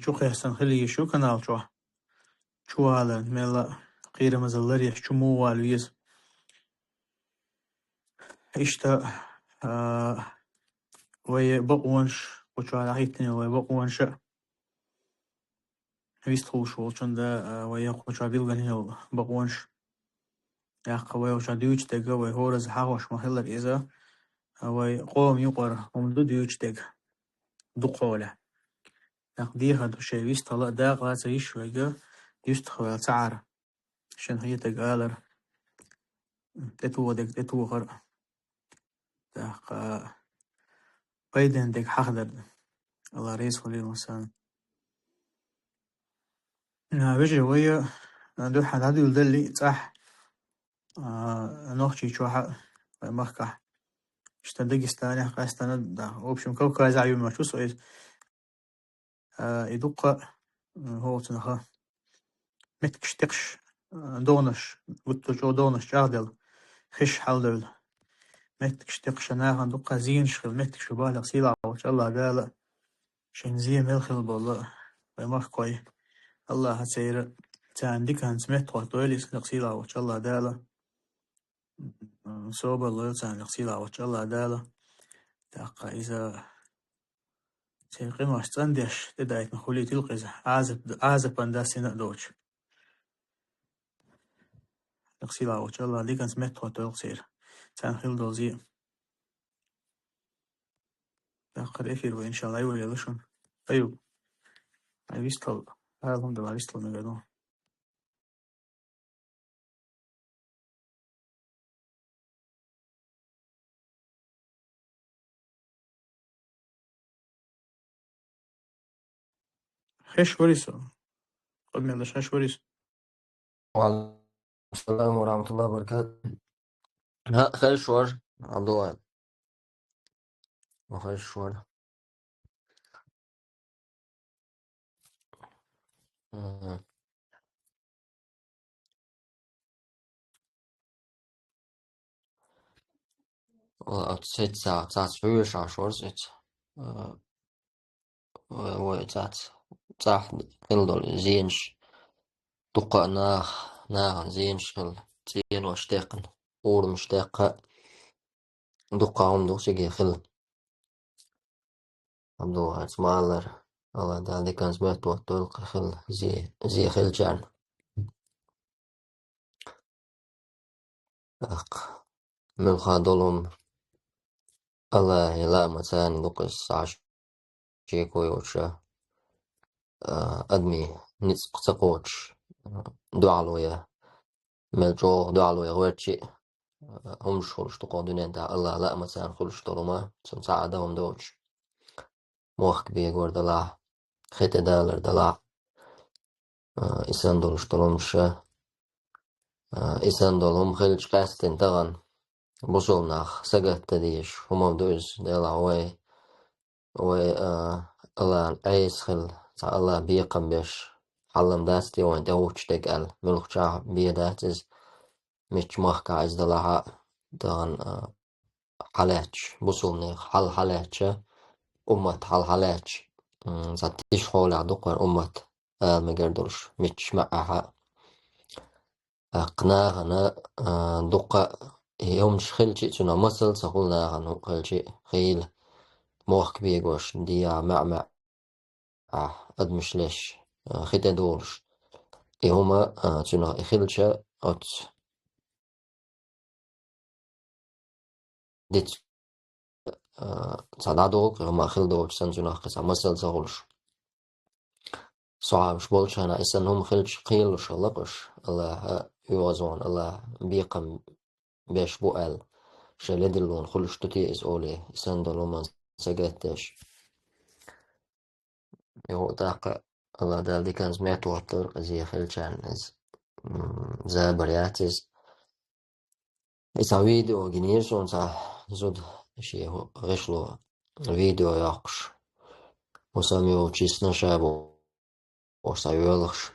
çok ehsan hili şu kanal şu alan mela qiyramazlar yaş çumu valiyes işte ve bakwanş وشو عيتني وبقونش هيست خوش والشون ده ويا خوش عبيل غني بقونش يا قوي وش عديوش تجا وهورز حاوش محلر إذا وقوم يقر هم دو ديوش تجا دو قولة دي هاد شيء ويست طلع ده قاس يش وجا يست خوال سعر عشان هي تجالر تتو دك تتو غر ده بيدن دك حقدر الله رئيس خليل مثلا بيجي ويا دو حد هادو يلدلي صح نوخشي شو حق مخكح اشتدقستاني قاستنا ده وبشم كوكا زعيم ما شو سويت يدق هو تنها متكشتقش دونش وتجو دونش جاردل خش حلدل متكشتقش انا هندق زين شغل متكش بالغ سيلا وش الله قال شنزيه ملخل بالله ومخ كوي الله هسير تانديك هنس مت وطولي سيلا وش الله داله صوب الله تانديك سيلا وش الله داله تاقا إذا سيقين واشتانديش تدايت نخولي تلقز عازب انداسينا دوش نقسيلا وش الله ليكن سمت وتلقسير تان خيل دوزي تاقر إفير وإن شاء الله أيوة يلشون أيوة أيوستل الحمد لله أيوستل نقدون خش وريسو قد من الله خش وريسو وعليكم السلام ورحمة الله وبركاته. ها خير شوار عبد الله وخير شوار. وأتسيت ساعة شوية شوار زيت وساعة قلدل زينش دقة ناغ زينش زين واشتاقن أور مشتاقة دقة هم دوشي خل عبد الله اسمع الله ده كان سمعت وطلق خل زي خل جان من خادلهم الله لا مثلا دقس عشي كويوشا أدمي نسق سقوش دعالويا ملجو دعالويا غيرتشي هم شخلش تقودين دا الله لا مثلا خلش طلما سمساعدهم دوش موخ بيقور دلا خيت دالر دلا إسان دولش طلمش إسان دولهم خلش قاستين تغن بوصلناخ سقط تديش هم دوز دلا وي الله عيس خل الله بيقم بيش حلم داستي وين دوش تقال ملخ شاه بيداتز مش مخك عايز دلها دان حالاتش بوصلني حالاتش أمة حالاتش زاتيش حول عدوكر أمة مقدرش مش معها قناغنا دقة يوم شخلشي تنا مسل سقولنا غنو خلشي خيل موخ بيقوش ديا مع أدمش ليش خيت دورش يوما تنا خلشة أت ديت صدادوك ما خل دورش سنجنا قصة مسل سقولش صعب شبولش أنا إسان هم خلش قيل وشلقش الله يوازون الله بيقم بيش بوال شلدلون خلش تتيز أولي إسان دلوما سجتش يو تاق الله دال دي كان سمعت وطر زي خلشان زابرياتز إسا فيديو جنيرسون زود شي غشلو فيديو يقش وساميو تشيسنا شابو وسايولخش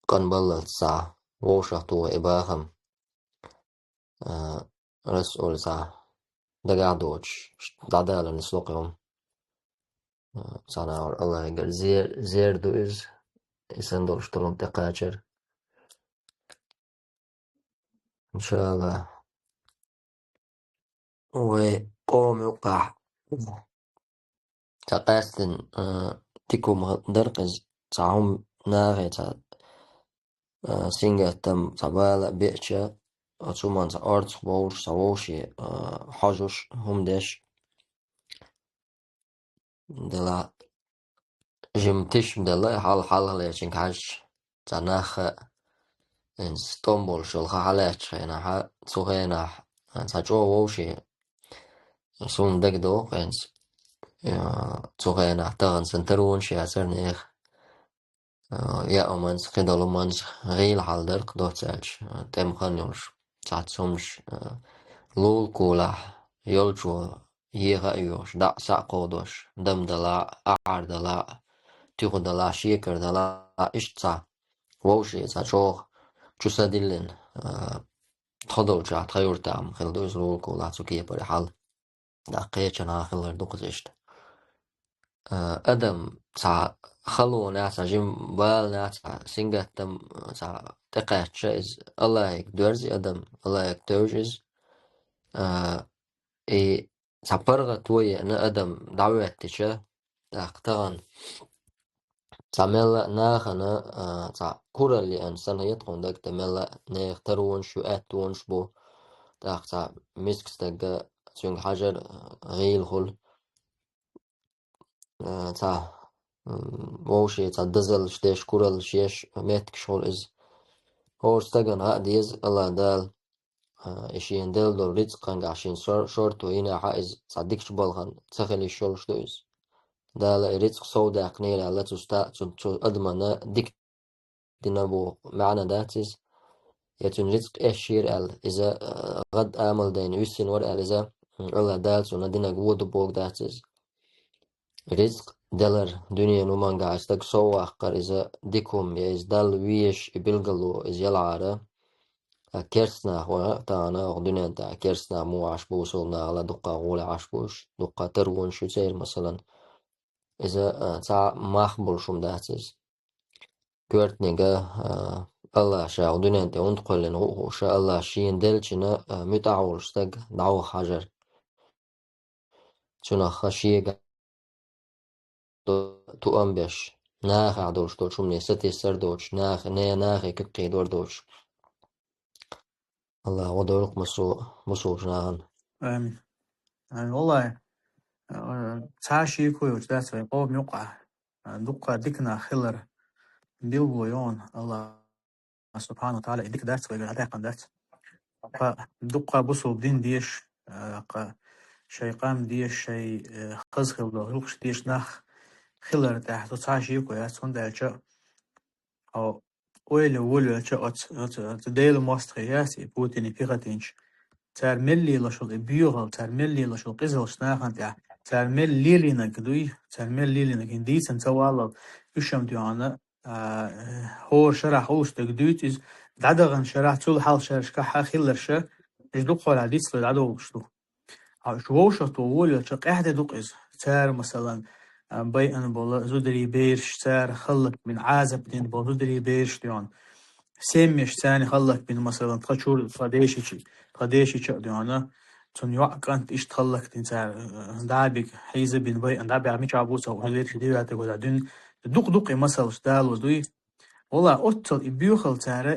كان بلد ساعة وشحتو إباهم رسول ساعة دقع دوش دعدالا نسلقهم صنع الله يقول زير دوز يسن دولشترون تقاچر إن شاء الله وقوم يقع تقاستن تيكم درقز تعهم ناغي سينجا تم تبالا بيتشا أتومان تأرت بوش سووشي حاجوش هم ديش دلا جمتش دلا حال ليشنك حاج تناخ إن اسطنبول شلخ حالاتش هنا ح سوهنا تجو ووشي سون دك دو إنس سوهنا تغن سنترون شي أسرنيخ يا أمانس خدالو مانس غيل حال درق دو تسالش تم خانيوش تعتصمش لول كولا يلجو يغا يوش دا ساقودوش دم دلا أعر دلا تيغو دلا شيكر دلا إشتا ووشي تجوغ جوسا ديلن تخدل جا تغير دام خلدوز لول كولا تسوكي بري حال دا قيتشنا خلر دوقزشت أدم تا خلو ناتا جيم بال ناتا سينغتم تا تقاتش إز الله يك دورزي أدم الله يك دوجز إي تا برغة توي أنا أدم دعوتش أقتغن تا ملا ناخنا تا كورا اللي أنسان يتقون دك تملا نيخترون شو أتونش بو تا مسكستك سيونغ حجر غيل خل تا ووشي تا دزل شتيش كورل شيش ميتك شغل إز هو استغن هاديز الله دال إشين دل دول رزقان عشان شورتو هنا حائز صديقش بالغن تخلي شولش دوز دال رزق سودا قنيل على تستا تشو أدمنا ديك دينابو معنى داتز يتون رزق إشير ال إذا غد آمل دين ويسين ور ال إذا الله دال سونا دينا قود بوك داتز رزق دلر دنيا نومان قاعستك سوا أخر إذا ديكم يز دال ويش يبلغلو إز يلعاره كيرسنا هو تانا دنيا تا كيرسنا مو عشبوس ولا على دقة غول عشبوش دقة ترون شو تير مثلا إذا تا مخبول شوم داتز كورت نيجا الله شاء دنيا تا ونتقل هو شاء الله شين دلشنا متعول استق دعو حجر شنا خشية تو أمبيش ناخ عدوش دول شوم نيستي سر دوش ناخ كقي دور دوش الله ودورك مسو جناهن آمين. والله تعاشي كويوش دات قوم يقع دقة ديكنا خلر بيلبو يون الله سبحانه وتعالى يديك دات ويقعدك دات دقة بصو بدين ديش شيقام ديش شي خزخل دو هلقش ديش ناخ خلر تحت تعاشي كويوش هون أو ويلو أت ديل ماسترياسي بوتيني بيغاتينش تار ملي لشل بيوغل تار ملي لشل قزل شناخن تار ملي لينا كدوي تار ملي لينا كندي سنتوالل يشم ديانا هو شرح اوش تقدويت إز دعدغن شرح تول حال شرشكا خلرشة إش دوق على ديس لدعدو وشتو شووشة طول شق إحدى دوق إز تار مثلا بي أنا بولا زودري بيرش تار خلق من عازب دين بولا زودري بيرش ديان سيميش ثاني خلق بين مثلا تشور قديشي ديانا تون يوقع أنت إيش تخلق تنسار دابك حيزة بين بي أن دابك عميش عبوسة وغير شديد هتقول دين دوق مثلا شتال ودوي والله أتل إبيوخل تارا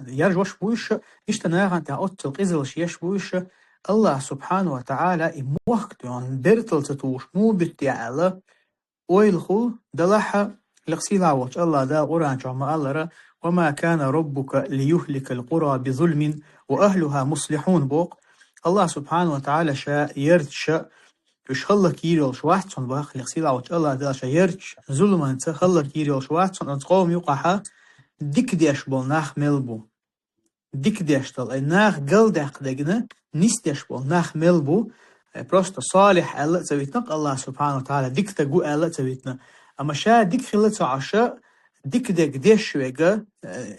يرجوش بوش إشتناغن تا أتل قزلش يش بوش الله سبحانه وتعالى إموحك ديان برتل تتوش مو بتعالى ويلخو دلحة لقسيل عوش الله دا قرآن شعما الله وما كان ربك ليهلك القرى بظلم وأهلها مصلحون بوق الله سبحانه وتعالى شاء يرتش يشخلك يريل شواحتون باق لقسيل عوش الله دا شاء يرتش ظلما تخلك يريل شواحتون أتقوم يقعها ديك ديش بول ناخ ملبو ديك ديش تل أي ناخ قل داق دقنا نيس ديش بول ناخ ملبو просто صالح ألا تبيتنا الله سبحانه وتعالى ديك تقو ألا تبيتنا أما شا ديك خلت عشاء ديك ديش ويجا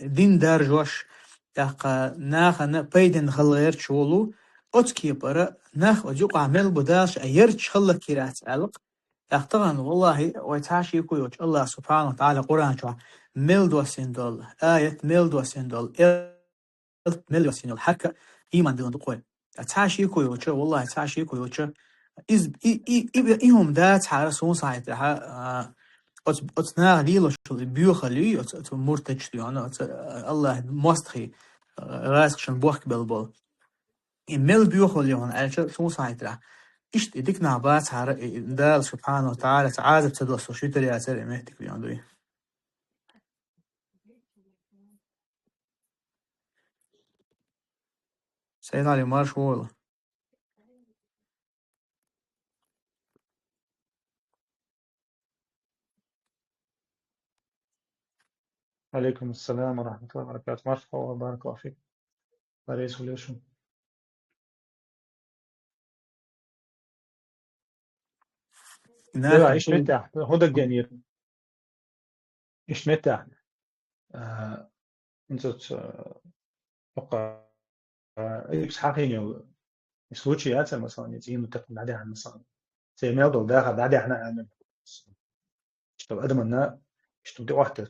دين دارجوش تاق ناخ أنا بيدن خلغير شولو أتكي برا ناخ وجوق عمل بداش أيرج خلق كيرات ألق طبعا والله ويتعاشي يكوي الله سبحانه وتعالى قرآن شو ميل سندول آية ميل دول ميل سندول حكا إيمان دون دقوي تعاشي يكوي والله تعاشي يكوي إز إيهم دات حارة سون صحيح ها أت ناغ شو بيوخلي أت مرتج أنا الله مستخي راسك شن بوخك بالبول إن ميل بيوخلي هون على سون صحيح إيش إديك نعبات حارة دال سبحانه وتعالى تعازب تدوس شو تري أسر إمهتك اليوم دوي سيد علي مارش والله عليكم السلام ورحمة الله وبركاته. مرحبا وبارك الله فيك. باريس وليشو ديوا ناخن إيش متى هودا جانير إيش متى أنت تبقى إيش حقيقي يسوتشي يا مثلا يزين وتكون بعدها عن مثلا زي ما يضل داخل بعدها إحنا اشتغل أدمنا اشتغل واحدة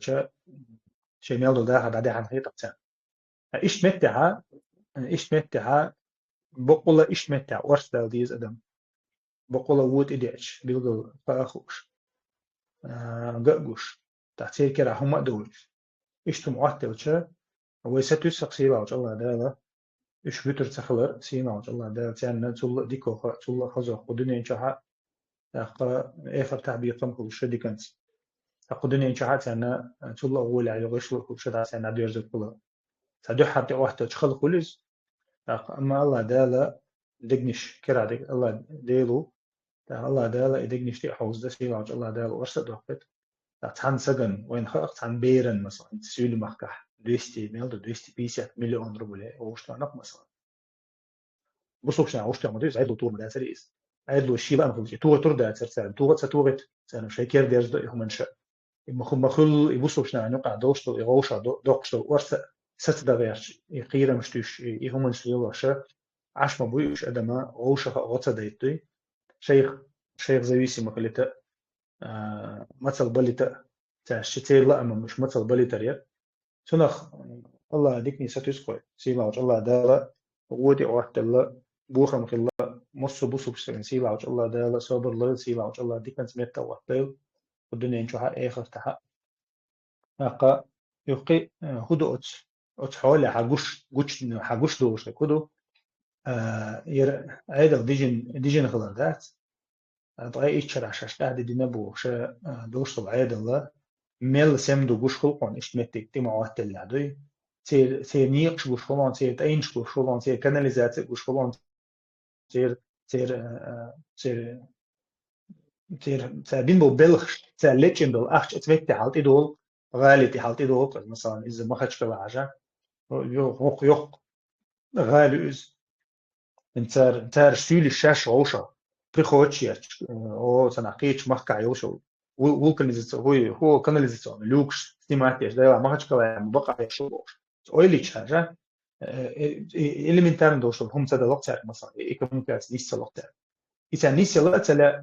شيء ما يضل داخل بعدها عن هي تبتان إيش متى بقول إيش متى ورثة ديز أدم بقول وود إديش بيلقى فأخوش قاقوش تحتير كرا هم دول إشتم واحدة ويستو سقسيبا وش الله دالا إيش بيتر تخلر سيما وش الله دالا تيانا تول ديكو تول خزو ودنيا إنشاها تاقا إيفر تعبير تنقل الشدي كنت تاقا دنيا إنشاها تيانا تول أول على غشل كل شدا تيانا ديرز كله تادو حتى واحدة تخل خلص تاقا أما الله دالا دقنش كرا ديك الله ديلو تا الله دالا دقنش تي حوز دا سيما وش الله دالا ورسد وقت تان سجن وين خلق تان بيرن مثلا تسويل مخكح 200 مليون 250 مليون روبل او شتا نق مثلا بصوا شنا وشتا مدرس عيد له طور ده سريس عيد له الشيء بقى نقول تو تور ده سرسان تو ستوغت سنه شيكير ديرز ده هم انشا مخل يبصوا شنا نقع دوشتو يغوشا دوقشتو ورث ست ده غيرش يقيرا مشتوش يهم انشلو وشا عاش ما بويش ادما غوشا غوتا دايتوي شيخ زويسي مخلتا مثل بلتا تاع الشتير لا اما مش مثل بلتا ريال سنخ الله ديكني ستسقي سيما وش الله دالا ودي واحد الله بوخا مخلا مصو بوسو بسرين سيما وش الله دالا صبر الله سيما وش الله ديكن سميتا واحد والدنيا انشوها اخر تحا اقا يقي هدو اتش حولي حقوش دوش كدو ير ايضا ديجن خلال ذات طاي اتشرع شاشتا دي نبو شا دوش طبعا الله ميل سمدو جوش خلقون إيش متك تيما واحد اللعدوي سير نيقش جوش خلقون سير تاينش جوش خلقون سير كاناليزات جوش خلقون سير سير سير سير بين بو بلخش سير ليتشن بل أخش اتفكت حالتي دول غالي تي حالتي دول مثلا إذا ما خدش كلا حاجة يوق غالي إز انتار سيل الشاش عوشة بريخوتش او تناقيتش مخكع يوشو هو كاناليزاسيون لوكش ستيماتيش ده ما خدش كلا بقى يشوف اويليتش حاجة elementären došlo humsa da lokcer مثلا ekonomikas nissa lokcer isa nissa lokcer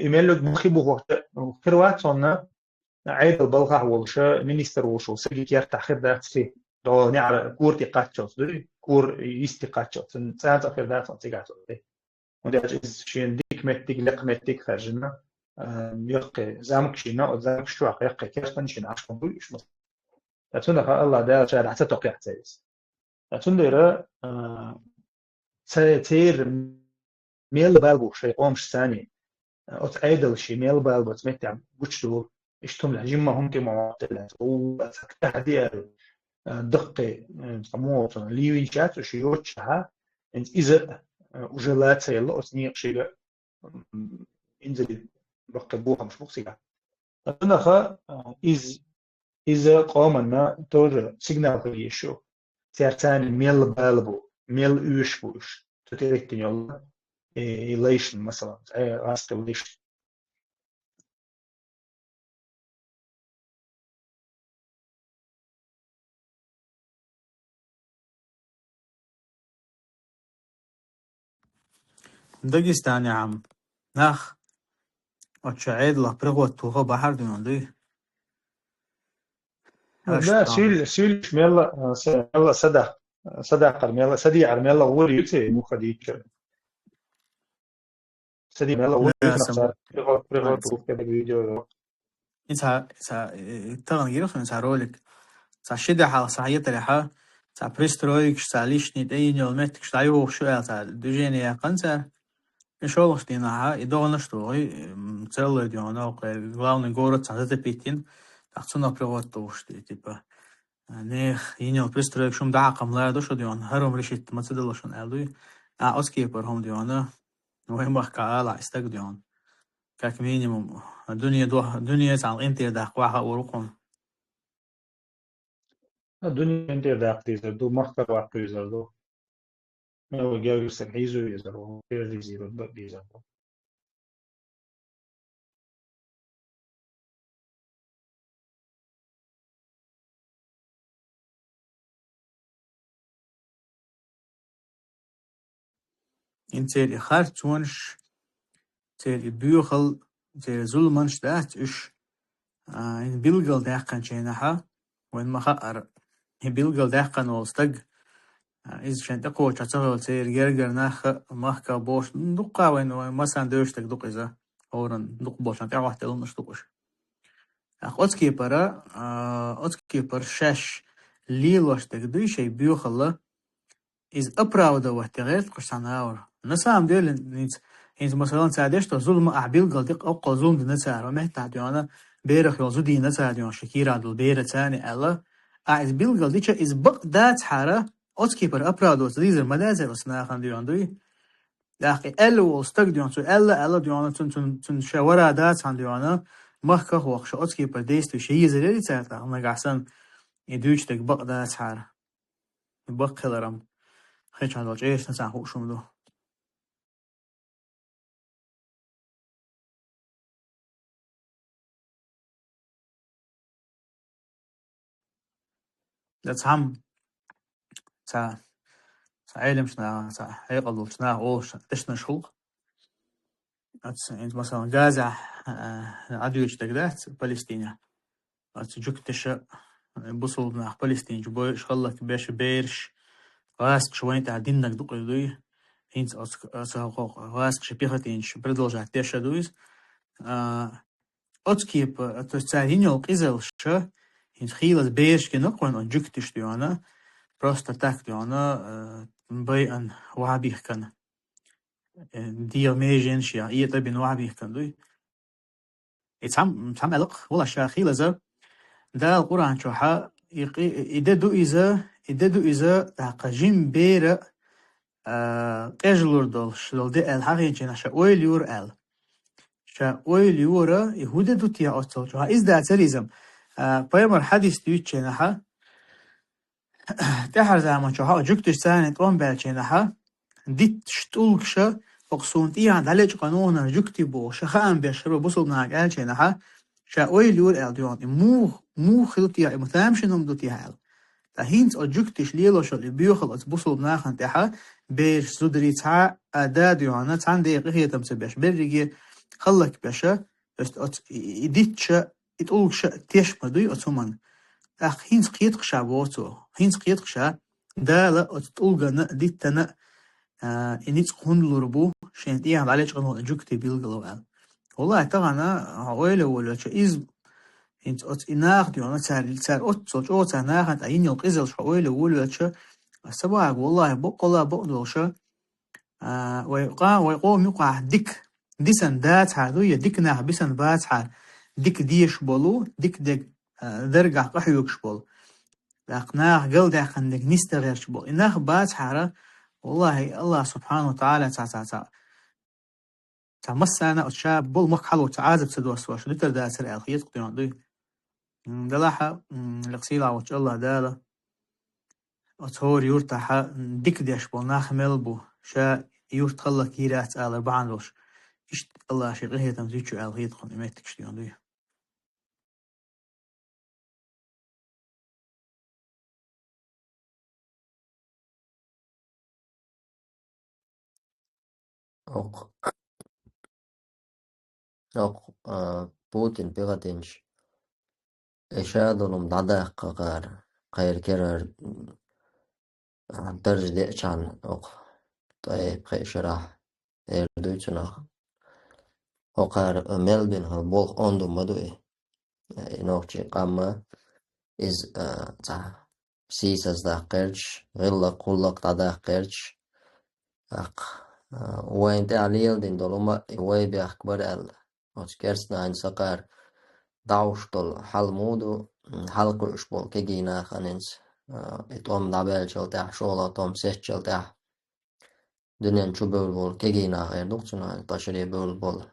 imello مخيبو وقت كروات صنع عيد البلغة والشا مينستر وشو سجي كير تأخير ده تسي دو نعر كور تقاتشوس دو كور يستقاتشوس ساعات أخير ده صن تقاتشوس دي ودي أجلس شين ديك متك لق متك خرجنا يقى زامك شينا أو زامك شو عقى يقى كير تنشين عشان دو إيش مثلا لكن الله ده شايل حتى توقيع تسيس لكن ده تير ميل بالبو شيء قومش ثاني أت عيدل شيء ميل بالبو تمتع بوشتو اشتم الجمة هم تي معطلات وتهدي دقة صموت ليوين شات وشيوتشها انت إذا وجلات سيلا أثنية شيء انزل بقبوها مش مقصية لكن إذا قامنا تور سيجنال خليشو سيرتان ميل بالبو ميل يوش بوش تتركتن يلا elation مثلا راست elation دقيستان يا عم ناخ أتشعيد لا برغوة توها بحر دون دي ده أشتام سيل ميلا ميلا سدا قرميلا سدي عرميلا وري يتي مو خديك سدي ميلا وري لا يتنقصار سبب برغوة توف كده فيديو إنت تغن جيرو إنت رولك شدة حال صحية ريحة بريسترويك ليش نيت يومتك شتايو شو دوجيني يا قنصة شغل штинаха и довольно что целое дёно главный город за Пекин так что например то что типа не инел пристроек шум да камла до что дён харом решит мацедалошон алду а оски пар хом дёна وهم بحكي لا استك ديون كاك مينيموم الدنيا تعال انت دا قواها ورقم الدنيا انت داقتي دو مختار واقتي زردو ميلا جاوي سنحيزو يزرو كيري زيرو دي زرو انت خارج ونش تير بيوخل تير زولمانش دات اش ان بيلغل داقن شينها وين ما خقر بيلغل داقن وستق إذا كان تقوى تشتغل تير جرجر ناخ مهكا بوش دقة وين مثلا دوشتك دق إذا أورن دق بوش أنت واحد تلون مش دقش أوتكي برا أوتكي بر شش ليلوشتك دوي شيء بيوخلا إز أبراودا وحتغير قشان أور نسام ديل إنت مثلا تعديش تظلم أعبيل قلدق أو قزوم دي نسار ومحتاج ديانا بيرخ يوزو دي نسار ديان شكيرا دل بيرة تاني ألا أعز بيل قلديش إز بق دات حارة أوتكي بر أبراودا وتديزر مدازر وسناخان ديان دوي لكن ألو وستك ديان تو ألا ديانا تن شاورا دات عن ديانا مخكا وخش أوتكي بر ديستو شيء زريري تاتا هما قحسن يدوشتك بق دات حارة بق خلرم خيش هذا إيش نسان خوشم دو تسهم تا علم شنا تا هيقضل شنا أوش تشنا شغل أنت مثلا غازة عدوش تقدرت فلسطين جوك تشا بوصل من فلسطين جبوي شغلك باش بيرش غاسك شوين تعدينك دق دوي أنت أسحق غاسك شبيختينش продолжать تشا دويس أتكيب تستعين القزل شا إنت خيلة بيرش كنقون أنجوك تشتيانا просто так ديانا بيئن وعبيه كان ديال ميجين شيا إيه طيب وعبيه كان دوي يتعم ألق والله شاخي لذا ده القرآن شوحا إددو إذا تاقجين بير أجلور دول شلول دي الحقين جينا شا أويل يور شا أويل يورا يهودة دو تيا أصل شوحا إز دا تريزم بايمر حديث ديوت جينا تحر زمان شوحا جوكتش ساني طوان بال جينا ديت شتولكشا وقصون تيان دالج قانونا جوكتي بو شخان بيشرب بوصل ناك آل شا أويل يور ديون مو خلطيا مثامشنهم دو تيها هينز أجوكتش ليلو شو اللي بيوخل أتبوصل ناخن تحا بيش سودري تا أداد يوانا تان دقيقة هي تمسي بيش بيرجي خلق بيشا إديتشا إتقولكشا تيش مدوي أتومن هينز قيتقشا بوتو هينز قيتقشا دالا أتقولغا ديتنا إنيت قهون لربو شين تيها عليش قنو أجوكتي بيلغلو والله طبعا أويلة ولا إز انت إناخ ديونا تار أتسوج أو تناخن أين يلقزل شويلة ولا السباق والله بقلا بقدوشة ويقوم يقع ديسن دات هذو يديك ناخ بيسن بات حال ديك ديش بولو ديك درجع قحيوكش بول لقناخ قل داخن ديك نستغيرش بول إناخ بات حارة والله الله سبحانه وتعالى مسانا أتشاب بول مك حلو تعازب سدوس واش لتر داسر الخيط قديون دي دلاحة لقسيلا وش الله دالا أتهور يورتاحة ديك ديش بولناخ ملبو شا يورت خلا كيرات آل أربعان روش إشت الله شيء غير تمزيجو آل غير تخون إميتك شتيون دي أوق أق بوتين بيغتنش إشادلهم دعداق غير كرر درج ديشان أق طيب خيشرح إردوتنا أقار ملبن هالبول أندو مدوي نوكي قاما is تا سيساس دا قرش غلق قلق دا قرش أق وين تعليل دين دولما وي بأخبار ال وتكرسنا عن سقار داوشتل حلمودو حلقش بول كجينا خاننس اتوم دابل شلتح شولا توم سيت شلتح دنيا شو بول كجينا غير دوكتنا تشري بول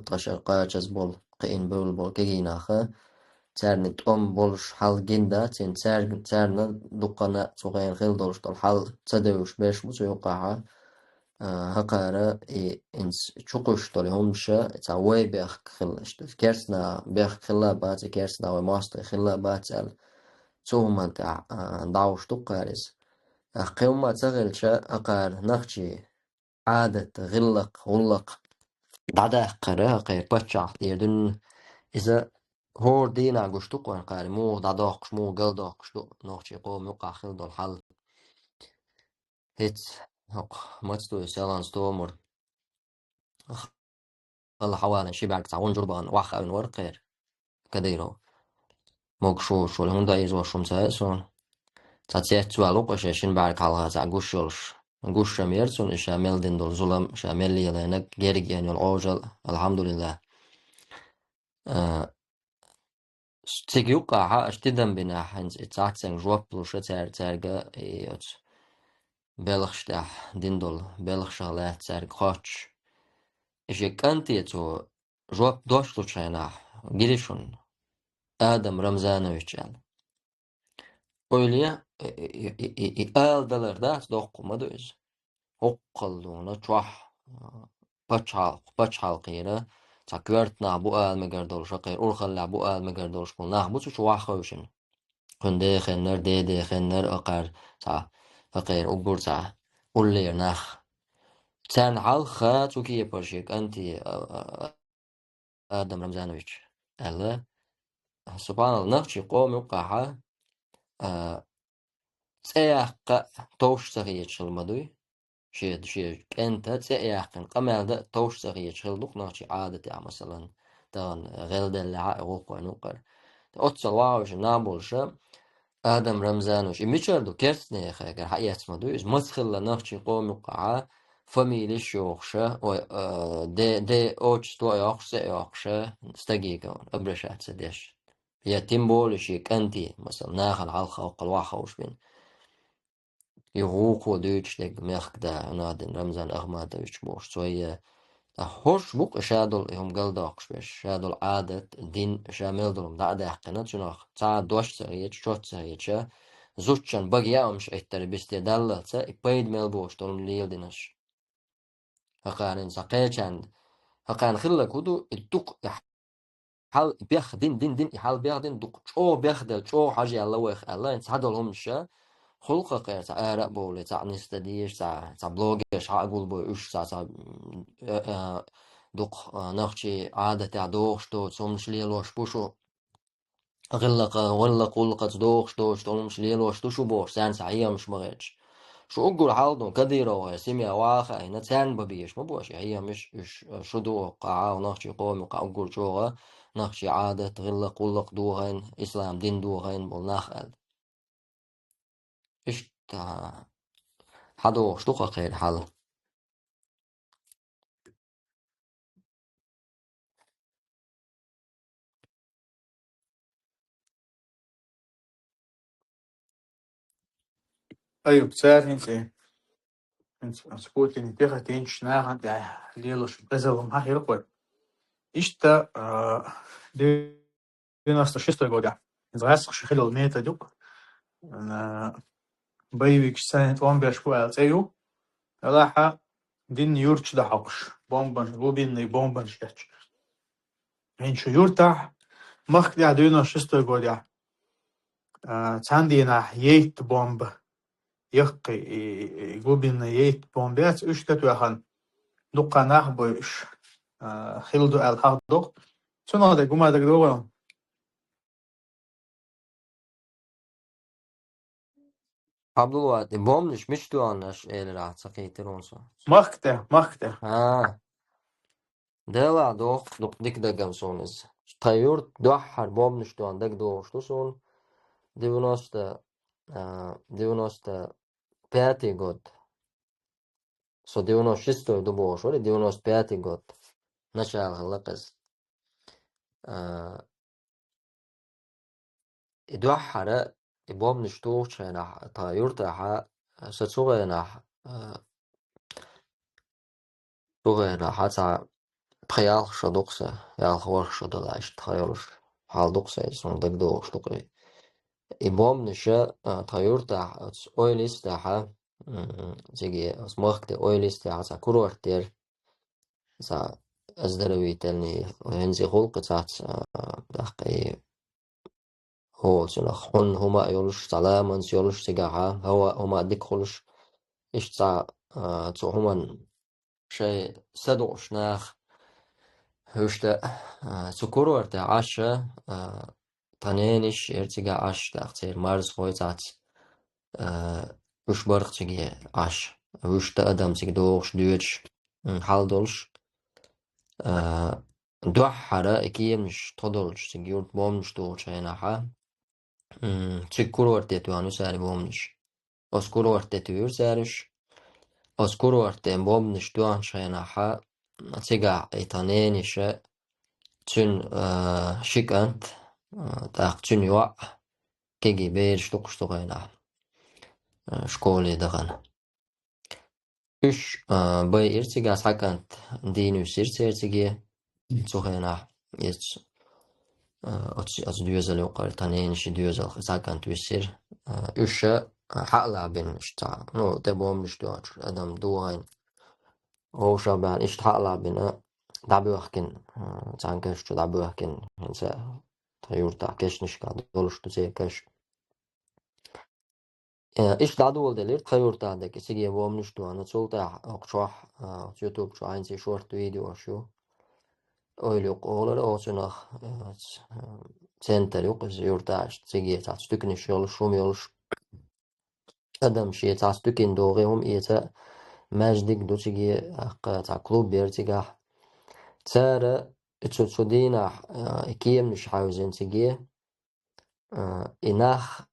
تشر قاچز بول قين بول كجينا خ ترني توم بولش حل جندا تين ترنا دقنا صغير خيل دولش طل حل تدوش بيش بوسو يوقعها هقارا إنس شقش طلي همشة تعوي بيخ خلش كيرسنا بيخ خلا بات كيرسنا وماستر خلا بات ال توما تاع داوش تقارس قوما تغلشة أقار نخشي عادة غلق دعدا قرا قير بتشع ديردن إذا هور دينا قشتوق وان قاري مو دعداقش مو قلداقش نخشي قوم يوقع خل دول حل هيت هق ماتستو سيلان ستومر الله حوالا شي بعد تعاون جربان واخ أو ورقير كديرو موقشوش ولا هوندا يزوا شمسايسون تاتيت سوالوق شين بعد حالها تاع قشولش قش شميرسون شامل دين دول ظلم شامل لي لانك جيرج يعني العوجل الحمد لله تيجيوقع ها اشتدم بنا حنز اتاعتسن جواب بلوش تارجا ايوت بلخشتاح دين دول بلخشالات تارج خاتش ايش كانتي تو جواب دوشلو شينا جريشون آدم رمزانويتش öyle aldalarda doquma döz. Hoqqalluğuna çuah paç halqıyla çakvertna bu almegar doluşa qayr urxalla bu almegar doluş bu nah bu çuah xawşin. Qınday xenler dede xenler aqar ta faqir ugur ta ullir nah. Sen halqa çuki yapaşık anti Adam Ramzanovic. Allah subhanallah naqchi qom yuqaha سياق توش صغير شلمدوي شيء أنت سياق قمال توش صغير شلدوك ناشي عادة يا مثلا تان غلد اللي عاقوق ونقر أتصل واوش نابولش آدم رمزانوش إميشاردو كيرتني خير حقيقة مدوي إز مسخل ناشي قوم وقعا فاميلي شوخشة و دي أوش تو يوخش يوخشة استجيكون أبرشات سديش هي تيمبولشي كنتي مثلا ناخل على الخوق الواحوش بين يغوق ودوتشلك ميخدا نادن رمزان أغمادويتش بوش سوية هوش بوق شادل هم قلداقش بيش شادل عادة دين شامل دلهم دعدا حقنا تشناخ تا دوش سريتش شوت سريتش زوتشان بقيا مش احتر بستي دلالتا إبايد ميلبوش دلهم ليل دينش هقارن ساقيتشان هقارن خلق ودو الدوق حال بيخ دين حال بيخ دين دوق شو بيخ دل شو حاجة الله ويخ الله انت هدلهم شا خلق غير تاع آراء بولي تاع نستديش تاع بلوجش عقول بو إيش تاع دوق نخشي عادة تاع دوخش تو تسومش ليلوش بوشو غلق ولقت دوخش توش تولمش ليلوش تو شو بوش سان سعيا مش مغيرش شو أقول حالدون كديرو سيميا واخا هنا تان ببيش ما بوش هي مش شو دو قاعة ونخشي قومي قاعة أقول شوغا نخشي عادة غلق دوغين إسلام دين دوغين بول ناخل إيش تا حدو شتوقع خير حال أيوة ساعات انت سكوت إن بيخا تينش ناها انت ليلوش بزلهم ها يلقوا إشتا دي ناس شستو يقول زغاسق شخيلو الميتا دوك أنا بيويك سنة وان بيشكو أيو راحة دين يورتش دا حقش بومبن روبين بومبن شكتش هين شو يورتح مخ دي عدونا شستو يقول تاندينا ييت بومب يقي روبين ييت بومبات اشتتو يخن دقا ناخ بوش خيلدو الحقدو شنو هذا كم هذا كده Abdullah, bomnish mich du anders rahat sakiter onsa. مخته Ha, dela doch dik degam sonis. Tayur dohar bomnish du an deg do son 95 год. So 96 до шо ли 95 год. Начало лаказ. إدوحرة إبوام نشتوش شينح تايورتا ستوغينح توغينح حتى بخيال شدوكسة يا الخور شدولاش تخيلش حال دوكسة يسون دك دوش دوكي إبوام نشا تايورتا أويليستا تيجي اسموخت أويليستا تا كورورتير تا أزدروي تلني هنزي خلق تاعت دقي هو سنخ هما يولش سلامن يولش سجاها هو هما ديكولش إيش تا تو هما شيء سدوش ناخ هوشتا سكورورت عشا تنينش إرتجا عش تاختير مارس خويتات وش برق تجي عش وشتا أدم تجي دوش دوش حال دولش دوحرة إكيمش تدولش تجي يورت بومش دوش هنا تشكورورت توانو ساري بومش أسكورورت توير سارش أسكورورت بومش دوان شيناها تيجا إيطانينيش تون شيكانت تاق تون يوع كيجي بيرش تقشتغينا شكولي دغن إش باي إرتيجا ساكانت دينو سيرت إرتيجي تغينا يتس أتس دوزل وقال تانينيش دوزل ساكانت ويسير إش حقلا بين إشتا نو تبوم نشتوار أدم دوهين هو شابان إشت حقلا بين دابوهكين تانكشتو دابوهكين هنسا تayurta keşnişka doluştu zekeş. İş dadı ol delir tayurtadaki sigiye bomnuştu anı çolta okçuah YouTube şu aynı short video şu. Öyle yok oğları olsun center yok yurta sigiye tat stükniş yol şum yol adam şey tat stükin doğum iyete mecdik do sigiye ta klub bertiga tsara etsodina ikiyemniş havzen sigiye inah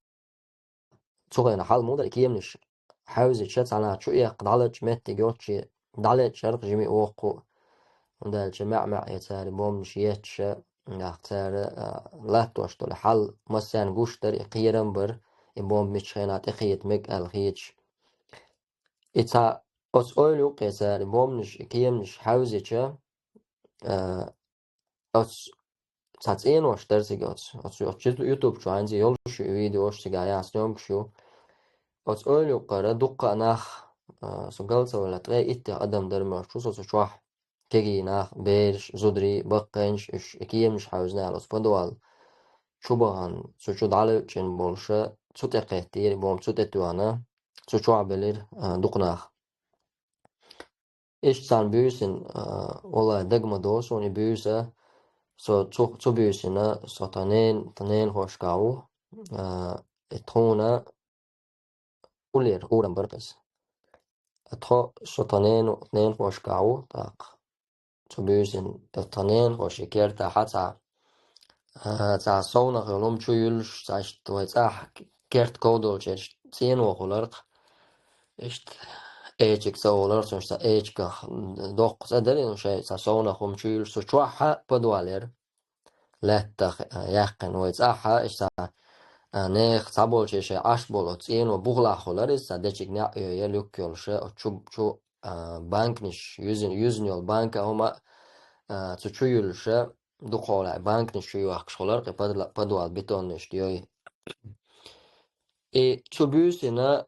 صغيرة حال مودا كيمنش حاوز يتشات على شو يقدالج مت جوتشي دالج شرق جميع وقو ودال جماع مع يتاري بومش يتش نختار لا توشتو لحال مثلا جوشتر قيرن بر بوم مشينات اخيت مك الخيتش إتا أس أولو قيتاري بومش كيمنش حاوز يتشا أس تاتين وشتر سيجوت أس يوتيوب شو عندي يولش فيديو وش تجايا سنوم شو أس أولو قرا دقة ناخ سجلت ولا تغي إتى أدم درما شو صوت شوح كيجي ناخ بيرش زدري بقنش إش كيم مش حاوزنا على سفندوال شو بهان شو دعالة جن بولشة شو تقتير بوم شو تتوانا شو عبلير دقناخ إيش سان بيوسن والله دقمة دوسوني بيوسة شو بيوسنا شو تنين خوش كاو اتونا أولير أورم بركز أتخو شطنين خوش كاو تاق تبيزن الطنين خوش كيرتا حتى تا صونا غلوم شو يلش تاش تويتاح كيرت كودول جيش تين وخلرق إشت إيجك سولر تنشتا إيجك دوق سدرين شيء تا صونا خم شو يلش شوحة بدوالير لا تخ يقن ويتاحة إشتا نيخ تابول شيء عش بولو تين وبغلا خلرس تدشك نع يلوك يلش شو بانكنش يوزن يول بانك هما تشويلش دخول بانكنش شو يخشولر بدوال بيتونش ديوي تشوبيوسنا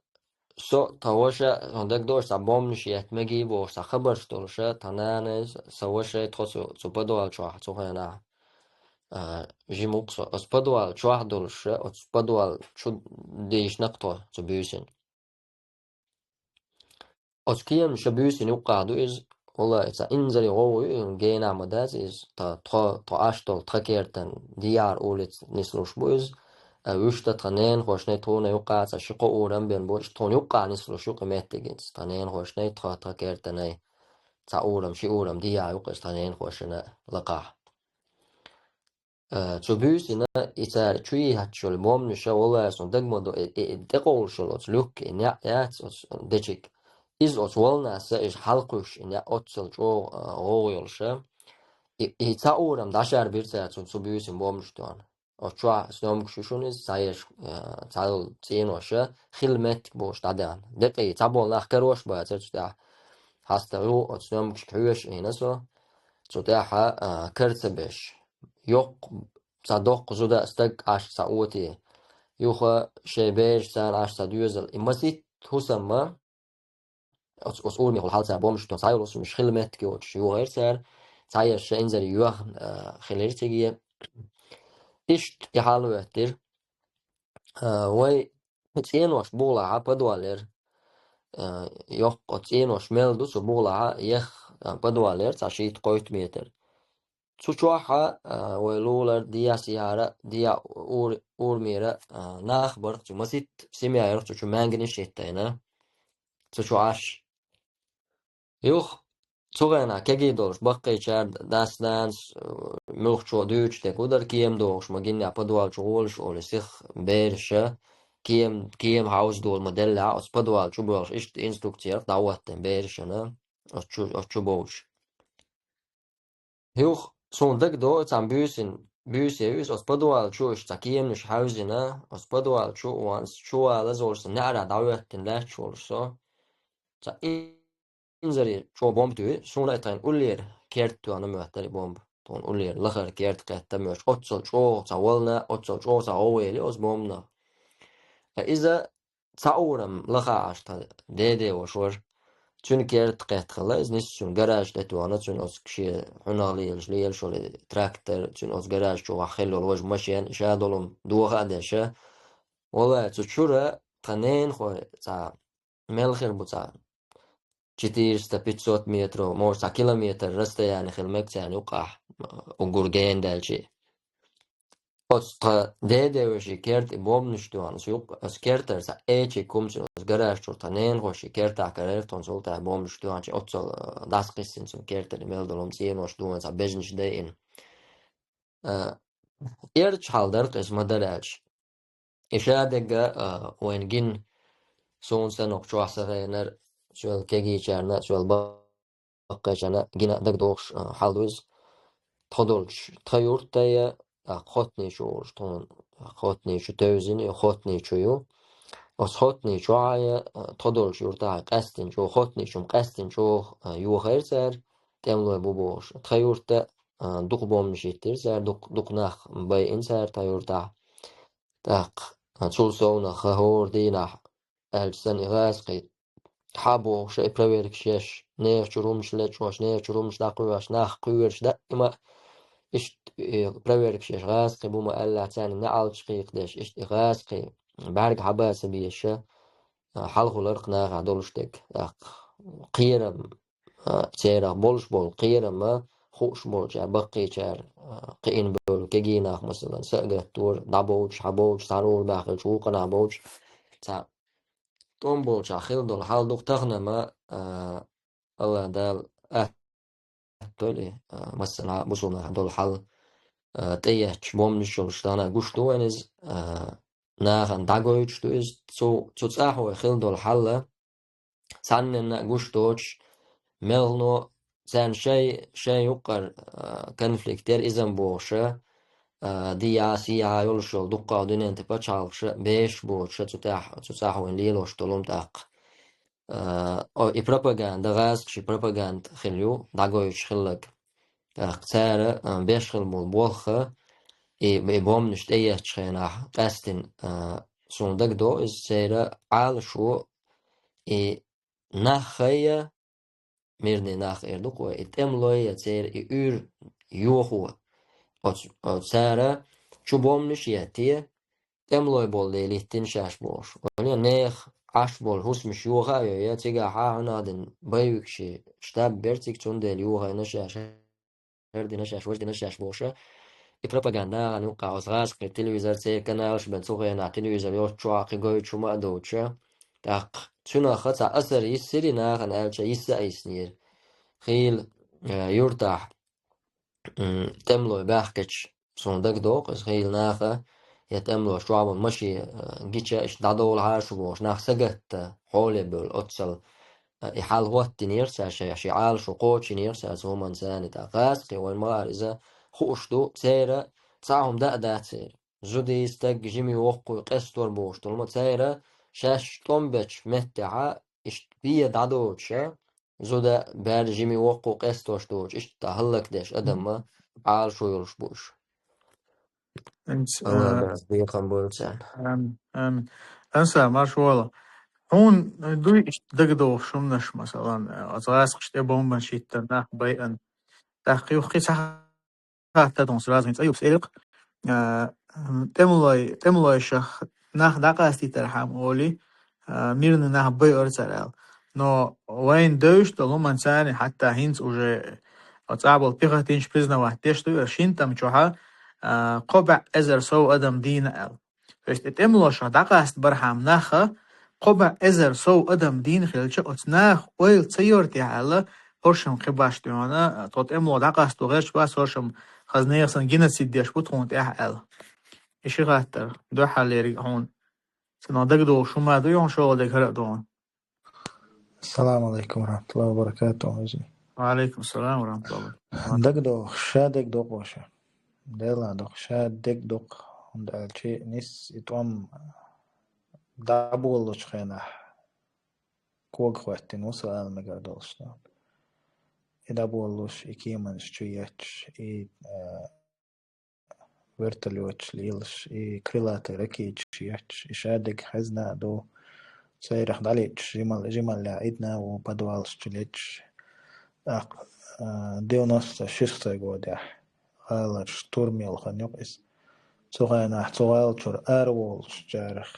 سو تواشا عندك دور سبامنش يتمجي بوش خبرش دورشة تنانس سواشة تخصو بدوال شو هنا جيموكس أس بدوال شو دورشة أس بدوال شو ديش نقطة تشوبيوسن أس كيم شبيوسن يقعدو إز Ola esa inzari gowy gena modas is ta ashtol trakerten diar ulit nislush buz wüsta tanen hoşne tona yuqa sa şiqo uran ben boş ton yuqa nislush yuqa mettegins tanen hoşne trakerten ay ta uram shi uram diar yuqa tanen hoşna laqa Tubusina itar chui hatchol bom nisha ola son dagmodo deqol sholot luk in ya dechik is os walna sa is halqush in ya otsel jo oyolsha I ta uram dashar bir sa tubusin bom shton o chwa snom kshishun is sayesh tal tienosha khilmet bosh dadan deqi tabol nakhkarosh ba tsda hasta ro snom kshkhush inaso تتاحة كرتبش يق صدق زودا استق عش سعوتي يوخا شيبيش سان عش سديوزل إمسيت تسمى أسؤول ميخل حال سابومش تو سايروس مش خلمت كيوتش يو غير سار ساير شينزر يوخ خليرتيجي إشت يحالو يهتر وي تينوش بولا عبدوالر يق تينوش ميلدوس بولا يخ بدوالر تاشيت قويت ميتر Tsuchuaha welular dia siara dia urmira nakhbar masit simyayr tsuchu mangini shettayna tsuchuash yuh tsugana kegi dolsh baqqaychar dasdans mulchcho duchte kudar kiem dolsh magin apadwal chulsh ol sikh bersha kiem haus dol modella os padwal chubol ist instruktier dawatten bershana os chubosh Huch sondag do tam büsen os padwal chu stakiem nish hausina os padwal chu wans chu ala zorsa nara dawetten der chulso ta inzari chu bomb du sona etan uller kert tu ana möteri bomb ton uller lagar kert qatta mösh otsol chu ta walna otsol chu ta oweli os bombna iza sauram laga ashta dede o shor Çünkü qehtxala iz nisçun garajda tuana çün os kişi hunaliyel liyel şol traktor çün os garaj çu xellol waj mashyan shadolum duha desha wala çuçura tanen xo ta melxir bu ta 400-500 metro morsa kilometr rasta yani xilmek yani uqah ugurgen delçi Osta dede hoši kerti bombništuanjuk os kerter sa eči kumsin os garаж tanen hoši kerta karerton sulta bombništuan či otsol daskissin sun kerteri meldolom cienos duan sa bežniš dein. Erč haldar qis madaraj. Ishadega oengin sun senok chuasarener suel kegicherna suel baqqachana gina dagdox halduz todolch tayurtaya خطني شو شطون خطني شو توزني خطني شو os خطني شو عاية تدل شو رتاع قستن شو خطني شو مقستن شو يو خير سر تملو بوبوش تخيورتا دوق بوم نشيتر سر دوق نخ باي انسر تايورتا تاق تول سونا خهور دينا السن غاسقي حابو شي بريرك شيش نير شرومش لچوش نير شرومش داقوش نخ قويرش دا اما إشت بريرك شيش غاسقي بوما ألا تاني نعال شقيق ديش إشت غاسقي بارك حباس بيشة حلقو لرقنا غادولشتك قيرم تيرا بولش بول قيرم خوش بول جا بقي جار قين بول كجيناخ مثلا سأقرأ تور دابوش حبوش تارول باخل شوقنا بوش تا توم بول جا خيل دول حال دوق تغنما الله دال دولي مثلا بوصلنا دول حال تيهش بومنشول شتانا قشتو انز ناغن داغويش تو از تو تساحو خلدول حالة سانن قشتوش ملنو سان شي يقر كونفليكتير إذن بوشة ديا سيا يولشول دقا دينين تبا چالشة بيش بوشة تساحو ان ليلوش تولوم تاق اي بروباغاندا غاز شي بروباغاند خليو داغويش خلق تارة بيش خلبول بولخة اي بوم نشتيه تشينا قاستن سوندق دو از سيرا عال شو اي ناخية ميرني ناخ اردوك و اتملوية سير اي ار يوخو او سارة شو بوم نشيتيه تملوي بول ليلي تنشاش بوش وليا نيخ عشبول هوس مش يوغا يا تيجا ها هنا دن بايوكشي شتاب بيرتيك تون ديل يوغا نشاش هردي نشاش وجدي نشاش بوشة propaganda غني وقع وصغاش قي التلفزيون تي كناش بنسوغي نا تلفزيون يوش تشوا قي قوي تشوما دوتشا تاق تشنا خطا أثر يسري نا غن ألشا يسا يسنير خيل يرتاح تملو باحكش صندوق دوق خيل ناخا يتملو شعب ماشي جيتشا إش دادول هاش وش ناخ سجت حولي بالأتصل يحال وقت نيرسا شي عال شقوق نيرسا زومان ساني تاقاس قي وين ما إذا خوشتو تسيرا تساهم دا تسير جودي يستق جيمي وقو قستور بوشتو لما تسيرا شاش تومبتش متعا إش بيه دادوتشا زودا بار جيمي وقو قستوش دوش إش تهلك ديش أدم عال شو يلش بوش انت الله بس بيقم بولتان آمين. أنسى ما شاء الله. هون دوي دقدو شمنش مثلا أزغاس قشتي بومبا شيتنا بيئن تحقيق قيسا حتى دونس لازم أيوب سيرق تملاي شخ ناخ دقاستي ترحم أولي ميرن ناخ بي أرسل نو وين دوش تلو من ثاني حتى هينز уже أتصعب البيغة تينش بيزنا وحتيش تو رشين تمشوها قبع أزر سو أدم دين فشت تملا شخ دقاست برحم ناخ قبع أزر سو أدم دين خلش أتناخ ويل تسيرتي على هرشم قباش تيوانا توت املا دقاست وغيرش باس هرشم خزنيخسن جينيسيد ديش بوتخون تيح إشي غاتر دو حاليري هون سنادق دو شو ما دو يون شو ديك هرق دون. السلام عليكم ورحمة الله وبركاته. وعليكم السلام ورحمة الله وبركاته. دق دوق شادق دوق وشا ديلا دوق شادق دوق دالشي نس اتوام دابولوش خينا كوغ خواتين وسؤال مقردولشنا دابولوش إكيمانش شوياتش ورتلوش ليلش كريلاتي ركيج شياتش شادق حزنا دو سيرح داليتش جمال لاعدنا وبدوالش جليتش ديونوس شيختا قودح غالر شتورميل خنيقس سوغانا حتوغال شور أرول جارخ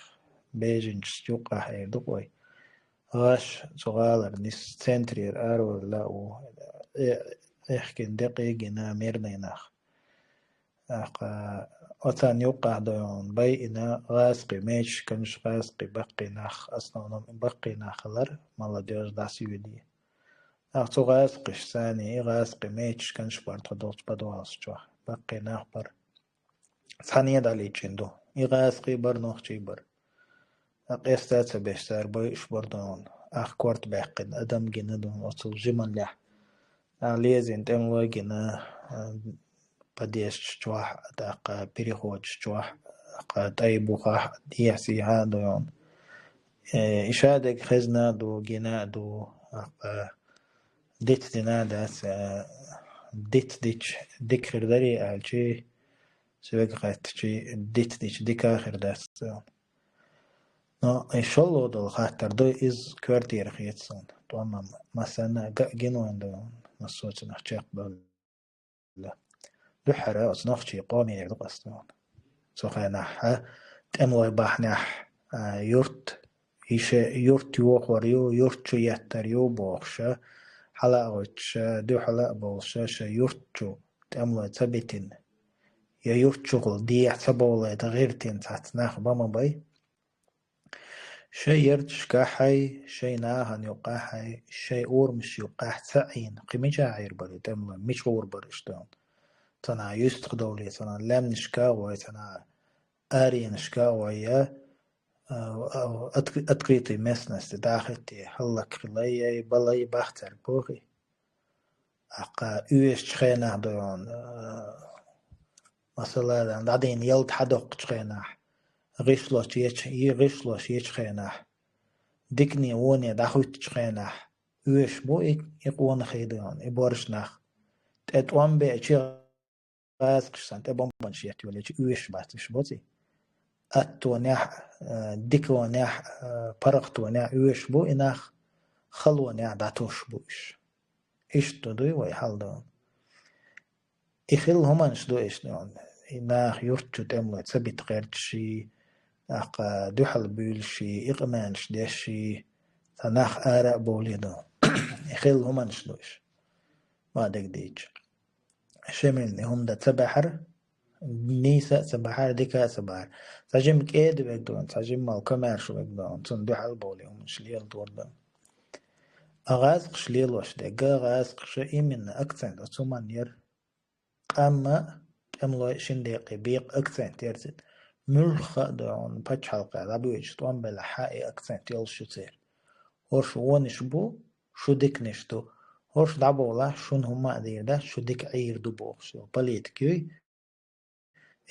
بيجين شيوقا حير دقوي غاش سوغالر نس سنترير أرول لاو إحكين دقيقنا ميرنيناخ أتان يوقع ديون بيئنا غاسقي ميش كنش غاسقي بقيناخ أصلا بقيناخ لر مالا ديوش داسي ودي أخذ غاسقش ثاني غاسقي ميش كنش بار تدوش بدوالس جوا بقيناخ بار ثانية دالي جندو غاسقي بار نوخشي بار أقيستات بيشتار بيش بردون أخ كورت باقين أدم جندون أصل جمال لح ليزين تموا جنا بديش جوا أقا بريخوش جوا أقا تايبوخا ديحسي هادون إشادك خزنا دو جنا دو أقا ديت دينا داس ديتش ديك خردري ألشي سويك خاتشي ديتش ديك آخر داس نو إن شاء الله دول خاطر دو إز كوارتير خيتسون طوانا مثلا جنوان دو نصوص نحشيق بل دو حراس نحشي قومي يردو قصدون سوخينا تأموي باحناح يورت يورت يوخوريو يورت شو يتريو بوخشا حلاوش دو حلاق بولشاش يورتشو تأملو تبتين يا يورتشو دي احتبولي تغيرتين تحتناخ بما باي شي يرتش كاحي شي ناهن يقاحي شي اور مش يقاح ثعين قيمي جاعير بري تأملو مش اور برشتون تنا يستخدولي تنا لام نشكاوي تنا آري نشكاوي أتقريتي مسنس داخلتي حلق خليي بلاي باختر بوغي أقا يوش تخينا دون مثلا بعدين يلد حدق تخينا غيشلوش يتخينا ديكني وني داخوت تخينا يوش بو يقوان خيدون يبورشناخ تأتوان بأشي غاسقشان تبون شيئتي ولا يوش باتش بوتي أتونيح ديكونيح برقتونيح يوش بو إناخ خلونيح داتوش بوش إيش تدوي ويحل دون إخيل همان شدو إيش دون إناخ يرتشو تأملو تثبت غير شي أق دوحل بيلشي إقمانش ديشي تناخ آراء بوليدو يخيل همانش دوش ما دك ديج شمن هم دا تبحر نيسا سبحر ديكا سبحر ساجم كيد بيقدون ساجم مال كمارش بيقدون تون دوحل بولي هم شليل دوردون أغازق شليل وش دقا غازق شئي من أكسنت أسومان ير أما أملو شنديقي بيق أكسنت يرزد ملخ دون باتش حلقة رابيوش طوان بلا حائي أكسنت يل شو تير هورش ونش بو شو ديك نشتو هورش دعبو الله شون هما أدير ده شو ديك عير دو بوخشو بليت كيوي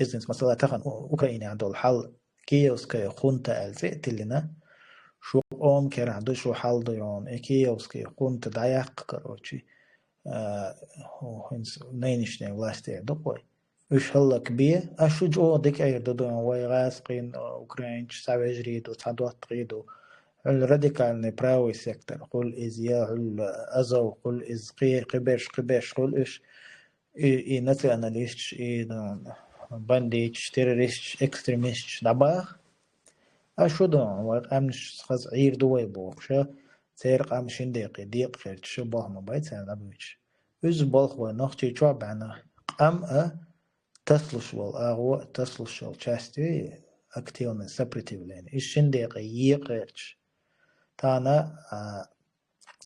إذن مثلا تخن أوكرانيا عندو الحل كيوس كي خونتا ألزئت لنا شو قوم كير عندو شو حل ديون كيوس كي خونتا دايق كروتشي هنس نينشني ولاستير دقوي وش هلك بيه أشو جو ديك عير دو دون واي غاسقين أوكرانيش ساوي جريدو تعدوات تغيدو الراديكال نبراوي سيكتر قل إز ياهل أزو قل إز قبش قل إش إي نتي أناليش إي بانديش تيروريش إكستريميش دباخ أشو دون وأمنش خز عير دوي بوخشا تيرق أمشين ديق خيرت شبه مبايت سان لبوش إز بالخ ونخشي شعب عنا تسلش والأغوى تسلش والشاستي أكتيل من سبريتيف لين إشين ديق يقيرش تانا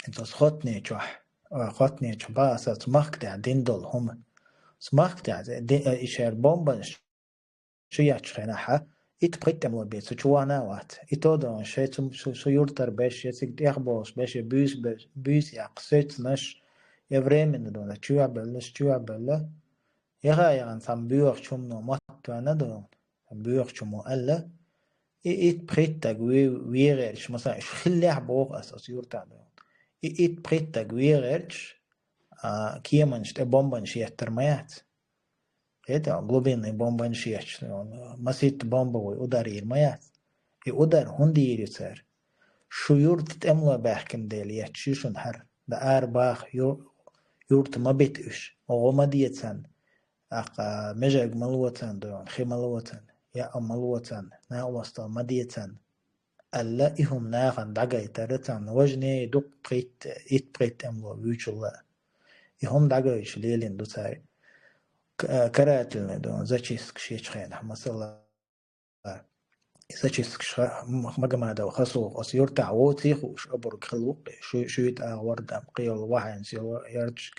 انتو خطني جوح خطني جبا أساس مخدع ديندل هم مخدع إشار بومبنش شو يتشخناها إتبقيتم لبيت سجوانا وات إتودون شو يورتر باش يسيق يخبوش باش بيس يقصيت نش يفريمن دون شو عبلا يغايغان سنبيوغ شمنو مطوانا دون سنبيوغ شمو ألا إتبقيتك ويغيرش مثلا إش خليح بوغ أساس يورتر دون إتبقيتك ويغيرش كيمنش تبومبنش يحترميات إيه غلوبين بومبنش يحش مسيت بومبوي ودار يرميات ودار هندي يرسر شو يورت أملا باحكم ديل يحشيشون هر دا باخ يورت ما بيتش وغما ديتسن مجاق ملوتن دون خي ملوتن يا ملوتن نا وسط ما ديتسن ألا إهم ناغن دقاي ترتن وجني دق قيت إتبقيت أملا ويجلا إهم دقاي شليلين دو تاري كراتلنا دون زاتشيسك شيشخين مثلا زاتشيسك مجمع دو خصو أسيور تعوتي خوش أبرك خلوق شو يتأوردم قيل واحد يرجع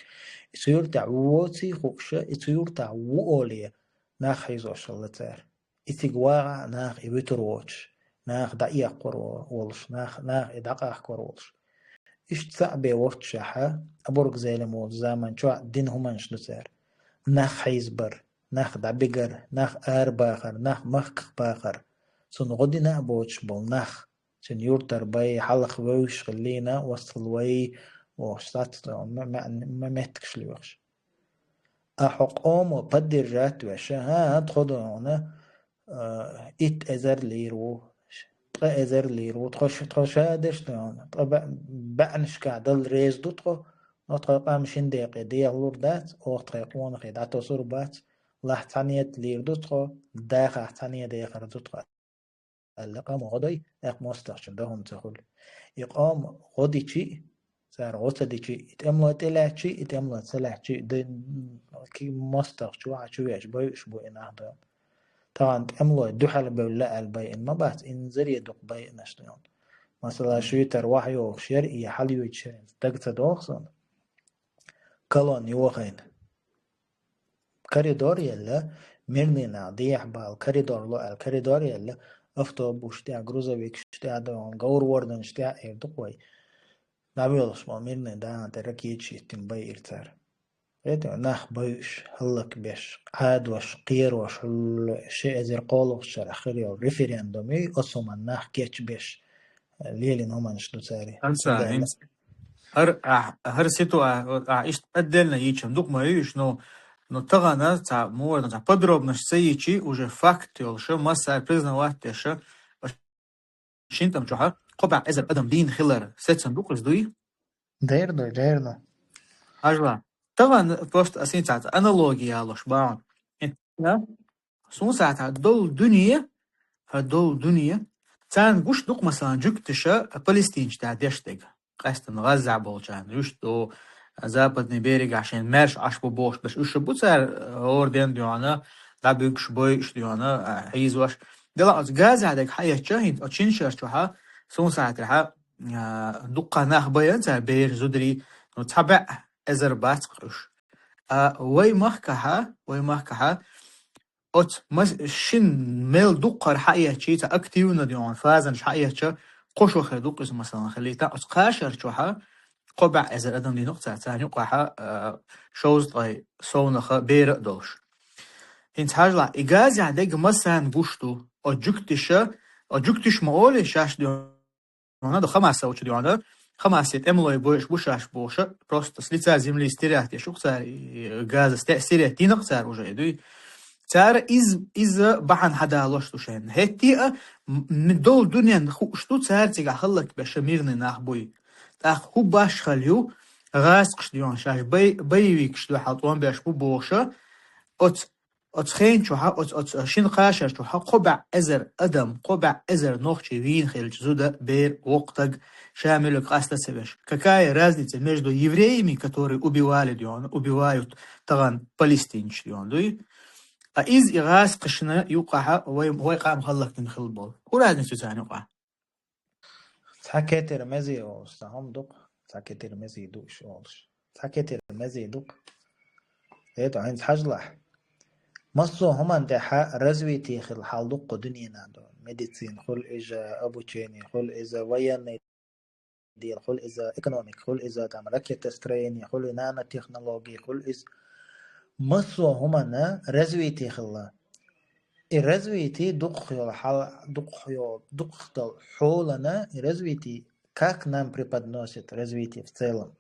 أسيور تعوتي خوش أسيور تعوولي ناخ يزوش الله تار إتجواع ناخ يبتروش ناخ دقيق قرولش ناخ دقيق قرولش إيش تصعب وقت شحة أبرك زي الموت زمان شو دين همانش نتار ناخ حيزبر ناخ دعبقر ناخ باخر ناخ مخ باخر سن غدي نعبوش بول ناخ سن يورتر باي حلق ويش خلينا وصل وي وشتات ما مهتكش ليوش أحق وبدر جات وشهاد خدونا إت أزر ليرو أزر ليرو تخش هادش طبعا بعنش كعدل ريز دوتخو نطقا مشين دقيقة لوردات أو طريقون خيدات وصربات لحتانية ليردوتخو داخل حتانية دقيقة ردوتخو اللقام غدي مستخدم ده هم تقول يقام غدي شيء صار غصة شيء يتأمل تلا شيء يتأمل تلا شيء ده كي مستخدم شو يعجبه إن هذا طبعا تأمل دحل بولا البيئن ما بس إن زري دق بيئن أشتغل مثلا شو تروح يوخشر يحلو يتشر تقصد أخصن كلون يوخين كاريدور يلا ميرنينا ضيح بالكاريدور لو الكاريدور يلا أفتوبوس تاع جروزوفيك تاع دون غور وردن تاع إردقوي نعملش ما ميرنا دا تركيتشي تنبي إرتار إذا نخ بيش هلك بيش عاد وش قير وش شيء زي قالوا شر خيري أو ريفرندومي أصلا نخ كيتش بيش ليلين هم نشتو تاري أنسى هر سيتو إيش أدلنا يجيم دوك ما يجيش но тагана та можно подробно сеичи уже факты олшо масса признавать теша шинтам чоха قبع إذا الأدم دين خلر ست صندوق رزدوي ديردو أجلا طبعا بوست أسين ساعة أنالوجيا لش بعض لا سون ساعة دول دنيا هدول دنيا تان وش دوق مثلا جكتشا فلسطين تعديشتك قصدن غزة بولشان يشتو западный берег عشان مارش عشبو بوش بس وش بوتسر اوردين ديانا دابيك شبوي ديانا حيزوش دلا از غاز عندك حياة جاهد اتشين شرشوها سون ساعتها دوقا ناخ بيان تاع بير زدري تبع ازربات قش وي مخكها ات مس شن ميل دوقر حياة تا اكتيونا ديان فازن حياة قشو خدوق مثلا خليتا ات قاشر شوها قبع ازر ادم دي نقطة ثانية قاحة شوز طي صونخة بير دوش انت هاجلا اجازي عدق مثلا بوشتو اجكتش مقولي شاش ديونا دو خماسة وش ديونا خماسة املوي بوشاش بوشا просто слица земли стерять شو قصار غاز استأثيرية دي نقصار وجه دوي تار إز بحن حدا لوشتو شين هتي من دول دنيا شتو تار تيجا خلك بشميرني ناخبوي تاخ هو باش خليو غاسقش ديون شاش بيويك شتو حطوان باش بوشا ات خين شو ات شين قاشر شو قبع ازر ادم قبع ازر نوخشي وين خيل زودا بير وقتك شامل قاستا سبش какая разница между евреями которые убивают طبعا палестинч дион дуй из игас قشنا يوقع وي قام خلق من خلبول هو разницу ثاني يوقع ساكتر مزي اوس هم دوق ساكتر مزي دوش اولش ساكتر مزي دوق ايتو عين حجلح مصو هم انت رزويتي خل حلدق دنيا نادو ميديسين خل اجا ابو تشيني خل اذا وين دير خل اذا ايكونوميك خل اذا تعمل تستريني خل نانا تكنولوجي خل از مصو هم انا رزويتي خلا الرزويتي دقختل حولنا الرزويتي как нам преподносит развитие в целом.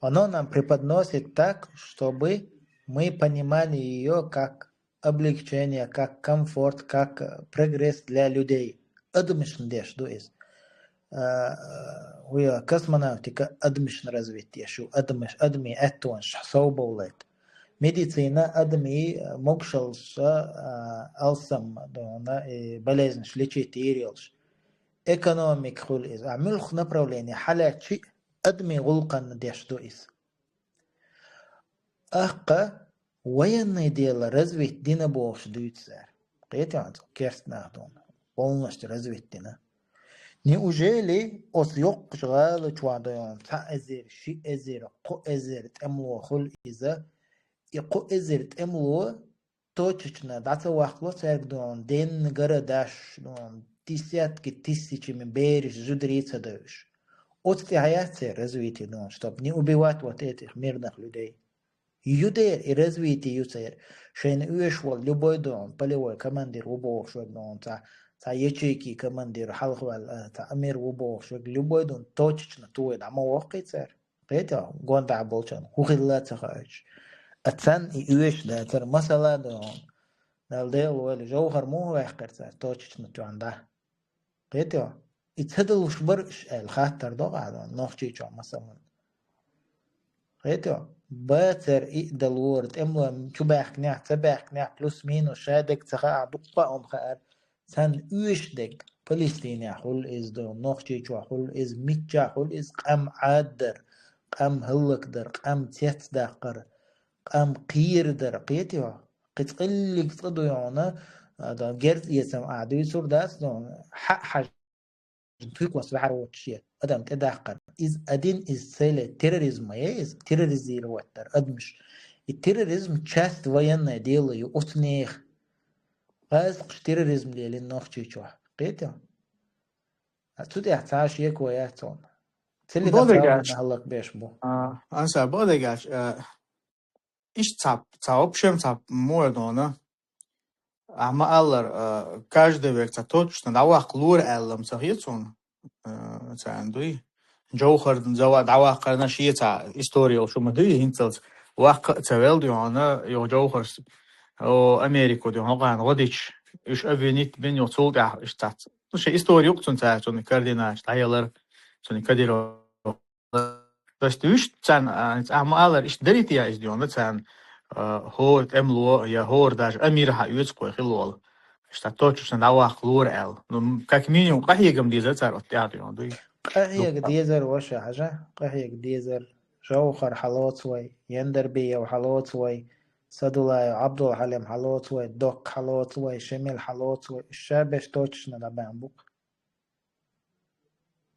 Оно нам преподносит так, чтобы мы понимали ее как облегчение, как комфорт, как прогресс для людей. Адмишн деш, дуэс. ويا كосмонавтика адмишн развитие, شو أدمي أتونش صوبولت. ميديسينا أدمي مبشلش ألسم دونا болезнь лечить ирилш. Экономик خل إز أعمل خ направление حالات شيء أدمي غلقن دش دوئس أحقا وين ديال развить دينا بوش دويتسار قيت عند كيرست ناخدون полностью развить دينا неужели أس يق شغال شواديون تا أزير شيء أزير قو أزير تأملو خل إذا يقو أزير تأملو توچنا داتا وقلو سرگدون دين نگره داش دون десятки тысячами берешь жудрица даешь. Отстегаяться развитие, чтобы не убивать вот этих мирных людей. Юдер и развитие юцер. Шейн уешвал любой дом, полевой командир убов, что он та ячейки командир халхвал, та амир убов, что любой дом точечно тует, а мы вокицер. Это гонда болчан. Хухиллаца хач. Ацан и уеш да цер масала дом. Далдел уэль жаухар мух вахкарца точечно туанда. قيتوا يتهدل وشبرش الخاطر ضغط نوخشي شو مثلا قيتوا باتر إقدر الورد إملا شو بحكناه تبحكناه بلس مينوس شادك تخاع دقة خير سن ويشدك فلسطيني حول إز دو نوخشي شو حول إز ميتشا حول إز قام عادر قام هلك در قام تيت داقر قام قير در قيتوا قتقلك صدو يعنا هذا جرد يسمع عدوي صور داس دون حاجة تيك وصبح روتشيا أدم تداخل إز أدين إز سيل تيروريزم إز تيروريزم الوتر أدمش التيروريزم часть военная делаю أثنيخ قاس تيروريزم اللي نوخشي شو قيته أتودي أحتاج يكو ياتون تلي بودجاش هلك بيش بو أنسى بودجاش إيش تعب شم تعب موردونا أما ألر каждый век точно دعوة لور ألم صحيحون تعندوي جوهر دعوة قرنا شيء تاع إستوريا وشو ما دوي هنتلت واقع تاول ديانا يو جوهر أو أمريكا ديانا قان غديش إيش أبينيت بين يوصل ده إيش تاع شيء إستوريا وقتن تاع توني كارديناش تايلر توني كاديرو بس دويش تان أما ألر إيش دريتي إيش ديانا تان هو تملو يا هور داش أمير حيوت قوي خلول что точечно давах лурел. Ну, как минимум, قهيقم دي زت صار تياتي عندي. قهيق ديزر وش حاجة قهيق ديزر جوخر حلوتوي يندر بيا وحلوتوي سدولاي عبد الحليم حلوتوي دوك حلوتوي شميل حلوتوي الشابش توتشنا لبامبوك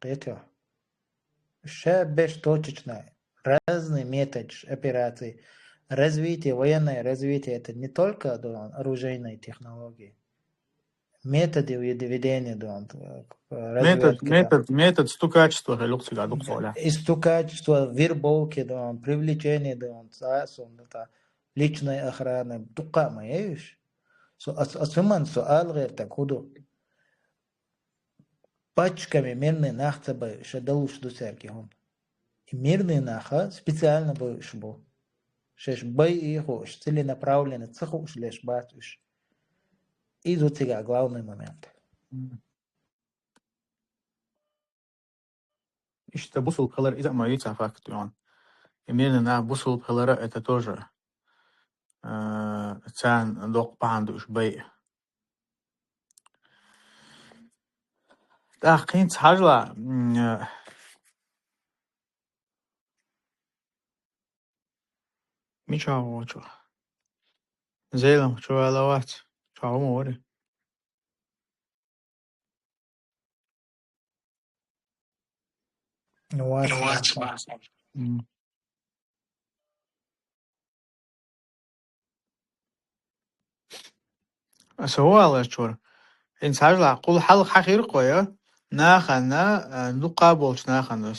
قيتو الشابش توتشنا разные методы операций. Развитие, военное развитие это не только оружейные технологии. Методы ведения разведки. Метод стукачества, лукси гадук соля. Истукачество, вербовки, привлечение, личной охраны. Тука маешь. Асуман суал غير такуду. Пачками мирные нахца бы шадалуш дусерки он. И мирные наха специально бы шбу. Шеш бай и хош, целенаправленно цехуш лишь батуш. И тут сега главный момент. Иште бусул калар иза маица факт он. Именно на бусул калара это тоже цан док пандуш бай. Да, кинц хажла мичао чо. Зелам чо алават. Чао море. سؤال شور إن سأجل قول حلق حقير قوية ناخنا نقابلش ناخنا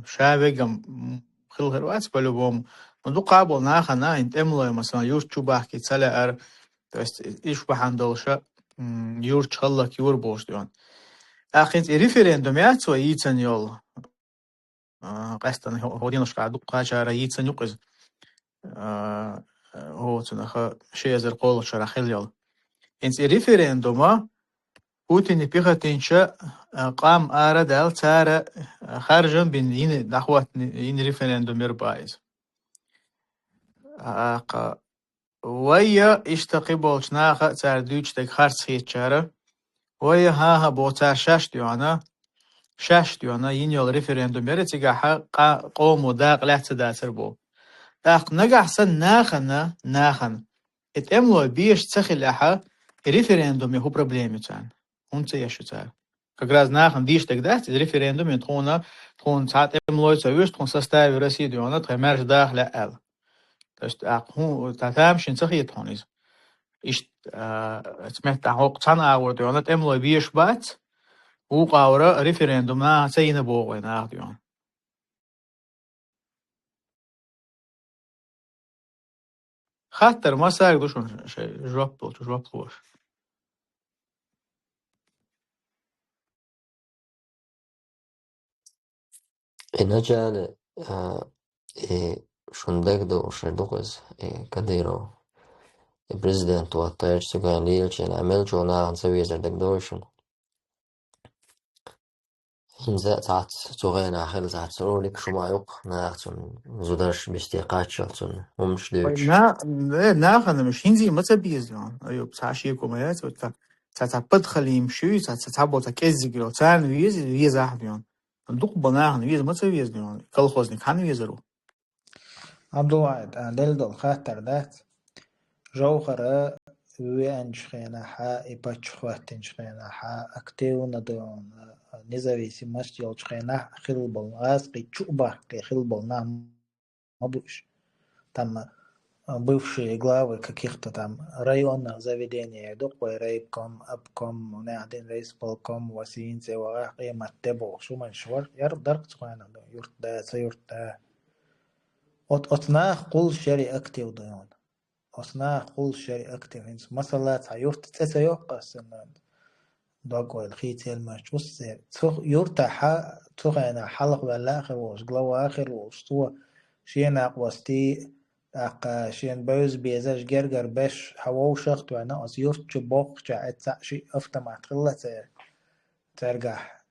شابقم خل غيروات بلوبهم نقابل ناخنا إنت أملو مثلا يور تشوبه كي تسلا أر تست إيش بحندلشة يور تشلك يور بوش ديون أخينت ريفرندوم ياتسو يتن يول قصدنا هودينوش قاعدو قاجارة يتن يقز هو تنخ شيء زر قول شرحيل يول إنت ريفرندوما Путин пихотинча قام آردال تارا خارجن بين ين دعوة ين ريفرندوم يربايز. ويا اشتقي بولشناخ تار دوش تك خارج خيتشارة. ويا ها بوتار شاش ديانا ين يول ريفرندوم يرتجع قوم وداق لحت داتر بو. داق نجح سن ناخن. اتأملوا بيش تخيل لحا ريفرندوم يهو проблемы تان. Он цешется. Как раз нахам диш тогда, референдум, тхон цат эмлойца виш, тхон составе России, он тхэмерж дахля эл. То есть, татам шинцахи тхониз. Иш, цмет тахок цана аур, он эмлой биш бац, уqаура референдум на цейна богой нах дион. Хаттер масаг душун, жвап лош. إنجال شندقدو شردوغز كديرو البريزيدنت وطير سوغان ليلشن عمل جونا نسوي زردقدوشن هنزا تعت سوغان آخر تعت سرولك شمايق ناختن زودرش بستيقاتشلتن ومش دوش ناخن مش هنزي متبيز يعني أيوة بتعشي كوميات تتبدخل يمشي تتبوت كزيجرو تان ويز أحد دوق بناهن ويز متبيز يعني كالخوزني كان ويزرو عبد الواحد دلدل خاطر ذات جوخرة وينشخينا حا إباتشخواتنشخينا حا أكتيونا دون независимость елчхайна хилбол азки чуба ки хилбол нам мабуш там бывшие главы каких-то там районных заведений докой райком обком один райисполком васинце ва маттебо шуман швар яр дарк цхайна юртда саюртда отнах кул шари актив даон отнах кул шари актив инс масалат юрт тсайоқасын داقو الخيتي الماش وصير يرتاح تغينا حلق بالآخر وش قلو آخر وشطوة شين أقوستي أقا شين بيوز بيزاش جرجر باش هواو شخط وانا أز يرت شبوق جاعت سعشي أفتا مع تغلة ترجح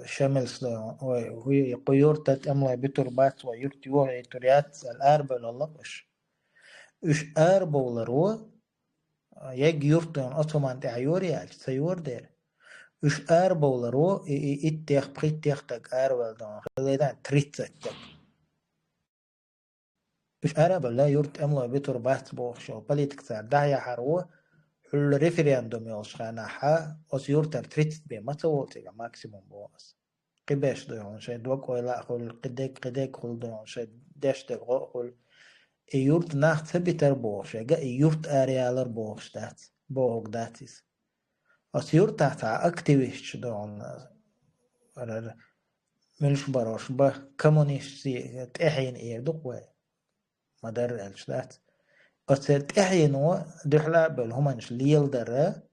شمل سلون وهو يقيورت تأمل بتربات ويرت يوعي تريات الأربع لله إش أربع لروه يج يورتون أتومان تعيوري على سيور دير إش بولرو إتيخ بخيتيخ تك والدون خلينا تريتك إش بلا يورت أملو بيتور بات بوخشو بليتك تار دايا حرو حل ريفريندوم يوشخانا حا أس يورتر تريت بي متوتيغا ماكسيموم بوس قباش دون شي دوك ولا خل قديك خل دون شي داش دغو خل يورت ناخ تبتر بوخشا جا يورت أريالر بوخشتات بوغ داتيس أس يورت تاع أكتيفيست دون ملش باروش با كومونيستي تحين إيردوك مدار الشدات أس تحينو دحلا بالهمانش ليل درا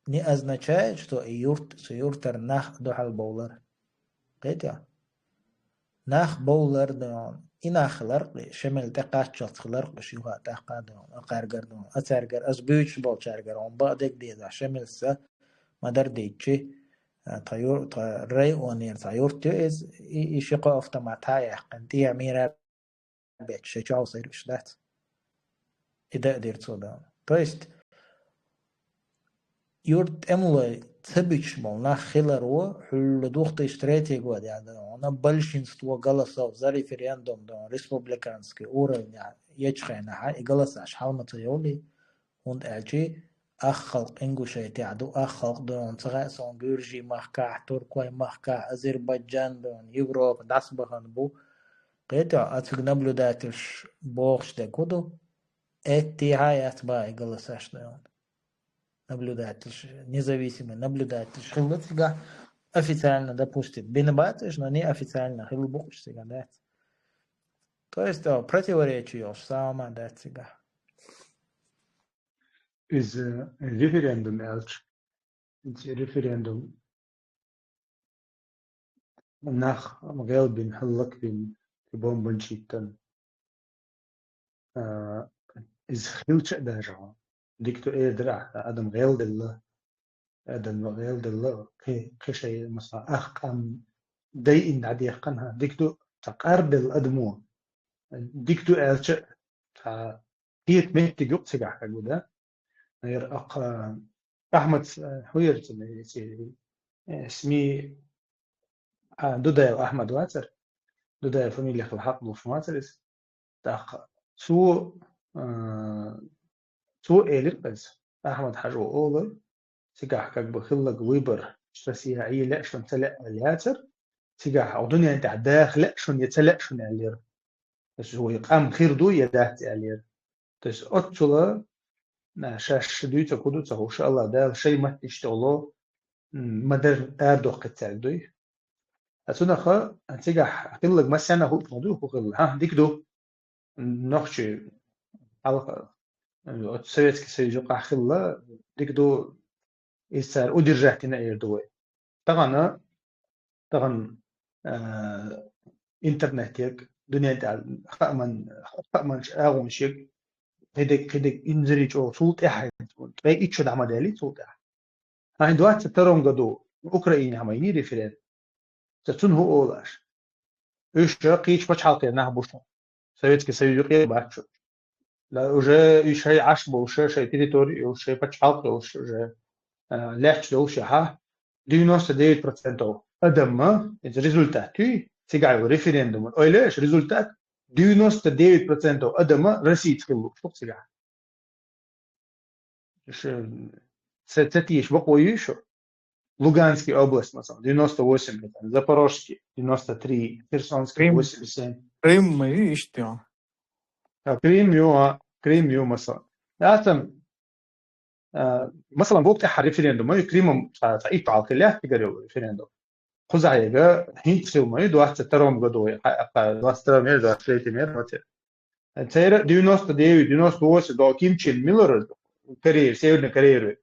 ني означает, что يورتر ناخ دحل بولر قيتيا ناخ بولر دون إناخلر شمل تقاشت خلر شيوها تقادون أقارجر دون أتارجر أزبيش بالشارجر عم بعدك ديدا شمل سا مدار ديتشي تايور ري ونير تايور تيز يشقى أفتماتايا قنتي عميرة بيتش شاو صير شدات إذا قدرت صدام تويست يورت أملا تبيش مالنا خلرو حل دوخت استراتيج ودي هذا أنا بلشينستو غلصة في ريفرندوم دون ريسبوبليكانسكي أورا يجخنا هاي غلصة أشحال متيولي und خلق إنجوشي تعدو خلق دون تغاسون جورجي مخكا تركوي مخكا أذربيجان دون يوروب داس بخن بو قيتا أتغنبلو داتش بوخش دا كودو эти هايات باي غلصاش دون наблюдатель, независимый наблюдатель, хилбатига официально допустит бинбатыш, но не официально хилбухшига, да. То есть противоречие сама датига. Is referendum elch. Referendum nach مغيل بين حلق بين بوم بنشيتن is خلش داجا ديكتو درع ادم غيل دل ادم غيل دل كي شيء مثلا اخقم دي ان عدي قنها ديكتو تقارب الادمو ديكتو الش تا هيت ميت جوب سجع كجودا غير احمد حوير اسمي دودا احمد واتر دودا فاميليا الحق في مصر تاق سو إيلر بس أحمد حجو أولر سجاح كك بخلق ويبر شتسياعي لا شون تلع الياتر سجاح أو دنيا أنت عداخ لا شون يتلع شون علير بس هو يقام خير دو يدات علير بس أتشلا شاش دويتا كودو تهو شاء الله ده شيء ما تشتغله مدر داردو قتال دوي أتونا خا سجاح خلق مسنا هو موضوع خلق ها ديك دو نخشي حلقة Советский Союз قاخلة ديكدو إسر أدرجتنا إيردوي طبعا إنترنت دنيا تاع خامن أغون شيء هديك إنزريج أو صوت أحد باقي إيش ده عملي صوت أحد هاي دوات ترون قدو أوكرانيا عميني ريفرين تتون هو أولاش إيش قيش بتش حلقة نهبوشون Советский Союз قيل باتشو لا уже شيء عشب وشيء تريتوري وشيء بتشحق وشيء لحش وشيء 99% أدم إذا ريزولتاتي سيجايو ريفرندوم أيلش ريزولتات 99% أدم رسيت خلو شو سيجاي ستيش بقويش لوغانسكي область مثلا 98 Запорожский 93 Херсонский 87 Крым мы ищем. كريم يو مثلا لازم مثلا بوقت ريفرندوم ما كريم صعيد على كلها تقدر ريفرندوم خذ عليها هنت في ما يدو واحد ترام قدوي واحد ترام يدو واحد مير مثلا تيرا ديونوست ديوي ديونوست ووس دو كيمشين ميلر كارير سيرنا كارير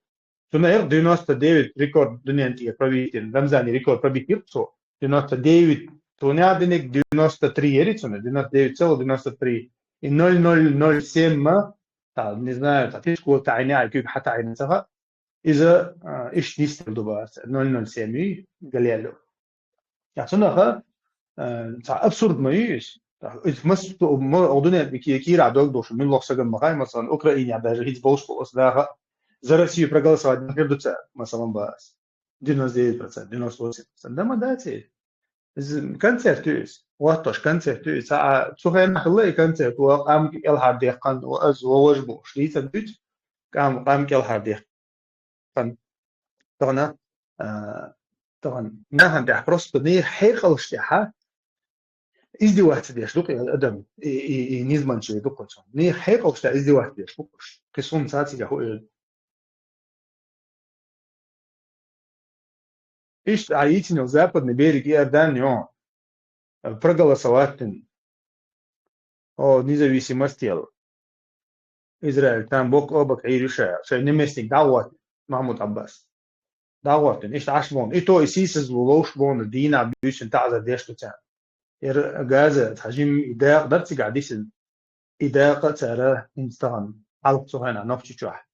تناير ديونوست ديوي ريكورد دنيا انتي بروفيتين رمزاني ريكورد بروفيتير سو ديونوست ديوي تونيا دينك ديونوست 3 يريتسون ديونوست ديوي تسو ديونوست 3 0007 не знаю, тишку تعيني كيف حتى عينتها إذا إيش نيستل دوبارت 007 قال له يعطونا تاع أبسورد ما يش مس أردنيا بكير عدوك دوش من لوك سجن مقاي مثلا أوكرانيا даже هيت بوش بوس ده за Россию проголосовать на пердуца مثلا بس 99% 98% ده ما داتي كانسر تويس واتوش كانسر تويس تسوخين خلي كانسر وقام كيل هارديقان وأز ووجبو شليت الدوت قام كيل هارديقان طبعا طبعا نحن ده بروس بني حيقل اشتياها إزدي واحد ديش دوك الأدم نيزمان شيء دوك كنتم ني حيقل اشتيا إزدي واحد ديش دوكش قصون ساتي يهو إيش عايتين وزابد نبيرك إيردان يوم проголосовать о независимости Израиль. Там бок о бок решая, что неместник дعوات محمود عباس دعوات إيش عشمون إيتو إسيسز ولوش بون دينا بيوش انتعزة ديش تتعن غازة تحجيم إداء قدرت قاعديس إداء قتارة إنستغن حلق سوهنا نفسي شوح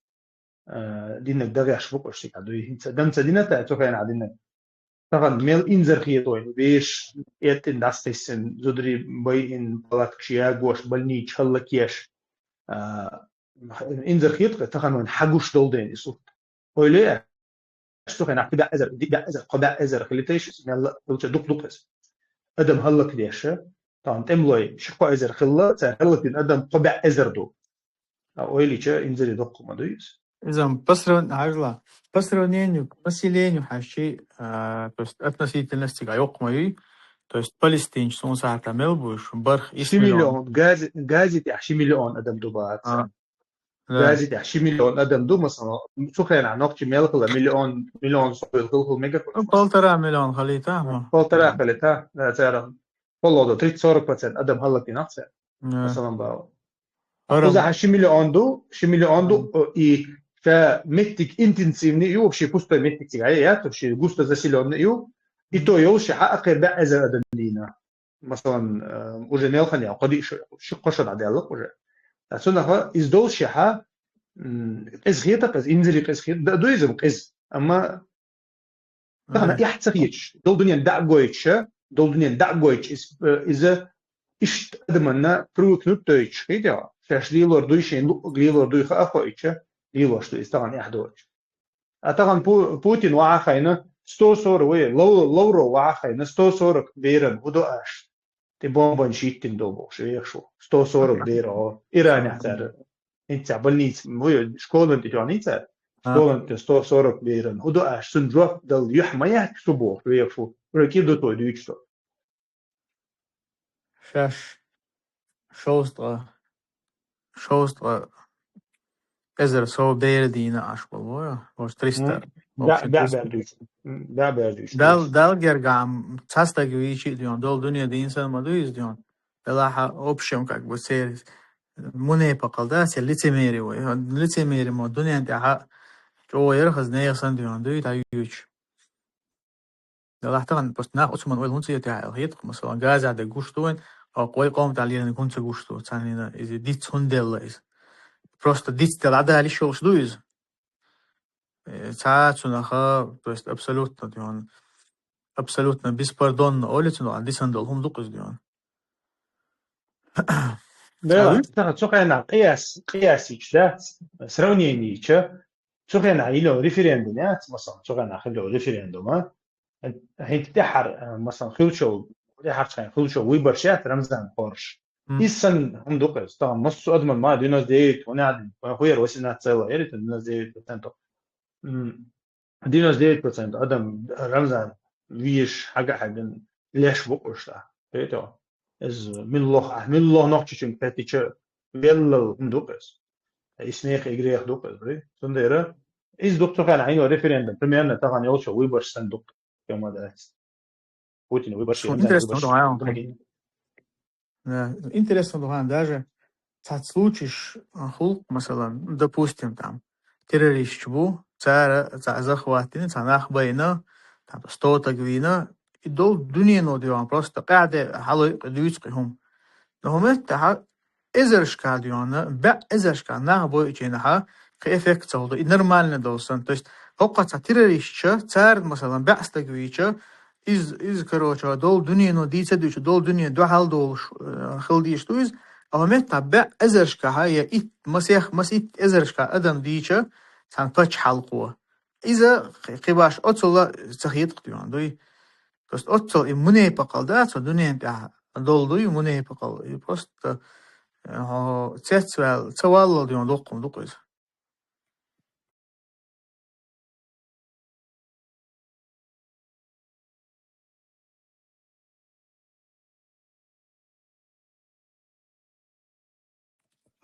دينك دغي أشفوق أشتك عدوي دم تدينة تأتوكين عدينة طبعا ميل إنزر خيطوين بيش إتن داستيسن زدري باي إن بلات كشيا قوش بلني تشهلك يش إنزر خيط طبعا من حقوش دولدين يسوط ويلي أشتوك أنا قبع أزر دقع أزر قبع أزر خليتيش ميل دوك دوكس أدم هلك ديش طبعا تملوي شقو أزر خلا هلك من أدم قبع أزر دو ويلي شا إنزر يدق ما دويس إذا по сравнению к населению хаши, то есть относительности гайок мои, то есть палестинч, он сахта мелбуш, барх 10 مليون غازي 10 مليون أدم دوبات غازي 10 مليون أدم دو مثلا سخن عن نقطة ملك مليون صويل كل ميجا полтора مليون خليتها полтора خليتها لا تعرف والله ده 30-40% أدم هلك ينقص مثلا باو أخذ 10 مليون دو 10 مليون دو فمتك انتنسيفني يو شي بوستر متك تغيرات شي غوستا заселённый يو и то يوش حقق بقى إذا أدم لينا مثلا уже نلخني أو قدي شو قشر عدالك уже أصلا إز دول شيء إز خيطة إز إنزلي إز خيط ده إزم إز أما أنا يحتاجيش دول دنيا دع جويتش إذا إيش أدمنا بروك نبتويتش كده فاش ليلور دويشين ليلور دوي خاخويتش ليلور شو إستغن يحدوش أتغن بوتين وعاخينا ستوسور وي لورو وعاخينا ستوسور بيرن ودوش تبومبن شيتين دوبو شو 140 بيرو إيران يحتاج انت بلنيت شكون انت جانيت شكون انت 140 بيرن ودوش سندروف دل يحمى يحسبو ويشو ركيب دو تو ديشتو شاش شوست إزر سو بيردينا أشبه ويا وش 300 دا بردوش دال جرجام تستجويشي ديون دول دنيا دين سن ما دويز ديون دلاها أوبشن как бы سيريس مني بقال ده سير لتميري ويا لتميري ما دنيا انتها جو يرخص نيسان ديون دوي تايوش دلاها تغن بس نا أسمن ويل هنسي تاع هيت مثلا جاز على جوشتوين أو قوي قوم تعلينا نكون تجوشتو ثانينا إذا ديت هندل просто дить тогда лишь уж дуиз. Цаачунаха, то есть абсолютно дион, абсолютно беспардонно олицу, но андисан долхум дукус дион. Да, تقعنا قياسي كذا سرونيني كذا تقعنا إلى ريفرندومات مثلا تقعنا خلوا ريفرندومات هي تحر مثلا خلشوا تحر خلشوا ويبرشات رمزان قرش إنسان هم دقيس طبعا نص أدمن ما ديناس ديت ونعد خوير وسنا تسوى يريت ديناس ديت بتنتو ديناس ديت بتنت أدم رمزان ويش حاجة ليش بقوش ده بيتو إز من الله نقشين بتيجي ويلا هم دقيس إسنيخ إجريخ دقيس بري سنديرة إز دكتور كان عينه ريفرندم بريميرنا طبعا يوشوا ويبرش صندوق يوم هذا بوتين ويبرش Интересно, Духан, даже тот случай, хул, مثلا, допустим, там, террорист чего, царь захватили, цанах байна, там, 100 тагвина, и дол дуния нодион, просто قاعدة حلو دويسقهم. Но هم это إزرشка диона, б إزرشка, нах бой ченаха, كإفكت صوته, и нормально должен, то есть, هو террорист, царь, مثلا, б стагвича, إز كروشة دول دنيا نو دي تدوش دول دنيا دو حال دول خل ديش تو إز أهمت تبع أزرش كهاي إت مسيح مسيح أزرش كأدم ديشة سان تش حلقوه إذا قباش أتصل تخيط قديان دوي بس أتصل إمني بقال ده أتصل دنيا بيع دول دوي مني بقال بس تسوال تسوال ديان لقم لقيز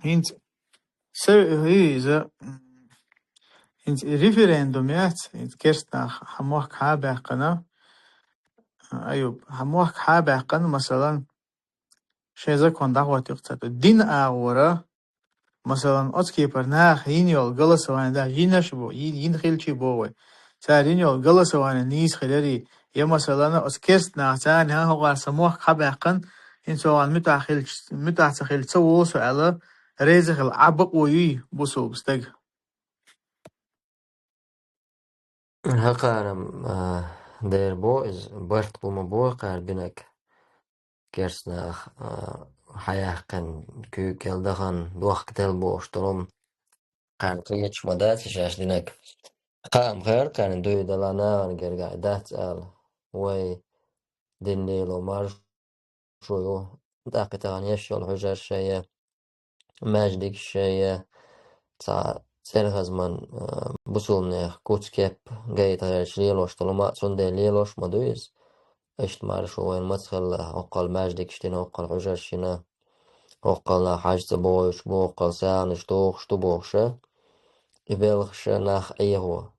هنت هي إذا هنت ريفرندوميات هنت كيرسنا حموك حابة قنا أيوب حموك حابة قنا مثلا شيء زي كون دعوة تقصد الدين أورا مثلا أتكي برناخ ينيول جلس وانا ده ينش بو ين خيلشي بوه سار ينيول جلس وانا نيس خلري يا مثلا أسكيرس نعتان ها هو سموح حبقن إن سواء متى تخيل سووا سؤال رزق العبق ويي بوسو بستج هقارم دير بوز برت بوم بو قاربينك كيرسناخ حياقن كو كالدخن دوخ تل بوشترم قان قيتش مدات شاش دينك قام غير كان دوي دلانا نرجع دات ال وي دين ليلو مار شويو داقتان يشول حجر شيء ماجدك شيء تا سرغزمن بوسولنيخ كوتسكيب جايت غيرش ليلوش طلما سندي ليلوش مدويز اشت مارش وين مدخل أقل ماجدك شتين أقل حجر شنا أقل حاجة بوش بوقل سانش دوخش تبوخشة يبالغش ناخ أيه هو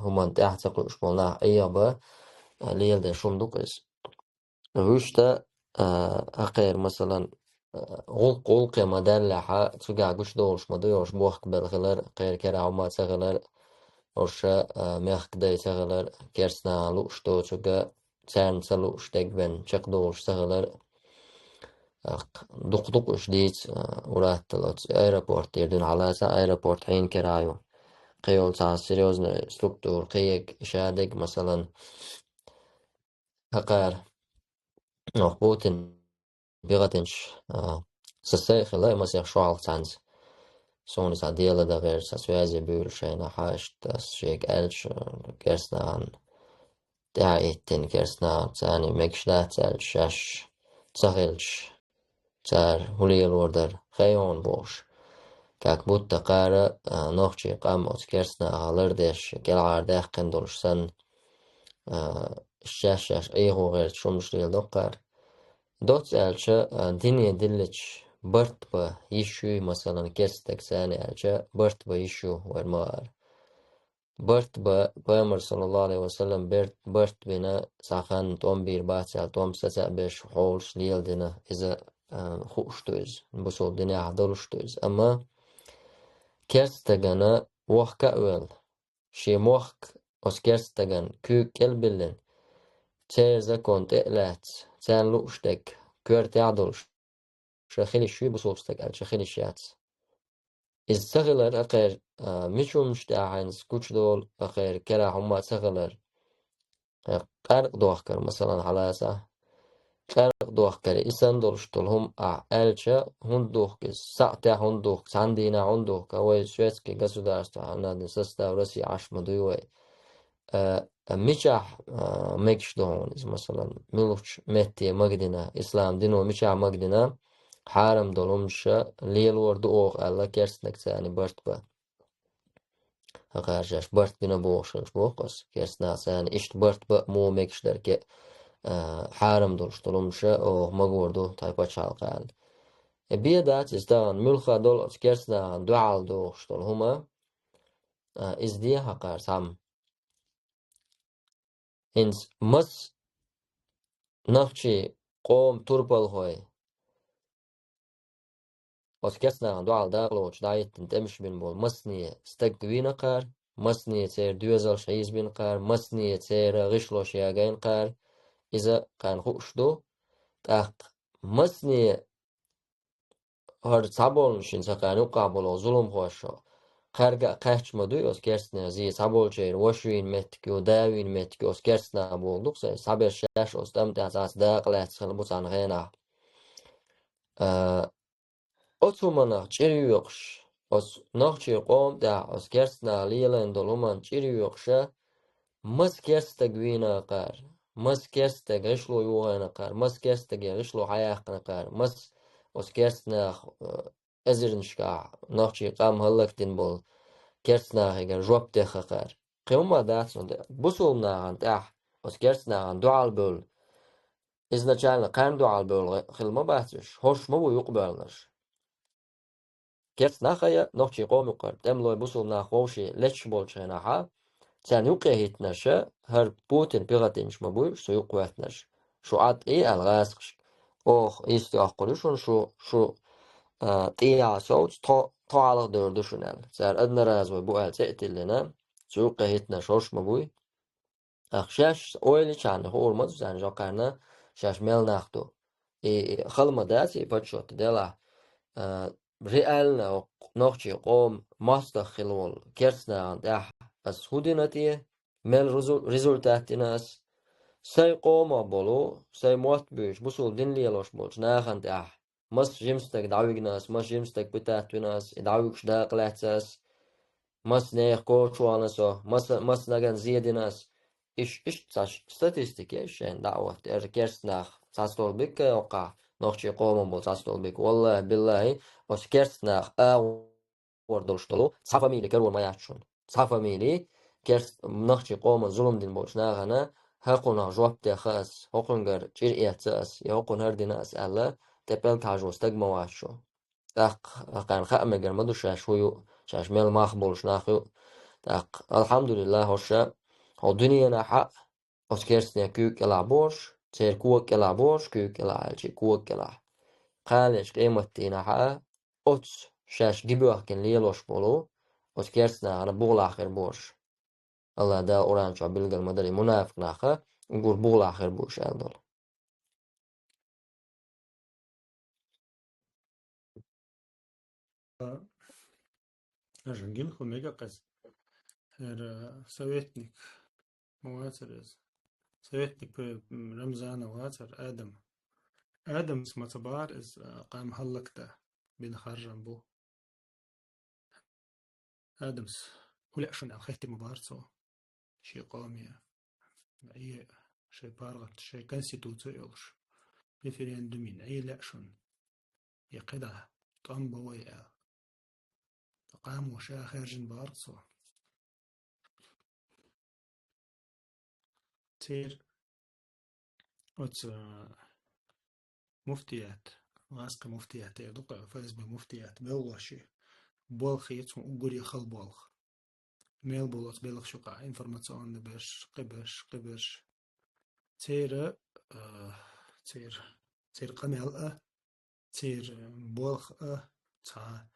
هما تحتقل شمال ناخ أيه با ليل ده شمدوكس وشتا أقير مثلا غلق مدلحة تسجع قش دولش مدويوش بوخك بالغلر قير كرا عما تغلر ورشا ميخك داي تغلر كيرسنا لوش دو تسجع تسان تلوش تقبن شق دولش تغلر دق شديد ورات تلات ايرابورت يردون على سا ايرابورت حين كرايو قيول تاع سيريوزنا ستركتور قيق شادق مثلا هقار بوتين بيغتنش سسيخ لا مسيح شوال تانز سوني سا ديلا دا غير سا سوازي بيول شينا حاش تاس شيك ألش كيرسنا عن داعيتين كيرسنا تاني مكشلات الشاش تسغلش تار هولي الوردر خيون بوش كاك بوتا قارة نوخشي قاموت كيرسنا غالردش كالعار داخ قندولش سن الشاش ايغو غير شمش ليل دوقار دوت ألشا دنيا دلش برت با يشو مثلا كيرستك ساني ألشا برت با يشو ورمار برت با بامر صلى الله عليه وسلم برت بنا ساخان توم بير باتسال توم ستا بيش حولش ليل دينا إذا خوشتوز بسول دنيا عدلشتوز أما كيرستغانا وحكا أول شي موحك أس كيرستغان كو كالبلن تيرزا كونت إقلات تان لوشتك كورت عدلش شخيل شوي بسولستك على شخيل الشات إذ تغلر أقير مشو مشتاعن سكوش دول أقير كلا هما تغلر قارق دوخكر مثلا على سا قارق دوخكر إسان دولشتولهم ألشا هندوخ ساعتا هندوخ ساندينا هندوخ كوي شويتسكي государство она не состав России аш мадуевой مشاح ميكش دون مثلا ملوش متي مقدنا إسلام دينو مشاح مقدنا حارم دولمش ليل ورد أوغ الله كيرسنك تاني برت با هقارجاش برت بنا بوغشش بوغس كيرسنا تاني إشت برت با مو ميكش دركي حارم دولش دولمش أوغ مقوردو تايبا شالقال بيدات إزدان ملخا دول كيرسنا دوعال دوغش دول هما إزدي هقار سام إنس مس نخشي قوم تربل هوي وسكسنا دوال داغلوش دايت تمش بين بول مسنية استقوين قار مسنية تير دوزل شعيز بين قار مسنية تير غشلوش ياغين قار إذا كان خوش دو تاق مسنية هر تابول نشين ساقان يقابلو ظلم خوشو خارجة قاش مدوي أسكرسنا زي سابول شير وشوين متك وداوين متك أسكرسنا بولدوك سابر شاش أستمتع ساس داقلة سخلبوس عن غينا أتومنا تشيريوكش أس نخشي قوم دا أسكرسنا ليلن دولومان تشيريوكشا مسكرستك وينا قار مسكرستك غشلو يوغانا قار مسكرستك غشلو حياقنا قار مس أسكرسنا أزرنشكا نخشي قام هلكتن بول كرسناغيغا جواب تخقار قيوما داتسون بوسولناغان تاح وسكرسناغان دوال بول изначально قام دوال بول خلما باتش هوش مو يقبلنش كرسناخيا نوخشي قوم يقر تملوي بوسولنا خوشي لتش بولشيناها تان يقيهتنش هر بوتين بيغتينش مبوش سو يقواتنش شو عاد ايه الغاسقش اوخ ايستي اقولشون شو تيا صوت طالق دردشونال سار ادنا رازوي بوال تقتلنا سوق هيتنا شوش مبوي اخشاش اويلي كان هو المدو زان جوكارنا شاش ميل ناختو اي خلما داتي باتشوت ديلا ريالنا نوخشي قوم مستخلول كيرسنا داح اس هوديناتي ميل ريزولتاتيناس ساي قوما بولو ساي موت بيش بوصول دين ليلوش بولش ناخن تاح مس جيمستك دعويقناس مس جيمستك بتاتوناس دعويقش داقلاتساس مس نيخ كوشوانسو مس نغن زيدناس إيش تاش ستاتستيك إيشين دعوة كيرسناخ تاستول بك وقع نوخشي قوما بول تاستول بك والله بالله وش كيرسناخ وردولشتلو صحفا ميلي كرور ما يعشون صحفا ميلي كيرس نوخشي قوما ظلم دين بولش ناغنا هاقونا جواب تخاس هاقونغر جير إياتساس يهاقون هرديناس ألا تبال كاجوس تقما واشو قان خأمجر مدو شاشويو شاش ميل ماخبولش ناخيو الحمد لله هوشا هو دنيا نحق أسكرسنيا كوك إلا بورش تير كوك إلا بورش كوك إلا عالشي كوك إلا قالش قيمتي حق أتس شاش جيبوه كن ليلوش بولو أسكرسنا أنا بغل آخر بورش الله دا أوران شو بلغ المدري منافق ناخا نقول بغل آخر بورش ألدول Жангин хумега қаз. Советник Муацарез. Советник Рамзана Муацар آدم اسمه صبار قام هلكته بين خرجان بو آدمس ولا شن أخيت مبارسو شيء قومي أي شيء بارغت شيء كونستيتوسيولش ريفرندومين أي لا شن يقدا طن بويا قام وشا خارجن بارسو تير وتس مفتيات ماسك مفتيات يدق فاز بمفتيات بلوشي بولخ يتسمو أقولي خل بولخ ميل بولوس بلخ شقع إنفورماسيون قبش تير تير قميل تير بولخ تا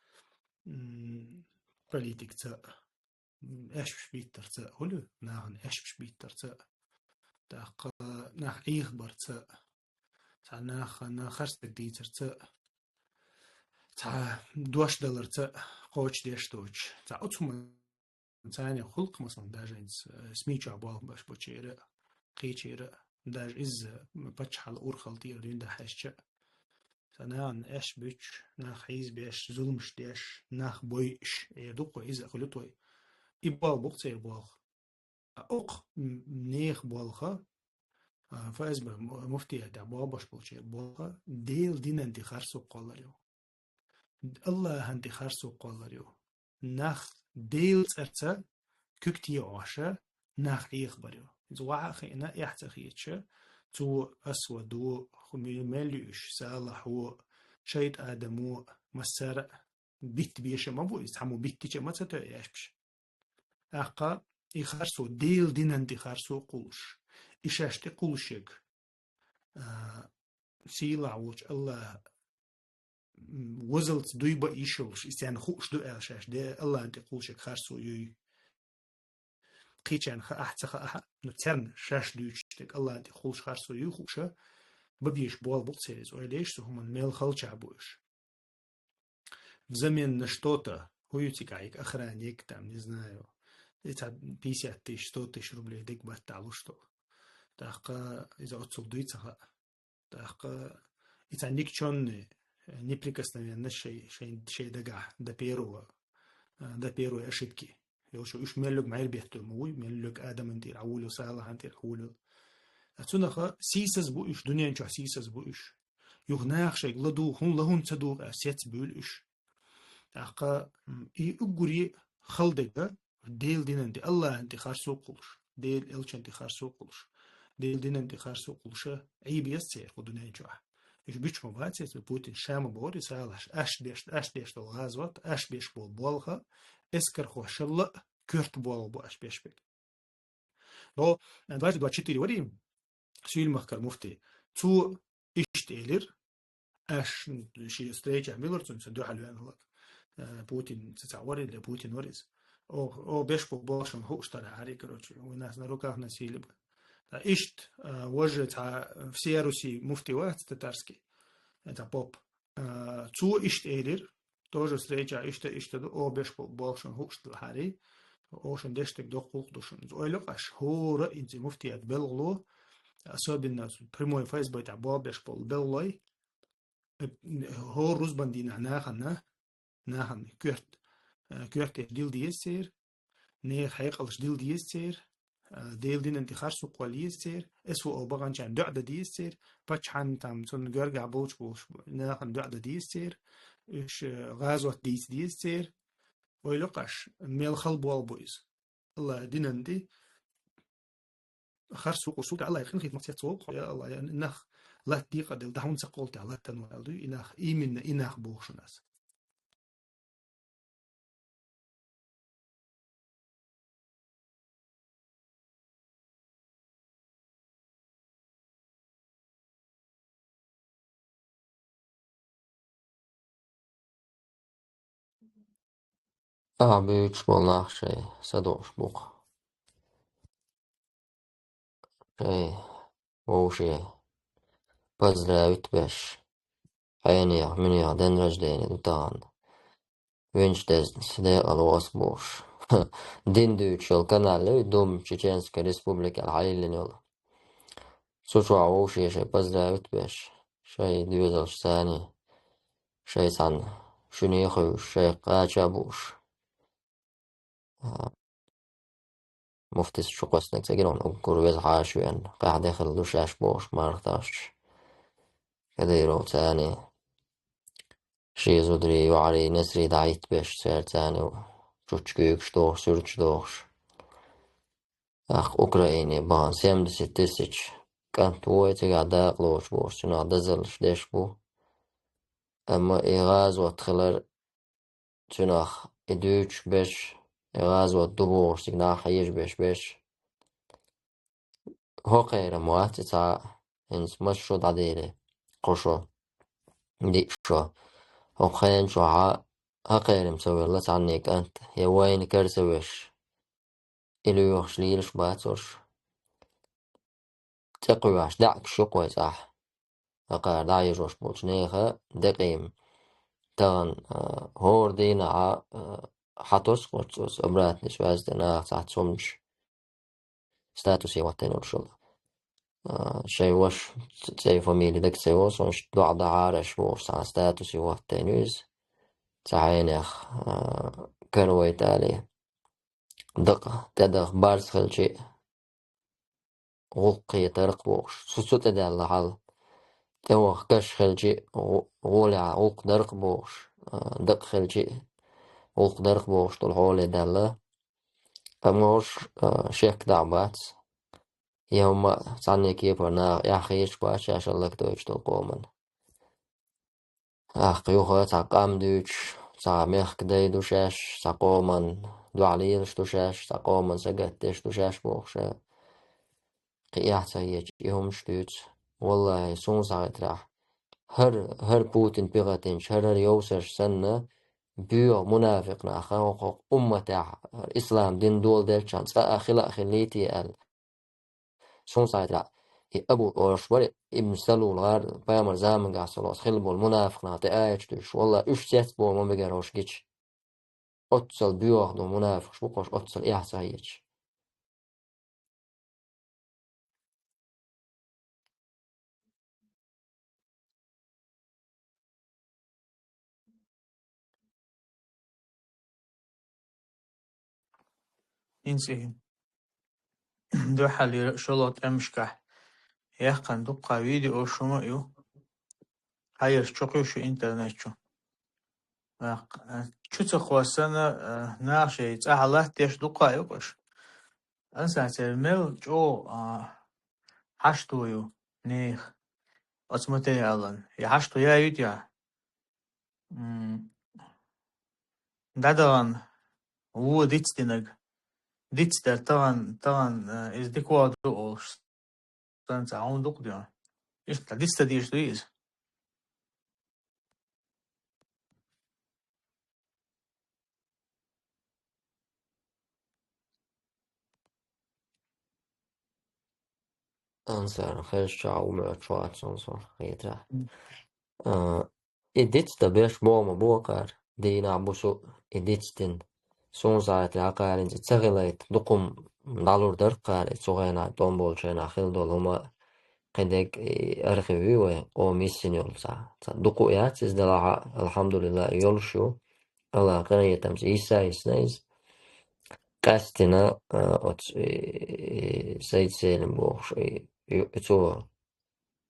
بوليتيك تا اش بيتر تا هلو ناهن اش بيتر تا داق ناح إيخبر تا ناخ خرست ديتر تا $2 تا قوش ديش توش تا أتوم ثاني خلق مثلا داج سميتشا بال باش بوشيرة قيشيرة داج إز بتشحل أورخل تير دين ده حشة سنان إيش بيش ناخ حيز بيش ظلمش ديش ناخ بويش يدوق إز أخلطوي إبال بقصير بالخ أق نيخ بالخا فاز مفتي دا باباش بوشير بالخا ديل دين أنت خرسو قالريو الله أنت خرسو قالريو ناخ ديل ترتا كوكتي عاشا ناخ يخبريو زواع خينا يحتخيتش تو أسودو مليوش صالحو شيد آدمو مسار بيت بيش ما بو يستحمو بيتي ما تتعيش أقا يخرسو ديل دينان دي خرسو قولش إشاشتي قولشك سيلا وش الله وزلت دويبا إيشوش إستيان خوش دو إلشاش دي الله أنت قولشك خرسو يوي قيتشان أحتخ نترن شاش ديوشتك الله أنت خوش خرسو يوي خوشة ببيش بوال بقصيرز وإليش هم الميل خلچ عبوش в замен на что-то хуютикаик охранник, там, не знаю, это 50 тысяч, 100 тысяч рублей, дик батталу что. Так, из-за отсюда так, это никчемный, неприкосновенный шей до первой ошибки. يوشو إيش ملك معير بيحتموي ملك آدم انتير عولو صالح انتير عولو أتسونخا سيسز بو إيش دنيا انشو سيسز بو إيش يغناخ شيء لدو هون لهون تدو أسيت بول إيش أقا إي أقري خلدك ديل دين انتي الله انتي خارسو قلش ديل إلش انتي خارسو قلش ديل دين انتي خارسو قلش عيب يستير ودنيا انشو إيش بيش مباتيت بوتين شام بوري صالح أش ديش الغازوات أش بيش بول بولخا اسكر خوش الله كرت بول بو أش بيش بيك لو 24 وريم سويل مخكر مفتي تو إيش تيلر أش شي ستريجع ميلرتون سندو حلوان هلك بوتين تتعوري لبوتين وريز او بيش بو بوشن هو اشترى علي كروتشي وناس نروكاه نسيلب إيشت وجه في سياروسي مفتي واحد تتارسكي это поп. Zu ist тоже встреча ist о беш болшен хукштл хари ошен дештек до хукдушен. Ойлок аш хора инзи муфтият белгло особенно прямой фейсбук таа бобеш пол беллой хор русбандина нахан кёрт дил диесер не хайқалш дил диесер ديل دين انت خارسو قواليستير اسو او بغان چان دعده ديستير بچان تام سن گرگع بوش ناخن دعده ديستير اش غازوات ديستير ويلقش ميل خلب والبويز الله دين انت خارسو قصوت الله يخن خيت مقصد سوق يا الله يعني نخ لا تديق دل دهون سقولت الله تنوالدو انخ ايمن انخ بوشناس büyük bolnaq şey, sadoş buq. Şey, o şey, поздравить беш. Hayaniya, miniya, den rajdeeni dutaan. Vinçtez, side alwas boş. Din düç yol kanalı, dum Чеченская Республика, Алилин yol. Suçu o şey, поздравить беш. Şey, 2000 sani. Şey san, şunu yaxuş, şey qaça boş. مفتس شو قصنك تجرون أقول ويز عاشوين قاعد داخل دوشاش بوش ما رختاش كده يرو تاني شي زودري وعلي نسري دعيت باش سير تاني وشوشكيك شتوش سورتشدوش أخ أوكرايني بان 76 كانت ويتي قاعد داقلوش بوش شنو دزلش ديش بو أما إغاز واتخلر شنو أخ إدوش باش إغاز واتدبوش تقناح يج باش هو غير مواتتا إنس مشو داديري قشو دي شو هو خين شو غير مسوي الله عنيك أنت يا وين كرسوش إلو يوخش ليلش باتوش تقويش دعك شو قويتاح أقار دعي جوش بوشنيخة دقيم تغن هور دينا حتوس قوتوس أبرات نشواز دينا تحت سمش ستاتوسي واتين ورشل شيء وش زي فاميلي دك سيو صنش بعض عارش بوش على ستاتوسي واتينيز تعينيخ كروي تالي دق تدخ بارس خلشي غلقي ترق بوش سوسو تدال حال توخ كش خلشي غولع غلق درق بوش دق خلشي غلق درق بوش طول حولي دالا أموش شيك دعبات يوم تعني كيبرنا يحيش باش عشان لك دوش تلقومن قيوخة تعقام دوش تعميخ كدي دوشاش تعقومن دوعليلش دوشاش تعقومن سجدتش دوشاش بوخشا قياحتا يجيهم شتوت والله سون ساعت راح هر بوتين بيغتنش هر يوسش سنة بيو منافق ناخا وقوق أمة إسلام دين دول ديرشان سأخلا خليتي سون ساعت راح أبو أورشبري ابن سلول غار بيامر زامن قاع سلوس خلبو المنافق ناطي آيش دوش والله إش سيت بو ما بيقروش جيش أتصل بيوغدو منافق شبوقش أتصل إحسايج إنسي دو حالي شلوت أمشكح يحقن دقا فيديو شما يو هاير شو إنترنت شو شو تخوصنا ناشي تعالى تيش دقا يوقش أنسى ترمل جو حشتو يو نيخ أتمتي ألان يا حشتو يا يوتيا دادان هو ديتستينغ ديتستر طبعا إز ديكوا دو أولش تنسى عون دوق ديان إيش ديتستا ديش دويز أنسان خيش شعو معتشوات صنصر خيتها إديتس تبيش بوما بوكار دينا بوسو إديتستين صنصات العقارين تتغليت دقم دالور درقار سوغينا دومبول شينا خيل دول هما قدك أرخيوي أو ميسين يولسا دقو ياتس دلها الحمد لله يولشو الله قرية تمس إيسا إسنايز قاستنا سيد سيلم بوخش إتو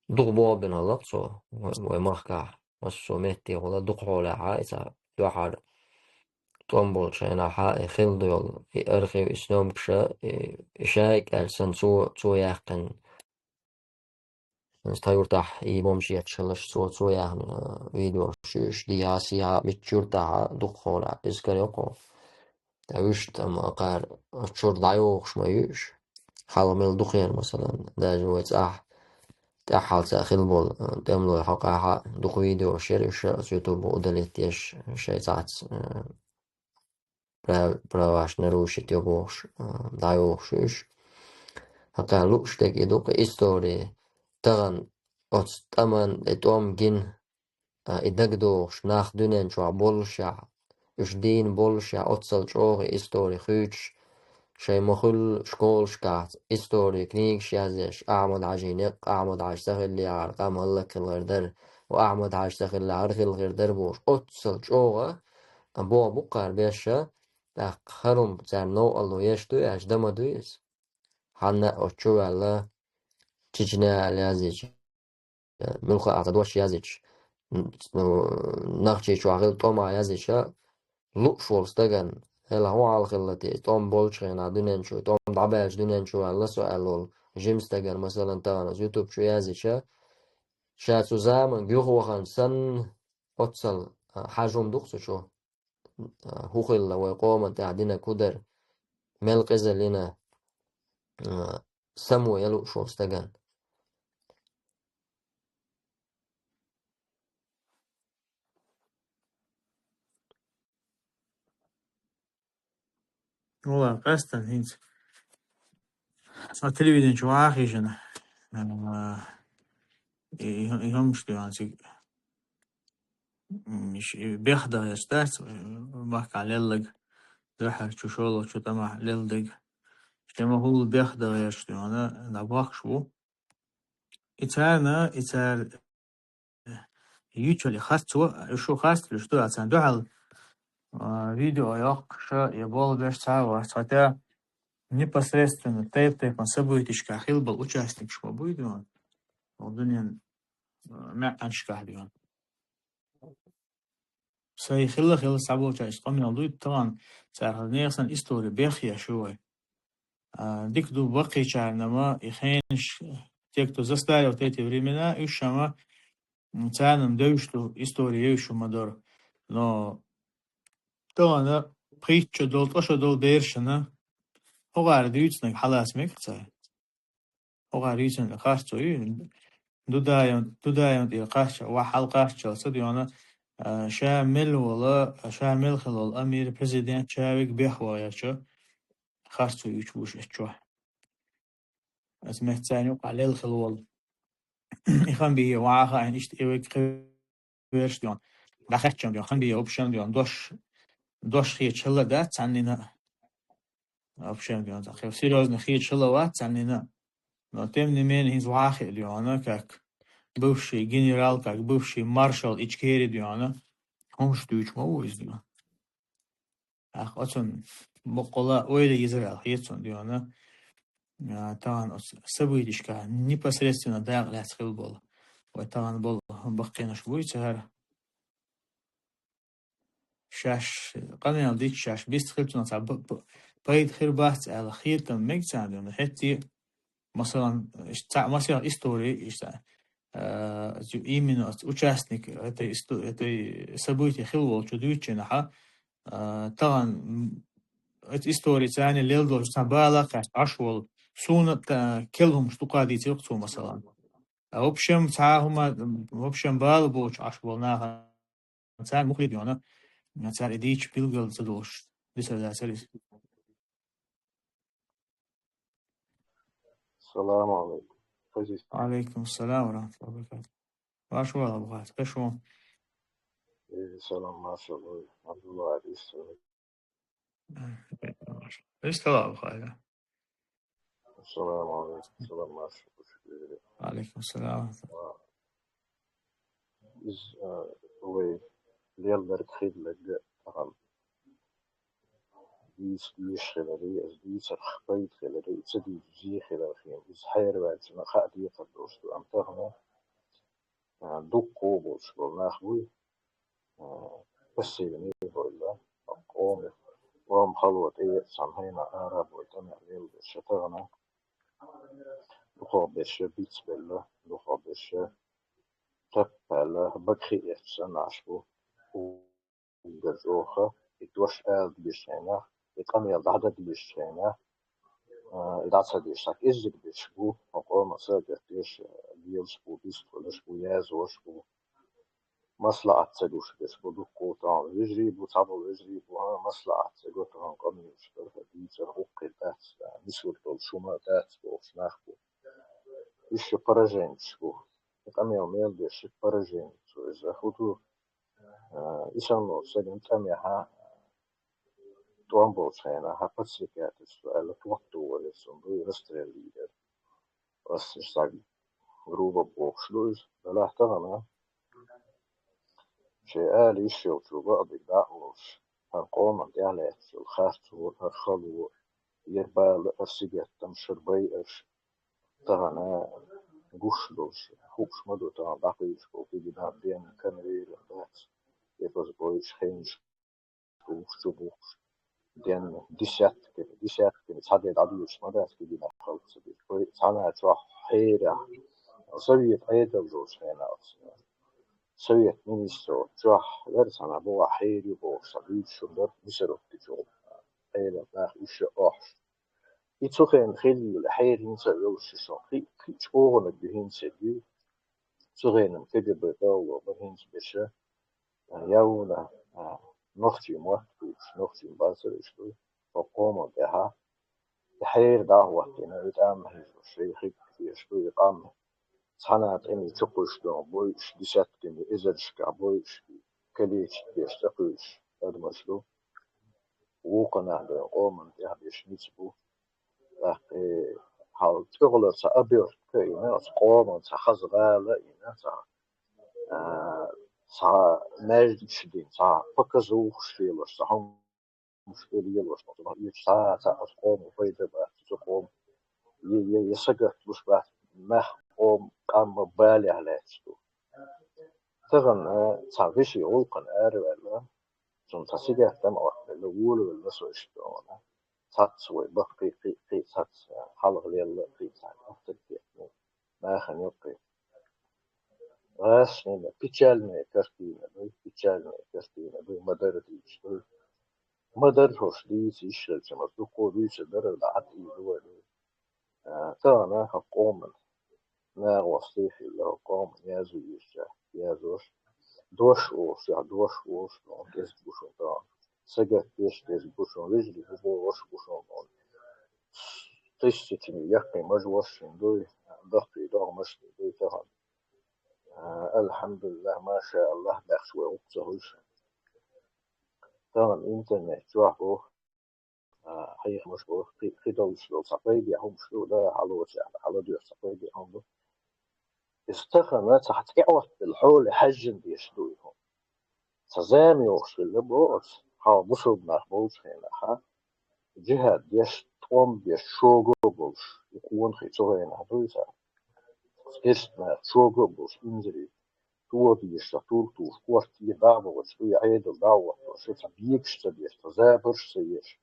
دق بوابن الله تسو ومخكا وسو ميتي ولا دق حولا حائسا دوحار تومبول شينا حائي خيل دول أرخيو إسنوم بشا إشايك ألسن تو ياقن نستيورتح يبومشي يتشلش تو ياقن فيديو شوش دياسيها بتشورتها دق حولا إسكر يقو تعيشت أما قار أشور ضعيوخ شمايوش حالا ميل دقير مثلا دا جويت تحال تأخيل بول دملو حقا دق فيديو شيرش يوتيوب ودلتيش شي ساعت براواش نروش تيوبوش ضعيوخ شوش حقا لوش تك يدوق إستوري تغن أتمن إتوم جن إدقدوش ناخ دونين شو بولشع إش دين بولشع أتصل شوغي إستوري خيوش شي مخل شكول شكات إستوري كنيك شازش أعمد عجينيق أعمد عاشتغل اللي عرقام هلك الغردر وأعمد عاشتغل اللي عرق الغردر بوش أتصل شوغة أبوه بقار بيشا تاق خرم تار نو الله يشتو ياش دم دويس حنا أتشو على تجنا لازج ملخ أعتدوش يازج نغشي شو عقل طوما يازجا لوشول استغن هلا هو على خلتي توم بولشين دونين شو توم دعباش دونين شو على سؤال جيم استغن مثلا تانا يوتيوب شو يازيشا شاتو زامن بيخو خان سن أتصل حاجم دقسو شو هو خلا ويقوم تعدينا كودر ملقز لنا سمو يلو شو استغن والله قصدا هنت التلفزيون شو آخي جنا يهم مش ديانسي مش بيخدع يستاس بحكي على اللج زحر شو شغله شو تمح للدج شما هو بيخدع يشتي أنا نباخ شو إتار يوتيوب خاصة شو خاصة شو أصلا دوحل видео яқша ебол беш цава, хотя непосредственно тейп он событичка хил был участник шо будет он дунен мяканшка диган сай хил сабо чаш قام يلدوي طبعا صار نيسان история بخيا شوي ديك ду бақи чарнама ихенш те кто застали вот эти времена и шама цаном дэвшту история еще мадор но то она притча долтоша дол бершина هوغار ديوتسنك حلاس ميكتسا هوغار ديوتسنك قاشتوي دودايون دي قاشة وحال قاشة صديونا شامل ولا شامل خلال أمير بريزيدنت شاويك بيحوا ياشو خاشتو يوشبوش اشتوه اسمه تاني وقع الخلوال إخان بيه وعاها عن إشت إيوك خيرش ديون دخشتشم ديون خان بيه وبشم ديون دوش دوش خير شلا ده تعنينا أبشام جانتا خير سيريوزن خير شلا وات تعنينا но тем не менее из вахи Леона, как бывший генерал, как бывший маршал Ичкери Леона, он что учмо издема. Ах, вот он бокола ойли Израил, есть он Леона, тан событишка непосредственно да ляцхил был. Вот тан был бахкинаш буйцер, шаш, قانون ديك شاش بيست خلتنا تعب بايد خير بحث على خير تم ميكسان Леона، حتى مثلا истории, именно участник этой события Хилвол Чудвичинаха, طبعا история تاني ليلدو سبالة أشوال سونا كلهم штукади تيقصوا مثلا в общем تعاهم в общем بالبوش أشوال ناها تاني مخلد يونا تاني ديش بيلغل تدوش لسه سليس. السلام عليكم. عليكم السلام ورحمة الله وبركاته. وأشوال أبغى كشوا. سلام ما شاء الله عبد الله عزيز. إيش طلع خير؟ السلام عليكم. السلام ما شاء الله. عليكم السلام. إز هو ليالدر خيل طبعا ديس خلري إز ديس الخبيت خلري تدي زي خلري إز حير بعد ما خادي قدوس أم تهنا دقو بوش بالناخوي بس يعني ولا قوم وهم خلوت إيه سامحنا عرب وتنا ليل شتغنا دخابش بيتس بالله دخابش تبلا بكري إحسان عشبو وجزوخة يتوش آل بيشينا يتقام يلدعدا بيشينا إذا تصديش ساك إزيك بيشبو وقوم ساقر بيش بيلسبو بيستولشبو يازوشبو مصلحة تدوش بيشبو دقو طعام ويجريبو طابو ويجريبو مصلحة تدوش طعام قميش بيجر أوقي دات نسول دول شوما دات بوش ناخبو еще пораженчику. Там я умел еще пораженчику. Заходу и со мной сегодня там я туамболчайна хапацикятис, але твоттуолис, он был расстрелили. Расстрелили. Грубо бокшлуз, далахтана. شيء يشيل شو بعض دعوش هنقوم على الخاص والخلو يربال السجات تمشر بيش تهنا gušlos, hūksmadotā dapīšu, ko pidināt dienu, kan ir tāds, iepaz bojuši henš, kūkšķu būkš, dienu desiatki, sadēt adjūs madās, pidināt halcabīt, ko sanāt šo heirā, Soviet aidavžos henāts, Soviet ministro, šo versana boa heiri bosa, līdšundar, miserokti šo, heirā, nāk, isha ohš. إتوخين خيلي الحير هنسا يوشيشون خيش أوغن بهنسا ديو توخين كجب داو بهنس بشا يونا نختي موحدوش نختي مبازرش دو وقوم بها الحير دعوتنا إتعام هيزو شيخي كفيش دو يقام صنعت إني تقوش دو بويش ديساتكني إزرشكا بويش كليش بيش تقوش أدمشلو وقنا دو قوم بها بيش نتبو how tugler sa abur köyne qoman sa khazgala ina sa merdişdin sa pakazuh şeyler sa ham müşteriler sa sa qom fayda ba sa qom يسقط مش بعد ما قوم قام بالي على شو تغن تعرفش يقولقن أرولا ثم تصير تم أو الأول ولا سويشتونا تاتسوي بقي قي تاتس حلق ليلا قي تات أفتر كيتني ما خنيقي غاسني بيتشالني كرتينا بي مدرديش مدرهوش ديس يشل جمع دقو ديس درد عدي دولي تانا قوم ناغ وصيحي له قوم يازو يشجع يازوش دوش وش لون كيس بوشون تان سجت بيش كيس بوشون رجلي هو وش بوشون لون تشتكي يحكي مجوش دوي ضغطي داغ مشتي دوي تهان الحمد لله ما شاء الله بخش وقتهوش طبعا الإنترنت جوابه حقيقة مش بو خدوا شلو صقيدي هم شلو ده على على دير صقيدي هم استخدم تحت إعوة الحول حجم بيشلوهم سزامي وصل بوس ها بصوب نخبوش هنا ها جهة ديش توم ديش شوغو بوش يكون خيطوه هنا دويسا سكيشنا شوغو بوش إنجري تو ديش تطول توش كورتي دعوة وشوي عيد الدعوة وشوف بيكش تديش تزابرش سيش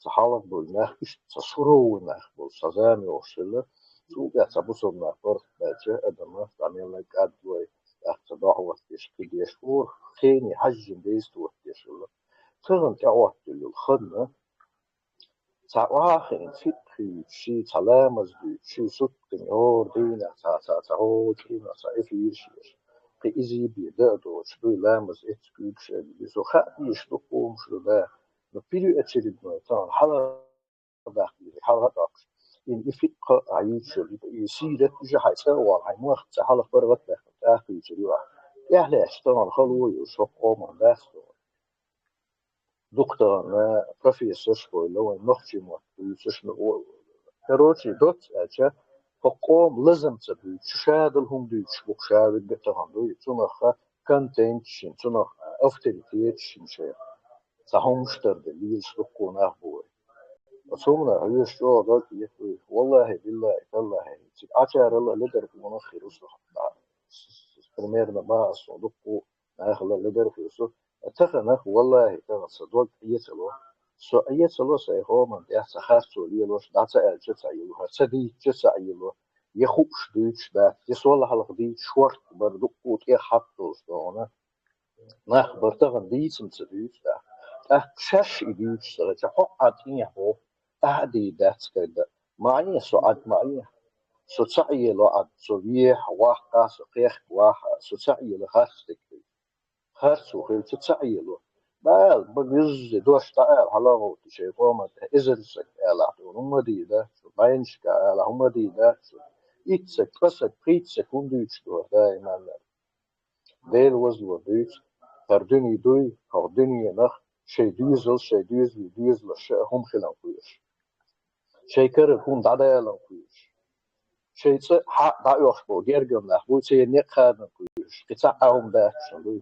تحاول بالناخ إيش تصورو وناخ بول سزامي وصل تو بيعتا بصوب نخبر باجة أدما تعمل لك أدوي أخت دعوة ديش كديش فور خيني حجم ديش توت ديش الله تغن تعوة الخدمة تعواخين فكري شي تلامز بي شي سكن يور دينا تعود دينا إفيشيش قي إزي بي دادو شبي لامز إتكوك شبي بيسو خاتي يشتقوم شلو دا نبيلو أتشري بنوتان حالا داخلي حالا داخل إن إفق عيد شلو يسيرت إجي حيسا والحي موخت حالا فرغت داخل يجري واحد يحلي أشتغل خلوي وشوق من داخل دكتور ما بروفيسور شوي لو نخشي موت كروتشي دوت أجا فقوم لازم تبي تشاد لهم دوتش بخشاوي بتهم دوي تنخ كونتنشن تنخ أفتريتيتشن شيء صحهم شتر دليل شلقون أخبوي وصومنا هي شو ذاك يقول والله بالله الله تك أشار الله لدر في مناخير وصلح primärna baas on lukku nähla lederfysu ataqana wallahi kana sadwaq yesalo so yesalo say homan ya sahasu lielos data elchet ayulu hasadi ches ayulu يخوش دوتش ده يسوال حلق دي شورت بردقو تي حطو شلونه ناخ برتغن دي سمتسدوتش ده شاش دوتش ده حق يحو أهدي دات كده معي سعد معي سو تعي لو عد سو بيح واحد سو قيح واحد سو تعي لو خاصك خاصو خيل تعي لو بال بجز دوش تعال هلاو تشي قوم إزرسك على هم دي ده باينش على هم دي ده إتسك قصك قيتسك وندوش دو دايما ديل وزلو دوش فردني دوي فردني نخ شي دوزل هم خلان قويش شي كرر كون دعدا قويش شيء حق دعوة بو جرجم له بو شيء نقاد نقولش قطعهم ده شلوي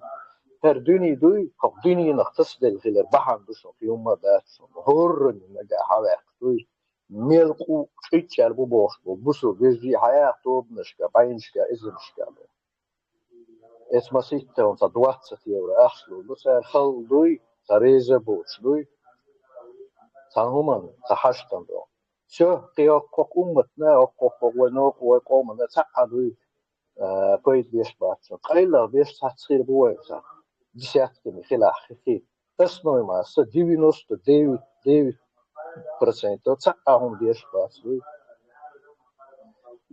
هردوني دوي قبضيني نختص للغير بحن بسون في يوم ما ده هور نجا حواك دوي ملقو شيء شربو باش بو بسو بيجي حياة طوب نشكا باينشكا إذن نشكا اسمه سيتة ونصدوات ستيورا أخلو بس خل دوي تريزة بوش دوي تانهما تحشتن دو شو قيا قوق أمتنا قوق ونوق وقومنا تعدوي كويس بيش باتشن قيلا بيش تحتصير بويسا ديسات كمي خلا خيخي اسنوي ما سا ديوينوست ديوي برسنتو تعاهم بيش باتشوي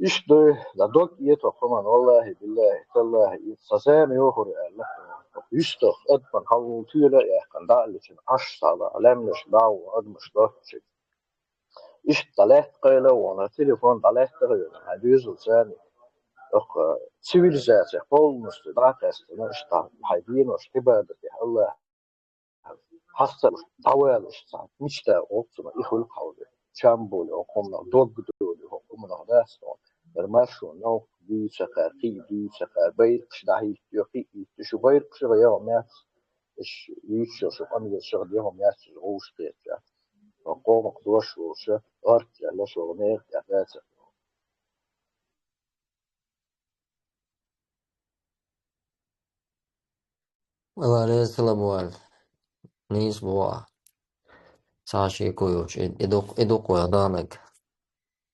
إيش دوي لدوك يتو خمان والله بالله تالله يتصاسام يوخر الله يشتخ أدبن حلو تيلا يحقن دعلتين عشصالة علامنش دعوة أدمش دوكتشك إيش طلعت قيلة وانا تليفون طلعت تغير هدوزل ثاني أخ سيفيليزاتي قول مستدعك استنا اشتع حيبين وشتبادة الله حصل دوالش ساعت مشتا وقتنا إخو القولي شامبولي وقمنا دوق دولي وقمنا داستون برماشو نو دي سقاقي دي سقا بيرقش دعي يقي تشو بيرقش غيام مات إش يشو شو أمي الشغل يوم مات الغوش تيجا وقوم قدوش وشا أرجع لشو غنير كافاتا Ela reza laboal, nis boa. Sashi koyuch, edok danak.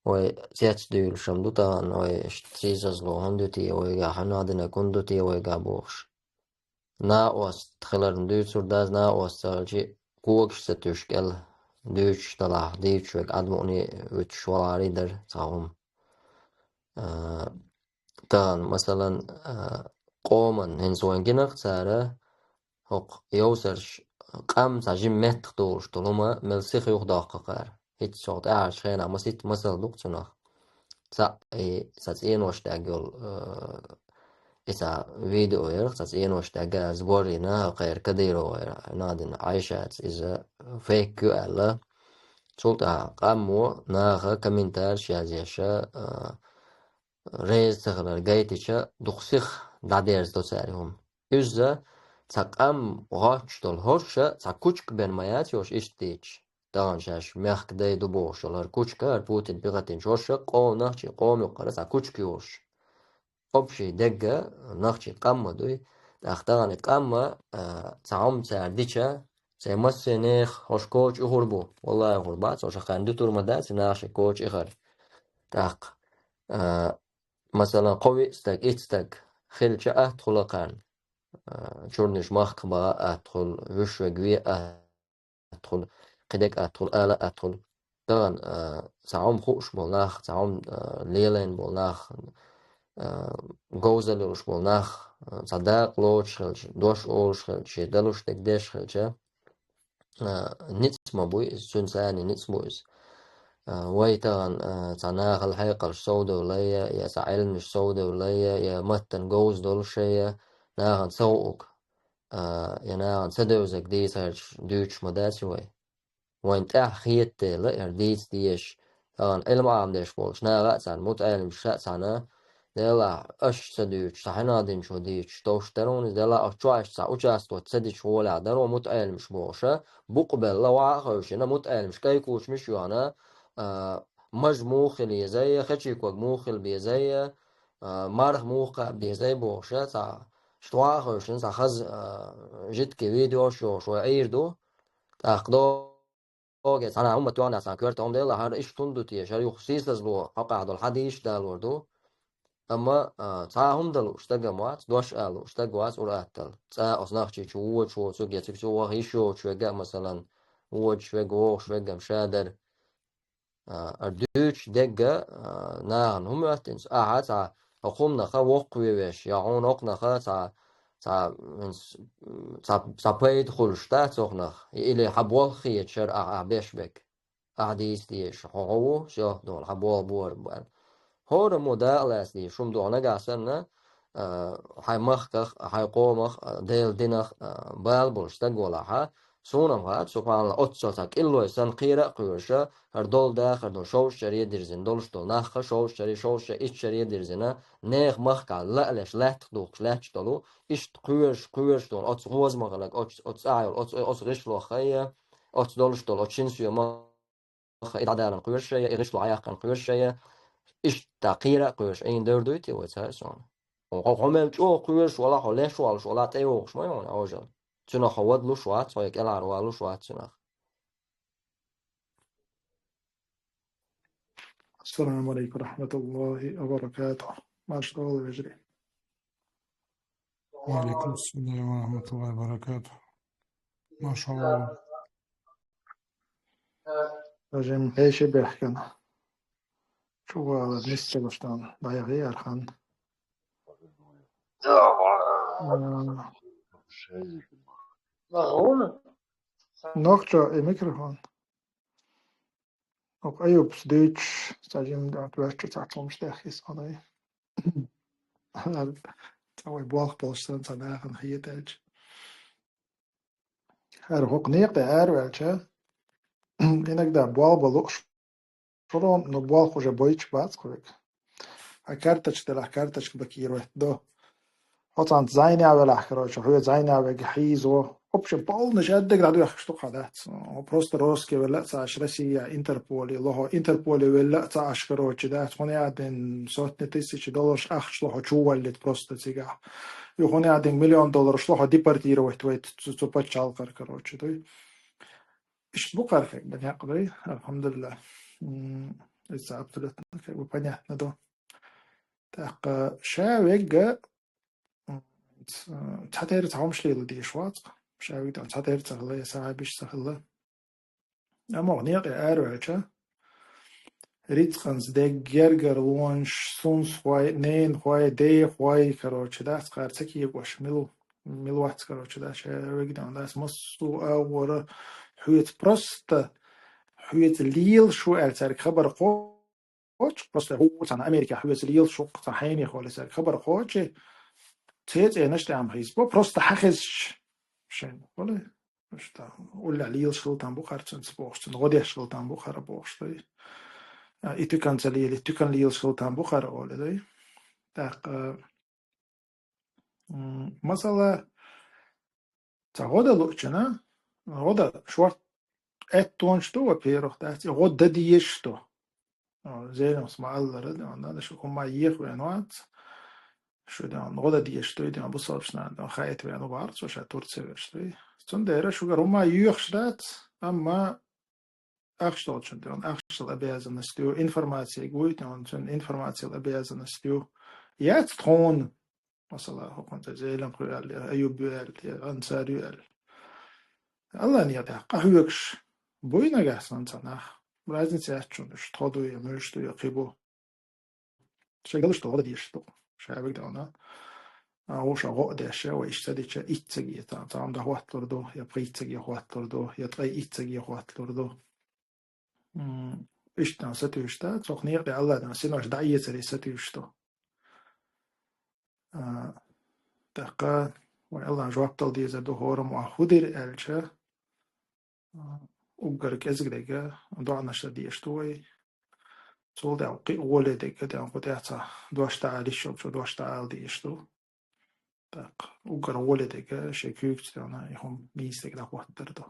Oi siets dyl som dutan oi stisas lo handuti oi ga hanadina kunduti oi ga bosh. Na was tkhlarn dytsur daz na was salji kuoksh setushkel dych tala dychwek admoni vich shwalari der taum. Tan masalan qoman hensoen ginaq sara hoq yowsersh qam sajim met dorsh toloma melsikh yoq daqqa hiç şot şena masal duqtuna sa sa en washdagol إذا فيديو يرخص إنوش تجا زبورينا غير كديرو نادن عايشات إذا فيك على سلطة قامو ناخا كمنتار شازيشا ريز تغلر جايتشا دخسخ داديرز دوساريهم إذا تقام غاتش دول هرشا تكوشك بين مايات يوش إشتيش دان شاش ميخك داي دبوش لار كوشكا بوتين بيغتين شوشا قوم نخشي قوم يقرس كوشك يوش قبشي دقة نخشي قامة دوي تختارني قامة تعم تعديشا زي مسينيخ هوش كوش يغربو والله يغربات وش خاندو تور مدات ناخشي كوش يغر تاق مثلا قوي استك اتستك خلشة أدخل قان شورنش مخبا أدخل وش وقوي أدخل قدك أدخل آلة أدخل طبعا تعم خوش بولناخ تعم ليلين بولناخ جوزلوش بولناخ صداق لوش خلش دوش أولش خلش دلوش تقديش خلشة نتسمى بوي سنساني نتسمى ويتغن تناغ الحقيقة السودة وليا يا سعيل مش سودة وليا يا متن جوز دول شيء ناغن سوق يا ناغن سدوزك دي سرش دوش مداسي وين تأخيت لا يرديس ديش تغن المعام ديش بولش ناغا سان متعلم شاتسانا دلا أش سدوش تحنا دين شو ديش توش ترون دلا أشواش سا أجاستو تسديش ولا درو متعلم شبوشة بقبل لو عاقوش أنا متعلم شكايكوش مش يوانا مجموخ اللي زي خشيك وجموخ اللي بيزي مرخ موقع بيزي بوشة تا شتواخوش نسا خز جد كفيديو شو عيردو تاخدو اوكي انا هم تونا سان كورت هم ديلا هر ايش تندو تي شاري خصيص لزلو قاعد الحديش دالوردو اما تا هم دلو اشتغمات دوش الو اشتغواس وراتل تا اصناخشي شو سوجيتك شو هيشو شو مثلا هو شو مشادر أردوش دقة ناهن هم أتنس تا أقوم نخا وقوي بيش يعون أقنخا تا بيد خلشتا تخنخ إلي حبوال خيط شر بيش بك أعديس ديش هو شو دول حبوال بور بان هور مودال أسدي شوم دونا قاسنا هاي مخكخ هاي قومخ ديل دينخ بالبولش تقولها سونم هات سبحان الله أتصلك إلا يسان قيرة قيوشة هردول داخل دول شوش شرية درزين دولش دول ناخ شوش إيش شرية درزينة نيخ مخكا لا ليش لا تخدوك لا تشتلو إيش قيوش دول أتس غوز مغلق أتس أعيل أتس غشلو خيا أتس دولش دول أتشنسيو مخ إدعدالا قيوشة إغشلو عياقا قيوشة إيش تقيرة قيوش أين دردويتي ويتسايسون وقومم جو قيوش ولا حليش ولا تيوغش ما يون أوجل تنا خواد لو شوات صايك العر والو شوات تنا السلام عليكم ورحمة الله وبركاته. ما شاء الله يجري. وعليكم السلام ورحمة الله وبركاته. ما شاء الله. رجم ايش بيحكينا شو هذا نسي بشتان ضايع غير خان نقطة الميكروفون أو أيوب سديتش تاجم دعوت باشتر تعطل مش داخيس أنا توي بواق بوستان تناخن هي تاج هر حق نيقة هر والشا إنك دا بوال بلوش شرون نبوال خوش بويتش بات كورك هكارتش تلا هكارتش بكيروه دو هطان زايني على الأحكراش هو زايني على جحيز وقبش بول نشدك لعدو يخشتو قادات وبروست روسكي ولا تاش رسيا انتربولي الله انتربولي ولا تاش كروش دات هوني عادن صوت $1,000 أخش لها شو ولد بروست تيجا يهوني عادن $1,000,000 شلوها ديبارتي رويت ويت تبتش على كروش دوي إيش بقر فيك بني قدري الحمد لله إذا أبتلتنا كي وبنياتنا دو تاق شاويق تحتير تعمش لي لدي شوات شاوي دان تحتير تغلي ساعة بيش تغلي أما غنيق أروعشة ريت خنز دي جرجر لونش سونس خواي نين خواي دي خواي كروش داس قار تكي يقوش ملوات كروش داس شاوي دان داس مصو أور حويت بروست حويت ليل شو أرتارك خبر قوش بروست هو تان أمريكا حويت ليل شو تحيني خالص خبر قوش تيت نشتي عم حيسبو просто حخزش شين ولا شتا ولا ليل شغلتان بو خارجن سبوشتن غودي شغلتان بو خار بوشتي إتو كان تليل إتو كان ليل شغلتان بو خار ولا دي تاق مثلا غودا لوچنا غودا شوار اتونشتو وبيروح تاعتي غودا ديشتو زي ما اسمع الله رد أنا شو هم يخ وينوات شو ده غودا ديشتو ده بصابشنا ده خايت وينو بارت شو شاتور تسويشتي تون ده شو هم يخشرات أما أخشل شو ده أخشل обязанностью информации будет он شون информация обязанностью я تكون مثلا هو كنت زي لهم قال أيوب قال أنصاري قال الله نيته قهوكش بوينا جالسان صناخ لازم تسألش تقعدوا يمشوا يقيبوا شغلش تقعد ديشتو شعبك دانا أو شغل داشة وإشتري شيء إتسجي تام ده وقت لردو يا بقيتسجي وقت لردو يا تغي إتسجي وقت لردو إشتنا ستوشتا تقنية الله ده سينوش دعية سري ستوشتو تقا والله جواب تلدي زدو هورم وحودر ألشة وقر كزغريجا دعنا شديشتوي تول ده قي ولدك ده قطعتا دوشتا عليشوب شو دوشتا عليشتو تق وقر ولدك شكوك تانا يهم ميستك ده وقتردو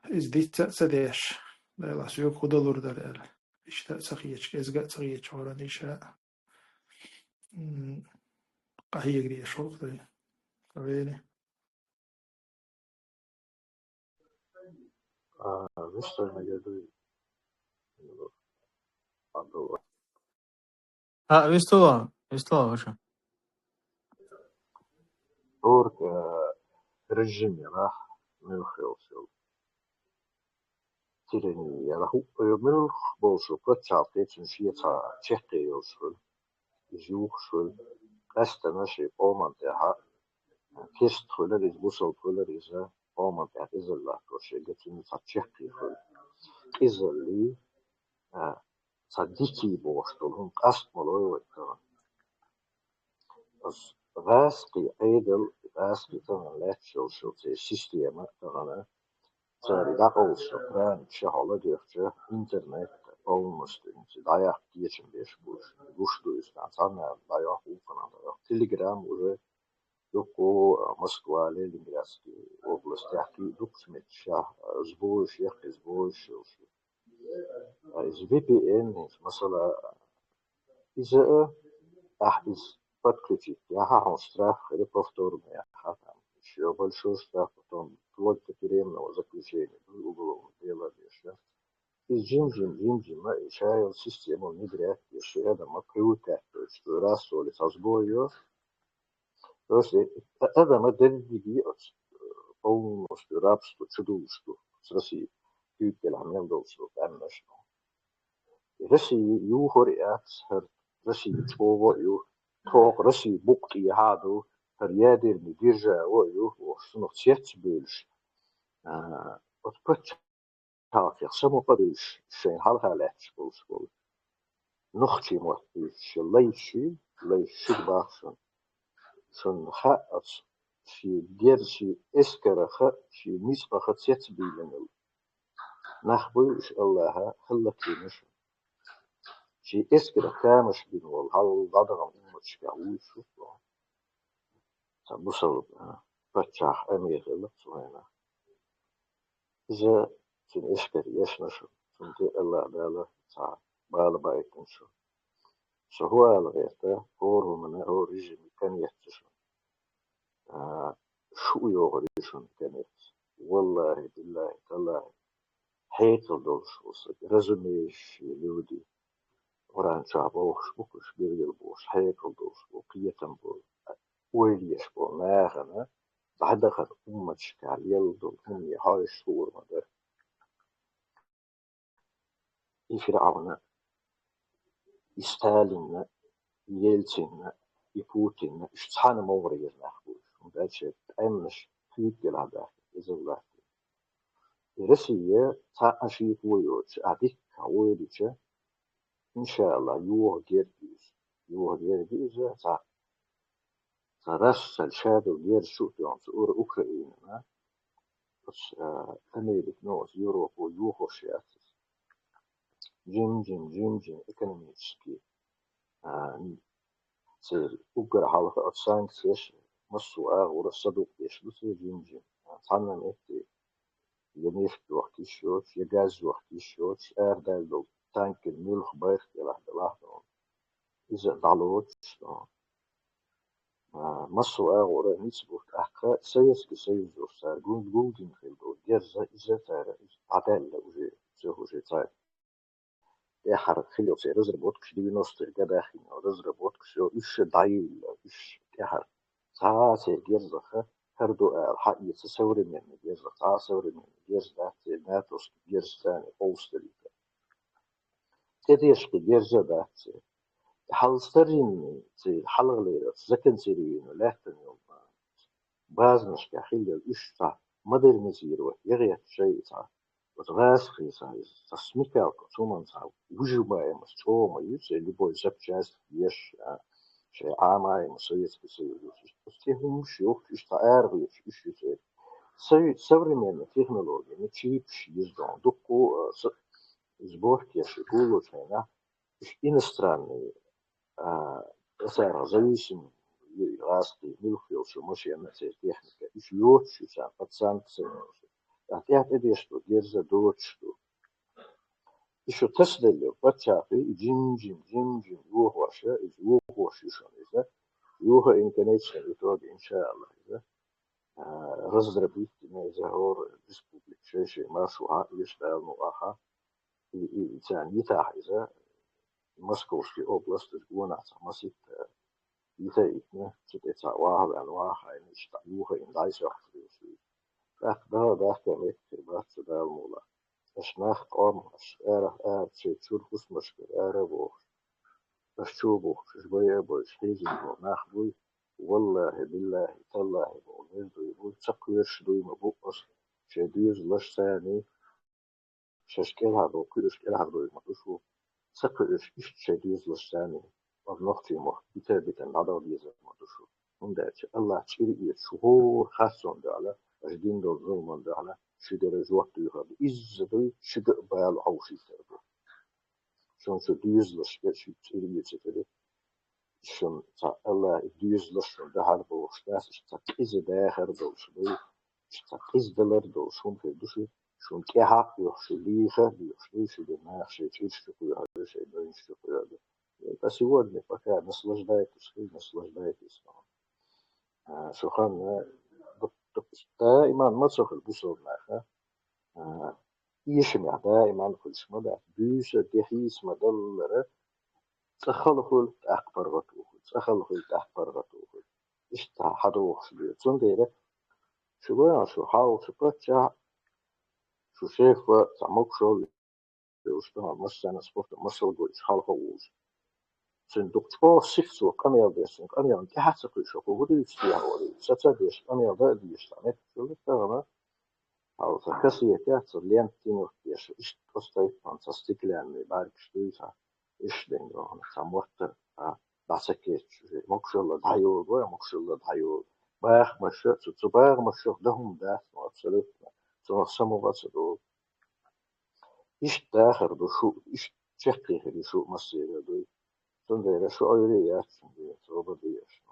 إز ديت سديش لا سيوك خدلور در إشتا سخيش كزغا سخيش هورانيشا قهي يجري شوف ده كويني Mr. Nagadu, Abdullah. ويستوى وشو Ork rejim yana milchilsil. Tireni yana milch bolsu putsaltet en sieta tjekkejulsul. Zoeksul. Resten is je omant ha. Kistguller is busselguller is omant is een laat. Als je get in het tjekkejul. Is er li. Sadiki borstel. Hun kastmaloy. Als Raski edel, Raski dan letsel soort systemen dan zijn dat also brand shahala durfje internet olmasın. Daar ja kietsen bespoes. Gusto is dat dan daar ja hoeven aan de Telegram уже Yoko Moskva Leningradsky область яки документ ша сбоиш яки сбоиш. Из VPN مثلا إذا أحدث подключить. Я хочу штраф или повторный. Еще большой штраф, потом вплоть до тюремного заключения, уголовного дела еще. И жим, решаю систему внедрять, еще рядом привыкать, то есть раз или со сбою. То есть это мы деревья полностью рабство, чудовищство с Россией. Тюкель, амендовство, конечно. И Россия, юхориат, Россия, чего, toch Russie boekte je hado per jeder mi dirja oju was nog zet beels wat put taak ja samo padus zijn halhalet spoel nog je moet dus leisje basen zo'n gaat je gersi iskerige je misbage zet beelen nachbul is Allah خلك يمشي شي اسكر كامش بين والهل غدر مش قوي شوف بصل فتح أمير اللطفة إذا كن إسكر يشنش كنت الله بالا تاع بالا بايكن شو هو الغيرته هو من هو رجيم كان يحتشم شو يغريشون كانت والله بالله تالله حيث دوش وصل رزميش يودي وران شعبوش بوكش بيرجل بوش حيث دوش وقيتم بول ويليش بول ناغنا بعدها أمتش كعليل دول هم يهاي الشهور مدر يفرعون يستالين يلتين يبوتين اشتحان مغري يزنخبوش ومداتش أمنش فيك العداك إزولات الرسية تا أشيك ويوش أديك ويليش إن شاء الله يوه جيرجيز تا ترس الشادو غير شو يوم سؤور أوكرانيا بس أمريكا نوز يوروب ويوهو شياتس جيم إيكونوميتسكي سير أوكر حالة سانكسيش مصو ورا صدوق يش بس جيم تعلم إنتي ينيف وقت الشوت يجاز وقت الشوت أردال دو تانك الملح بايخ يلا دلاه إذا دعوت مصر ورا نسبة أحقاء سياسك سيزو سار جولدين خيلدو جرزة إذا تارا عدالة وجه زهو جه تار إحر خيلو سي رزر بوتكش دي نوستر جداخين رزر بوتكش إيش دعيل إيش إحر ساعة سي جرزة هردو الحقيقة سوري من جرزة ساعة سوري من جرزة ناتوس جرزة ثاني أوستري تديش جرزة ده حالسترين سي حلق لي زكن سيرين ولكن يوم باز مش كحيل الإشتع مدر مزيرو يغيت شيء صار وتغاس خيسا تسميكا وكتوما صار وجوبا يمسشو ما يوسي اللي بوي زبجاز يش شيء عاما يمسيس كسيرو استيهم شيوخ إشتع أرغيش إشي سوري من تكنولوجيا نتشيبش يزدون دقو زبور كيش يقولوا تينا إش إنستراني سعر зависим расти милфил что моши на все техника и фьют что под санкциями а я тебе что держа дочь что еще тесдели бачаты и джим юхваша из юхваши что это юха инконечный в итоге иншаллах да разработать на загор республик шесть маршрута يشتغل نوعها и يعني يتاح Московской области гунаца масит итаитне читеца ваха ваха и нечто юха и дайсах фриуси. Так да кемет кирбац дал мула. Ашнах qom аш чур хусмашкер арабо. Ашчубо шбая бош хизин нахбуй والله بالله تالله بقول يقول تقويش دوي مبوقص شديز لش ثاني ششكلها دو كلش كلها دوي مدوشو سقف شديد لساني ونختي مخ بتابة النظر ديزا مدشو من داتش الله تشيري شهور خاصون دالا أجدين دول ظلمان دالا شدر جوات ديها بإز دي شدق بال عوشي تربو شون شو ديز لسكت شو تشيري تفري شون تا الله ديز لسون دهار بوش ناس تا إز داخر دول شبي تا إز دلر دول شون في دوشي شون كي حق يخشي ليخه يخشي بما يخشي تشيش هذا شيء ما يشتكي هذا بس сегодня пока наслаждайтесь наслаждайтесь شو خان دائما ما تسوق البصور معها يشمع دائما كل شيء ده بيش دحيس مدلره تخلخل أكبر غتوه إيش تحدوخ شبيه تنديره شو حاول شو بتشع شو شيخ تعمق شغل وشتها مثلا سبورت مصر قلت حالها ووز صندوق سيكسو كاميرا بيسون كاميرا كحاسة كل شيء وهو يستيها ولي ستاديش كاميرا ديش تعمل شو ترى أو تكسي كاتر لين تيمور بيش إيش تصير فانتاستيك لأن بارك شويها إيش دينغو أنا سامورت بعسكيت مكشول دايو باخ مشى تباغ مشى دهم ده أبسولوت سمو بسدو إيش داخل دو شو إيش شقي هذي شو مصير دوي تندير شو أيريات صوب ديش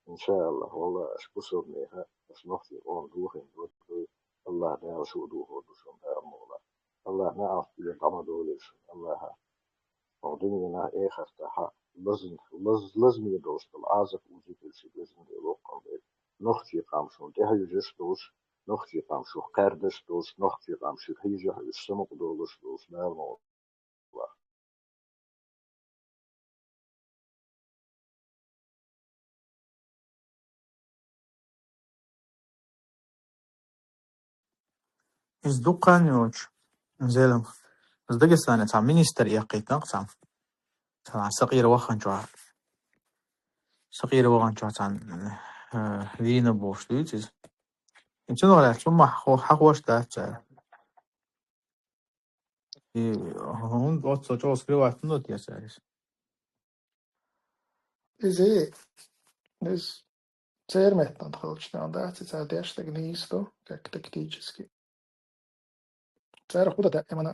إن شاء الله والله أشبصر ميها بس نختي أون دوخين دوي الله نعرف شو دوه دوشون ده مولا الله نعرف يقام دولش الله موضوعنا إيه خفتها لازم يدوش العازف وجود الشيء لازم يلوقن نختي قام شو ده يجش دوش نختي قام شو قردش دوش نختي قام شو هيجه السمق دوش نعم إزدقان يوش زلم إزدقستان تعم مينيستر يقيت نقصم تعم سقير وخن جوار سقير وخن جوار تعم لينا بوش دويتز إنتو ولا ثم حق وش ده هون قط سوچو سكريوات نوت يا سارس إيه цермет надхалчтан, да, цецар дэштег нисто, как тактически. Цер худа да именно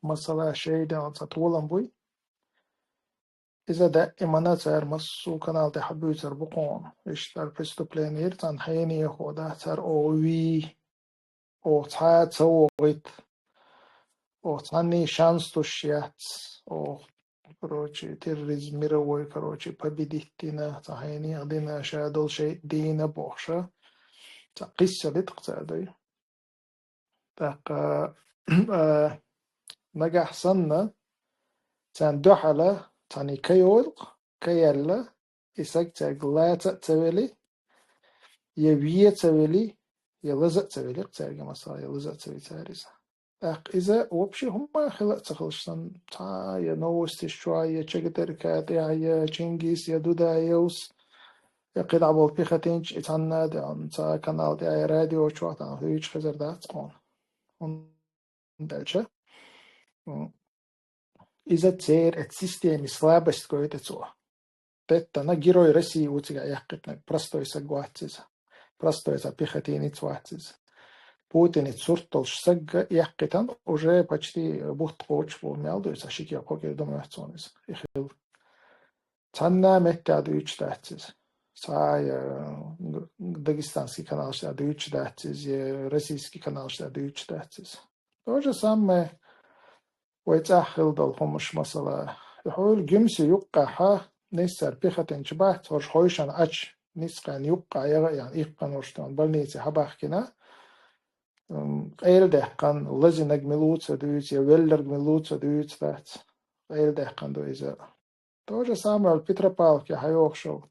масала шейда от сатулам буй. إذا دائما صار مسو كانال تحبي صار بقون إشتار بريستوبلينير تان حيني يخودا صار أوي أو تعاد سوغيت أو تاني شانس تشيات أو كروتشي تيريزم ميروي كروتشي победитина تحيني عدنا شادل شيء دينا بوشة تقيس لتقصدي تق نجح سنة تان دحلة تاني كيولق كيلا إساق تاقلات تولي يبيه تولي يلزق تولي قتاقي مصا يلزق تولي تاريسا إذا وبشي هم خلق تخلصن تا ينوستي شوية چقدر كاتي يا چنجيس يا دودا يوس يقيد عبول بيختينش اتعنا دان تا كانال دي اي راديو شواتان هيش خزر دات قون دالشا إذا تسير السيستم слабость какой-то цо. Это на герой России у тебя яхкетнак простой сагватиз. Простой запихатинец ватиз. Путин цуртолш сагга яхкетан уже почти бухт коуч помял, то есть ашики апоки домовцонис. Ихил. Цанна меттаду ичтатиз. Сай дагестанский канал штаду ичтатиз, российский канал штаду ичтатиз. То же самое ويتأخل دالخمش مثلا يقول جمسي يقع نسر بيختن شبهت ورش خويشان أش نسقان يقع يعني إيقان ورشتان بلنيتي حباح كنا غير دهقان لزي نجملوت دويت يا ويلر جملوت دويت ذات غير دهقان دو إذا توجه سامر بيتربال كي حيوخ شو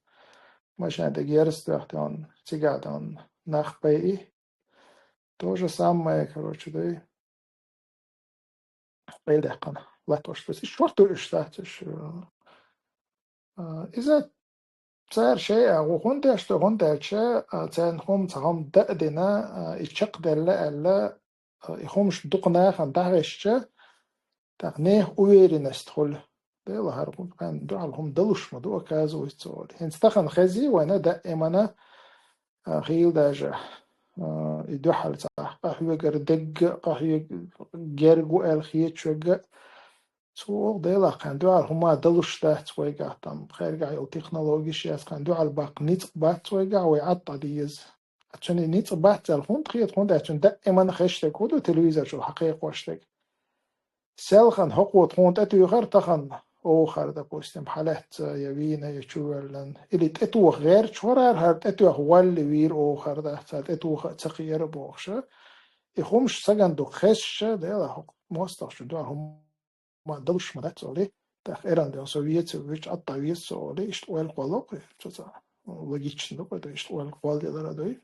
ماشان دجيرس دهتان تيجادان نخ بيئي توجه سامر كروش دوي غير دهقان لا توش بس شورتو إشتاتش إذا صار شيء وهون أشتو هون دالشة تان هم تهم دقدنا يشق دللا ألا يخمش دقنا خن دعشة تقنيه ويري نستخل ده الله هرقون كان دعالهم دلش مدو كازو يتصور هنستخن خزي وانا دائما خيل داجة يدوحل صح قهوة قردق قهوة جرقو الخيط شوقة سوق ديلا كان دوال هما دلش ده تويقع تام خيرقع يو تكنولوجي شياس كان دوال باق نيت بات تويقع ويعطى ديز عشان نيت بات الخون تخيط خون ده عشان دائما خشتك ودو تلويزر شو حقيق واشتك سالخن حقوق خون تتو غير تخن اوخر ده بوستم حالات يوينا يشوالن اللي تتو غير شورار هر تتو هوال وير اوخر ده تتو تغيير بوخشه يخمش سجن دو خش ديلا حق مستخش دوال هم ما دلش مدت عليه تأخيرا ده سويت ويش الطويل سؤالي اشتغل قلق شو لوجيش نقطة اشتغل قال ده ده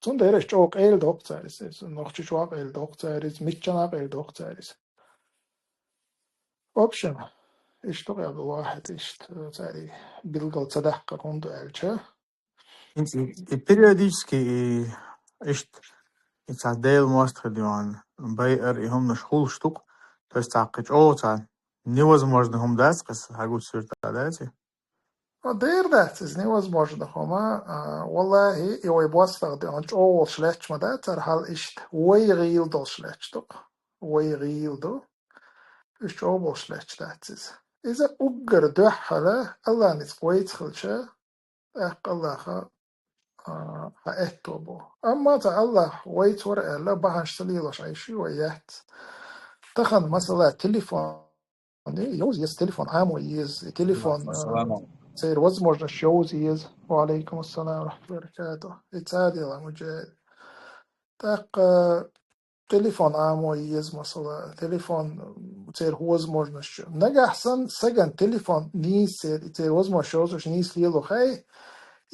تون ده اشتغل قيل دكتوريس نخش شو قيل دكتوريس ميتشنا قيل دكتوريس option اشتغل الواحد اشتغل بيلقى صدق كوندو ألشة И периодически ist Teil Master Divan bei им наш хул штук, то есть так невозможно им дать, как хагут сюртадати. دير ده невозможно هما والله يوي بواسطة ده أنش أول شلتش ما ده ترحل إشت ويغيل دو شلتش دو ويغيل دو إشت أول شلتش ده إذا أجر ده حلا الله نتقويت خلشه الله خا هأتوبو أما تا الله ويت ورقة لا بحش تليلش عيشي ويات تخن مثلا تليفون يوز تليفون عام ويز تليفون سير возможно shows يز وعليكم السلام ورحمة الله وبركاته اتسادي الله مجاهد так تليفون عام ويز مثلا تليفون سير возможно شو نجح سن سجن تليفون نيس سير возможно shows وش نيس ليلو خي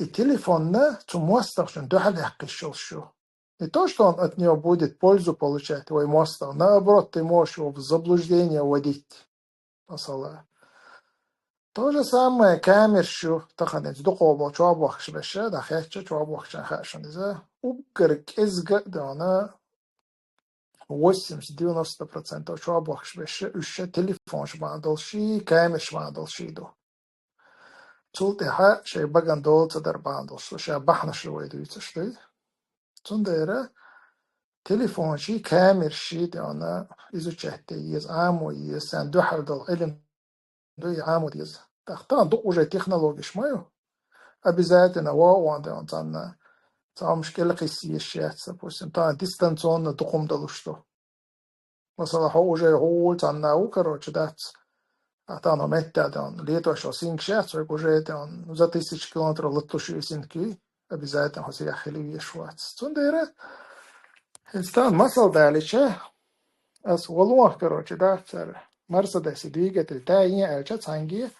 التليفон to мостовшим дохали хакишел шо. Не то, что он от него будет пользу получать, твой мостов, наоборот, ты можешь его в заблуждение вводить. То же самое камершу, таханец, духово, чуабахш беша, да хяча, чуабахшан хашан, да, укрик изга, да она 80-90% чуабахш беша, еще телефон шмадалши, камер шмадалши, да. Цултыха шей баган долца дарбандос, ша бахна швой дуйцаштой. Цундера телефон شي كامير شي أنا изучать يز عامو يز سان دو حردل علم دو عامو يز تختان دو уже технологии шмаю обязательно وان ده أنتنا там مشكلة قيسية شيء допустим تا дистанционно تقوم دلوشتو مثلا هو уже هو تنا و короче дать أتانا متى ده ليتو شو سين شيء уже ده за 1000 километров летуши синки обязательно هو سيحلي يشوات цундера إنسان مثل داليشه as والله короче да цар Mercedes двигатель тая элча цанги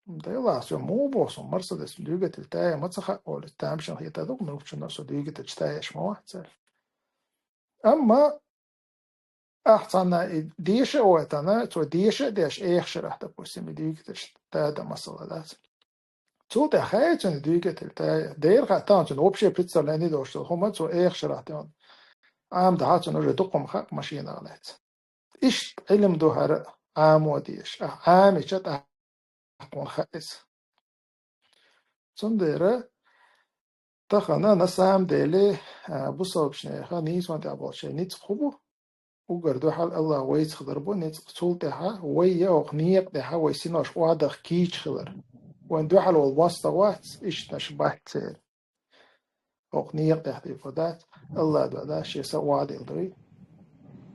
да ла все мобос Mercedes двигатель тая мацха ол тамшан хита док нурчна со двигатель тая шмо цар اما احسن ديش او انا تو ديش ديش اخشره допустим двигатель тая да масала да تو ده хайчен двигатель тая дер хатан чен общее представление до что хома то эхшره да ам да хатен уже доком хак машина галет إيش علم دوهر عاموديش عامي شت أحكون خائس صنديرة تخنا نسام ديلي بصوب شنو خا نيس وانت أبغى شيء نيت خبو وقردو حال الله ويس خضربو نيت صول تها ويا وخنيق تها ويسيناش وادخ كيش خضر وان دو حال والواسطة وات إيش نشبهت وخنيق تها فدات الله دا شيء سواد الدوي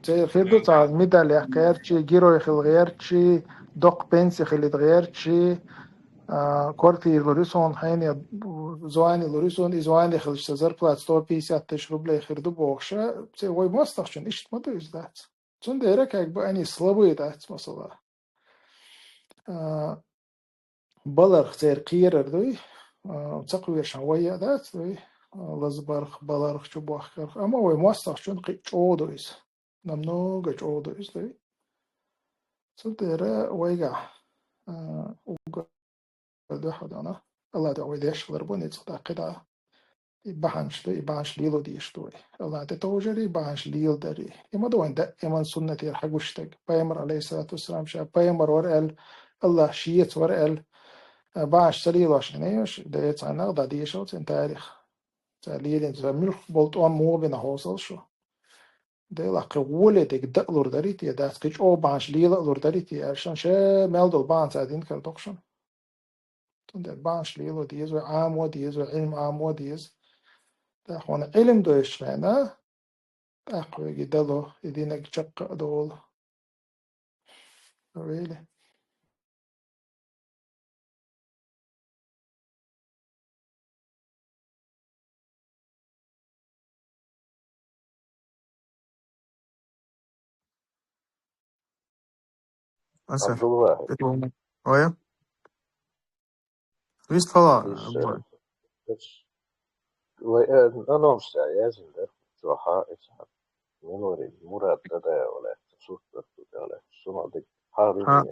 زي خيردو تاع ميدال غير شي جيرو يخل غير شي دوق بنسي خليت غير شي كورتي لوريسون حين زواني لوريسون إزواني خلش تزر بلات 150 تشرب خيردو بوخشة زي وي مستخشن إيش ما دويز دات تون ديرك هيك بأني سلبوي دات مثلا بلرخ زير قير دوي تقوي شوية دات دوي لزبرخ بلرخ شو بوخر أما وي مستخشن قي چودويز намного чудо دوي صدق ويقع وقعد واحد أنا الله دعوة ديش غربوني تصدق كده يبانش ليلو ديش دوي الله تتوجري يبانش ليل داري إما دوين دا إما سنة يرحقوشتك بيمر عليه الصلاة والسلام شاب بيمر ورقل الله شيت ورقل باش سليل عشان ايش ده يتعنق دا ديشو تن تاريخ تليل انت ملخ بولتوان مو بين حوصل شو ده لا قولة دك دقلور داريتي ده تكش أو بانش ليلا لور داريتي عشان شيء مالدول بانس عادين كردوكشن تندر بانش ليلو ديز وعام وديز وعلم عام وديز ده خوان علم دوش لنا أقوى جدلو يدينك جق دول really أسر عبد الواحد ويا ويست فلا is بوي it's أنا مستعيز إنه جوها إسحاق من وري مراد ده ولا تصوت ده ولا شنو ده ها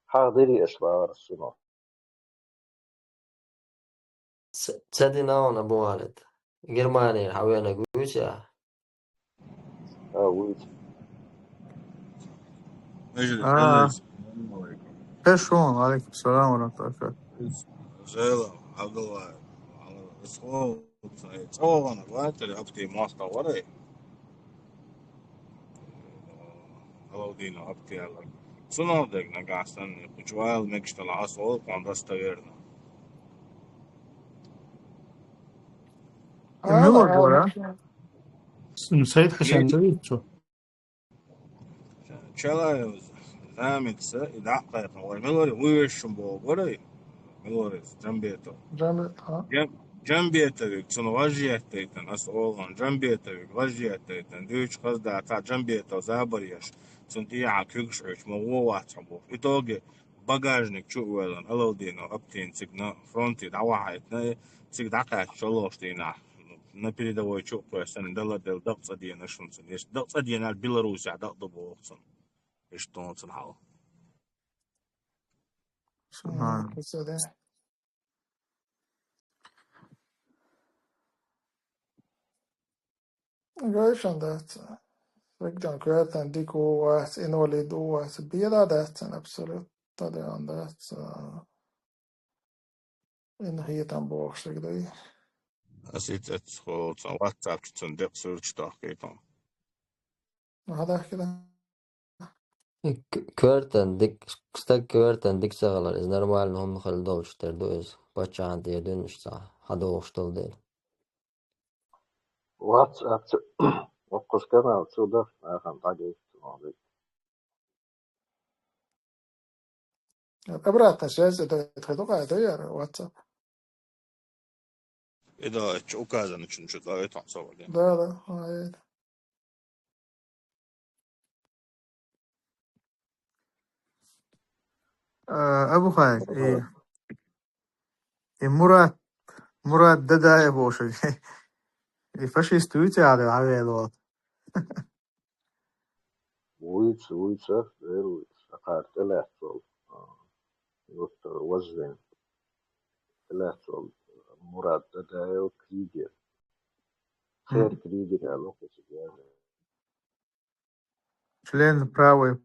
حاضري إشبار شنو تسدينا أنا بوالد جرماني حوينا قوسيا ويت مجد آه السلام عليكم. كشون عليكم السلام ورحمة الله وبركاته زيلا عبد الله على الصوت صوت أنا قلت لي أبتي ماستا وري هلو دينا أبتي على سنو ديك نقاستن كجوال مكشتل عصول كان دستويرنا ميلور هذا بورا سعيد حسن ليش دويتشو شلا زامكس دقيقة والملوري ويشم بوري ملوري جنبيتو جامد ها جنبيتك سنو وجيتيتن أس أولان جنبيتك وجيتيتن ديوش قصدا تا جنبيتو زابريش سنتي عكيكش عيش مووات شبو إتوغي багажник чуэлэн алодино аптин цигна фронти даваайтна циг дакат шолоштина на передовой чуэсэн дала дел дакцадина шунцэн еш дакцадина Беларусь дакдобоцэн эштонцэн хал سبحان كده جايش عندها Riktigt kvärt diku was invalid was bela det sen absolut det andra så in hitan borsig det. أسيت خلاص واتساب تصدق سيرش تحقيقا هذا كده Kvörten dik sagalar is normal hon khal dovshter do is bachan de dönüşsa hada oxtol del. واتساب وقص كنا تصدق أخن تاجي أبرات نشاز ده تخدو قاعدة يا واتساب إذا أوكازا نشوف لا يتعصب عليه ده هاي أبو خالد مراد ده بوشك فاش يستويتي على العويل ويتسا أقار تلاتول وزن تلاتول مراد دايو كريجر خير كريجر على يعني член правой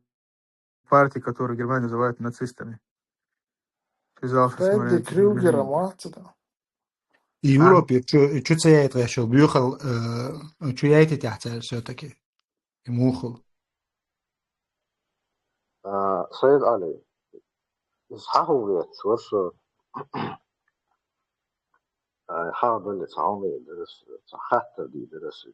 партии, которую Германия называет нацистами. Связался с Фредди Крюгера маhtida. Европе что цеет еще бюхал что я эти тяхтя все-таки мухал. سيد علي إصحاحه بيتوصل حاضر اللي تعاوني درس حتى دي درس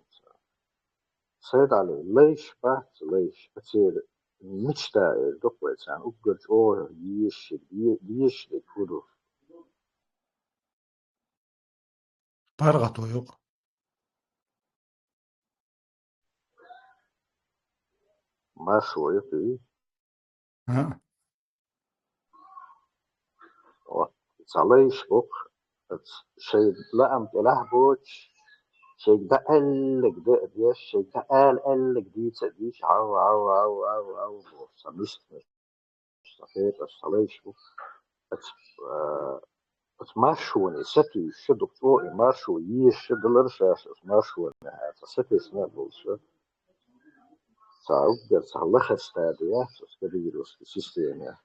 سيد علي ليش بات ليش بتصير مشتاق دقوة يعني أقدر أوه يش يكودو برغتو يق. ما شو يقي ها. ليش بق شيء لا أم تله بوش شيء ده قلق ده ديش شيء ده قلق دي تديش عو سمشت مستفيد ليش بق ماشوني ستي شدو فوقي ماشو يشد الرشاش ماشوني هذا ستي سنة بولشة تعبر تعلخ استاديات سكريروس سيستينيا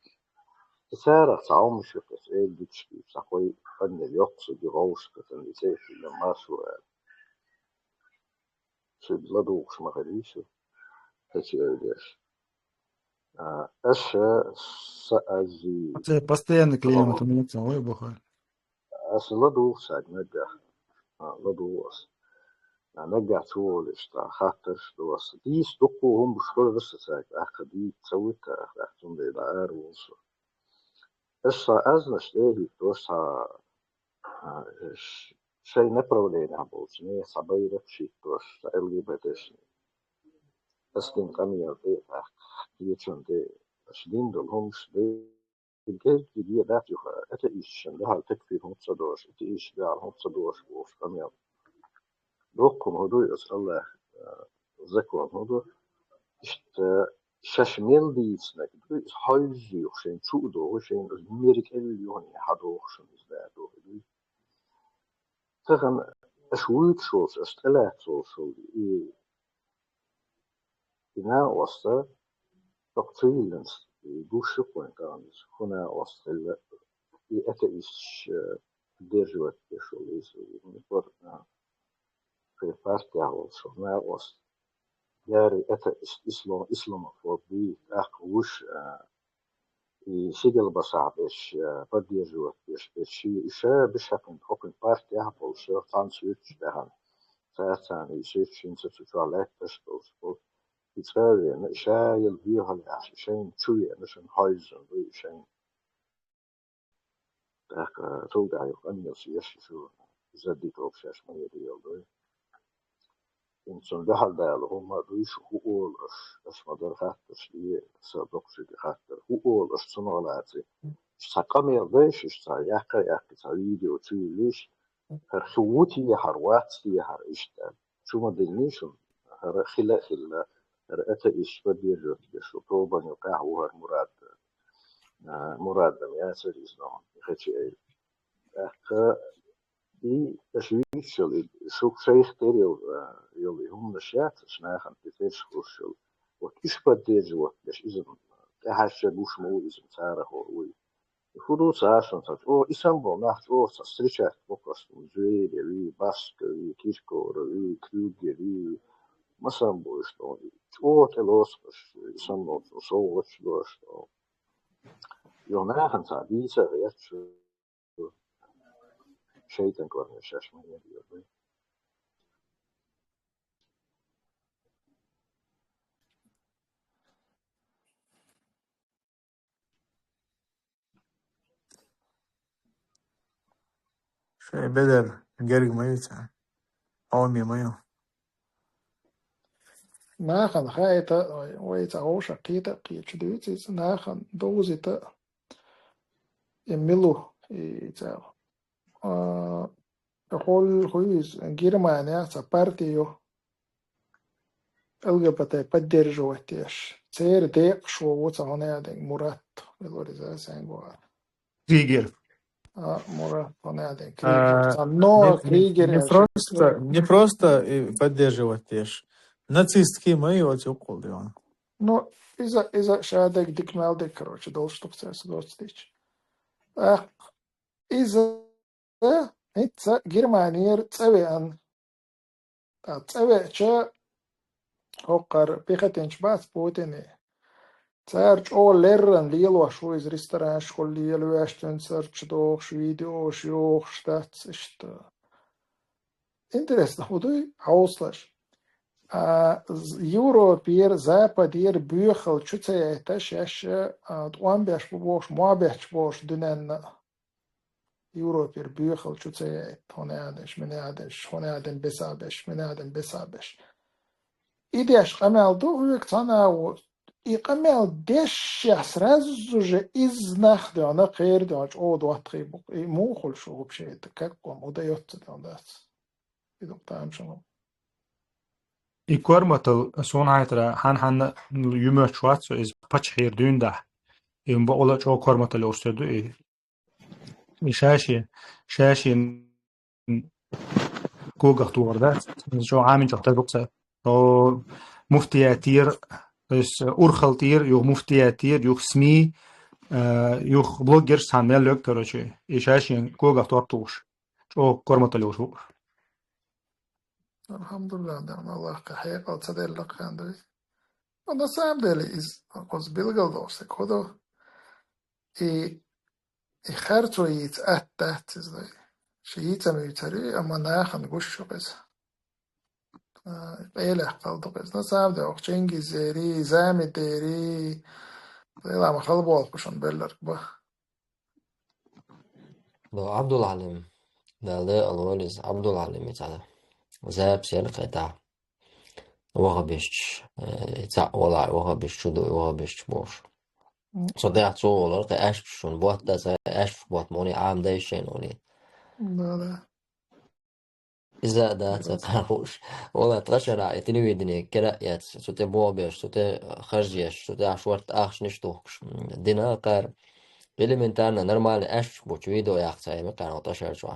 تسارع تعوم شفت ايه ديتشكي ساقوي فن اليقص دي غوش كتن لسيفي لما شو شد لدوش مغريشو تتي ايديش اشا سأزي постоянно клиент تغوط меняется, ой бухай. اس لدوش ساعد نجح لدوش نرجع طول خاطر دوس دي ستوكو هم بشكل بس ساك أخ دي تسويت أختم دي دائر وصل إسا أزنش دي توسها شيء نبرولين عبوش ني صبيرة شيء توش اللي بدشني أسدين قمية دي أخ ديتشن دي أشدين دولهمش دي الجيل دي ذات يخا أتا إيشن ده هل تكفي هم تصدوش أتا إيش ده هم تصدوش بوش قمية دوكم هدو يسأل الله ذكوان هدو ist شاشميل دي سنك دو هايزي وشين تشودو وشين الميريك اليوني حدو وشين زادو دي تغن اشويت شوز استلات شوز إنا وسط تقتيلنس دوش بوين كانس هنا وسط أتيش ديرجوات بشوليس نقول في بارتي على شغنا وسط ياري أتا إسلام فوبي أخوش سيجل بصعبش بدي جوات بش إشا بشكل حكم بارتي أهبل شو تان سويتش دهان ساعتان يسويتش إنسا تشوالات بس بوسبو يتفاوي إشا يلبيها لعش إشين تشوي نشن هايزن وإشين تاك توقع يقن يسيش شو زدي توبشاش من يديل دوي إنسان ده هل ده هم دويش هو أش مدار خاطر ليه صدق دي خاطر هو أش صنعاتي ساقم يردش يحكي فيديو تشيليش خوتي هرواتي هر إشتان شو ما دلنيشون هر خلا هر أتا إش بدير يشو طوبا يقع وهر مراد لم ياسر إسلام يخشي أي أخ Schweiz zoek zeigter jullie 100 jaar snagen de verschil wat is wat deze wat is een haasje bushmo is een tsara hoor Furu saashan sat o isambo nacht o sa stricha fokus zuri vi bask vi kisko vi kluge vi masambo što o te los isambo so what los jo nahan sa visa vet şeytan korne şaşma geliyor. شيء بدر قرق ما يتع قومي ما يو Nahan haita waita osha kita kichduits nahan dozita emilu ita hol huis Германия sa партию LGBT поддерживать цер дек шо вот он один Мурат велориза сангуа Кригер. Мурат он один Кригер но Кригер не просто поддерживать тешь. Нацистские мои вот укол делал. ну из-за шадек дикмелдек короче должен чтобы це достичь из-за это Германия цевен цевеча هوقر بيختنش باس بوتني تارج او لرن ليلو شو iz ريستوران شغل ليلو اشتن سيرش دوخ فيديو شيوخ شتات اشت интересно худой хауслаш Европир западир бюхал чуце это шаш туан беш бош ма беш бош дунен Европир бюхал чуце тонадеш менадеш хонаден бесабеш менаден бесабеш идешь камел дух тана и камел деш сразу же из нахдана خير даш о дуатри и мухол шо вообще это как вам удается дандас идут там шо I kormatal sonhaytra han yumört schwarz so is patch her dünda. Im bo ola cho kormatal osterdu i shashi gogacht orda. So عامل جحت بقصة أو مفتياتير بس أورخلتير يو مفتياتير يو سمي يو بلوجر سامل لك كروشي إيشاشين gogacht ortuش. شو kormatal osterdu. الحمد لله ده الله كحيق او تصدق لك عندي انا سام دلي از قص بيلغل دوست كودو اي خرطو يت اتت زي شيت ميتري اما ناخن گوش بس ايله قلدو بس نسام ده اوخچنگي زيري زامي ديري لا ما خلبو قشن بلر با لو عبد العليم ده الوالد عبد العليم تعالى زاب سيرك تاع وغبش تاع ولا وغبش شدو وغبش بوش صدق صور لقى اش شون بوت ده اش بوت موني عام ده شينوني لا إذا ده تقاوش ولا تغشر عيتني ويدني كلا يات سوتي بوبش سوتي خرجيش سوتي عشورت أخش نشتوكش دينا قار إليمنتارنا نورمال أش بوش ويدو ياقصي مكان وطشر شوا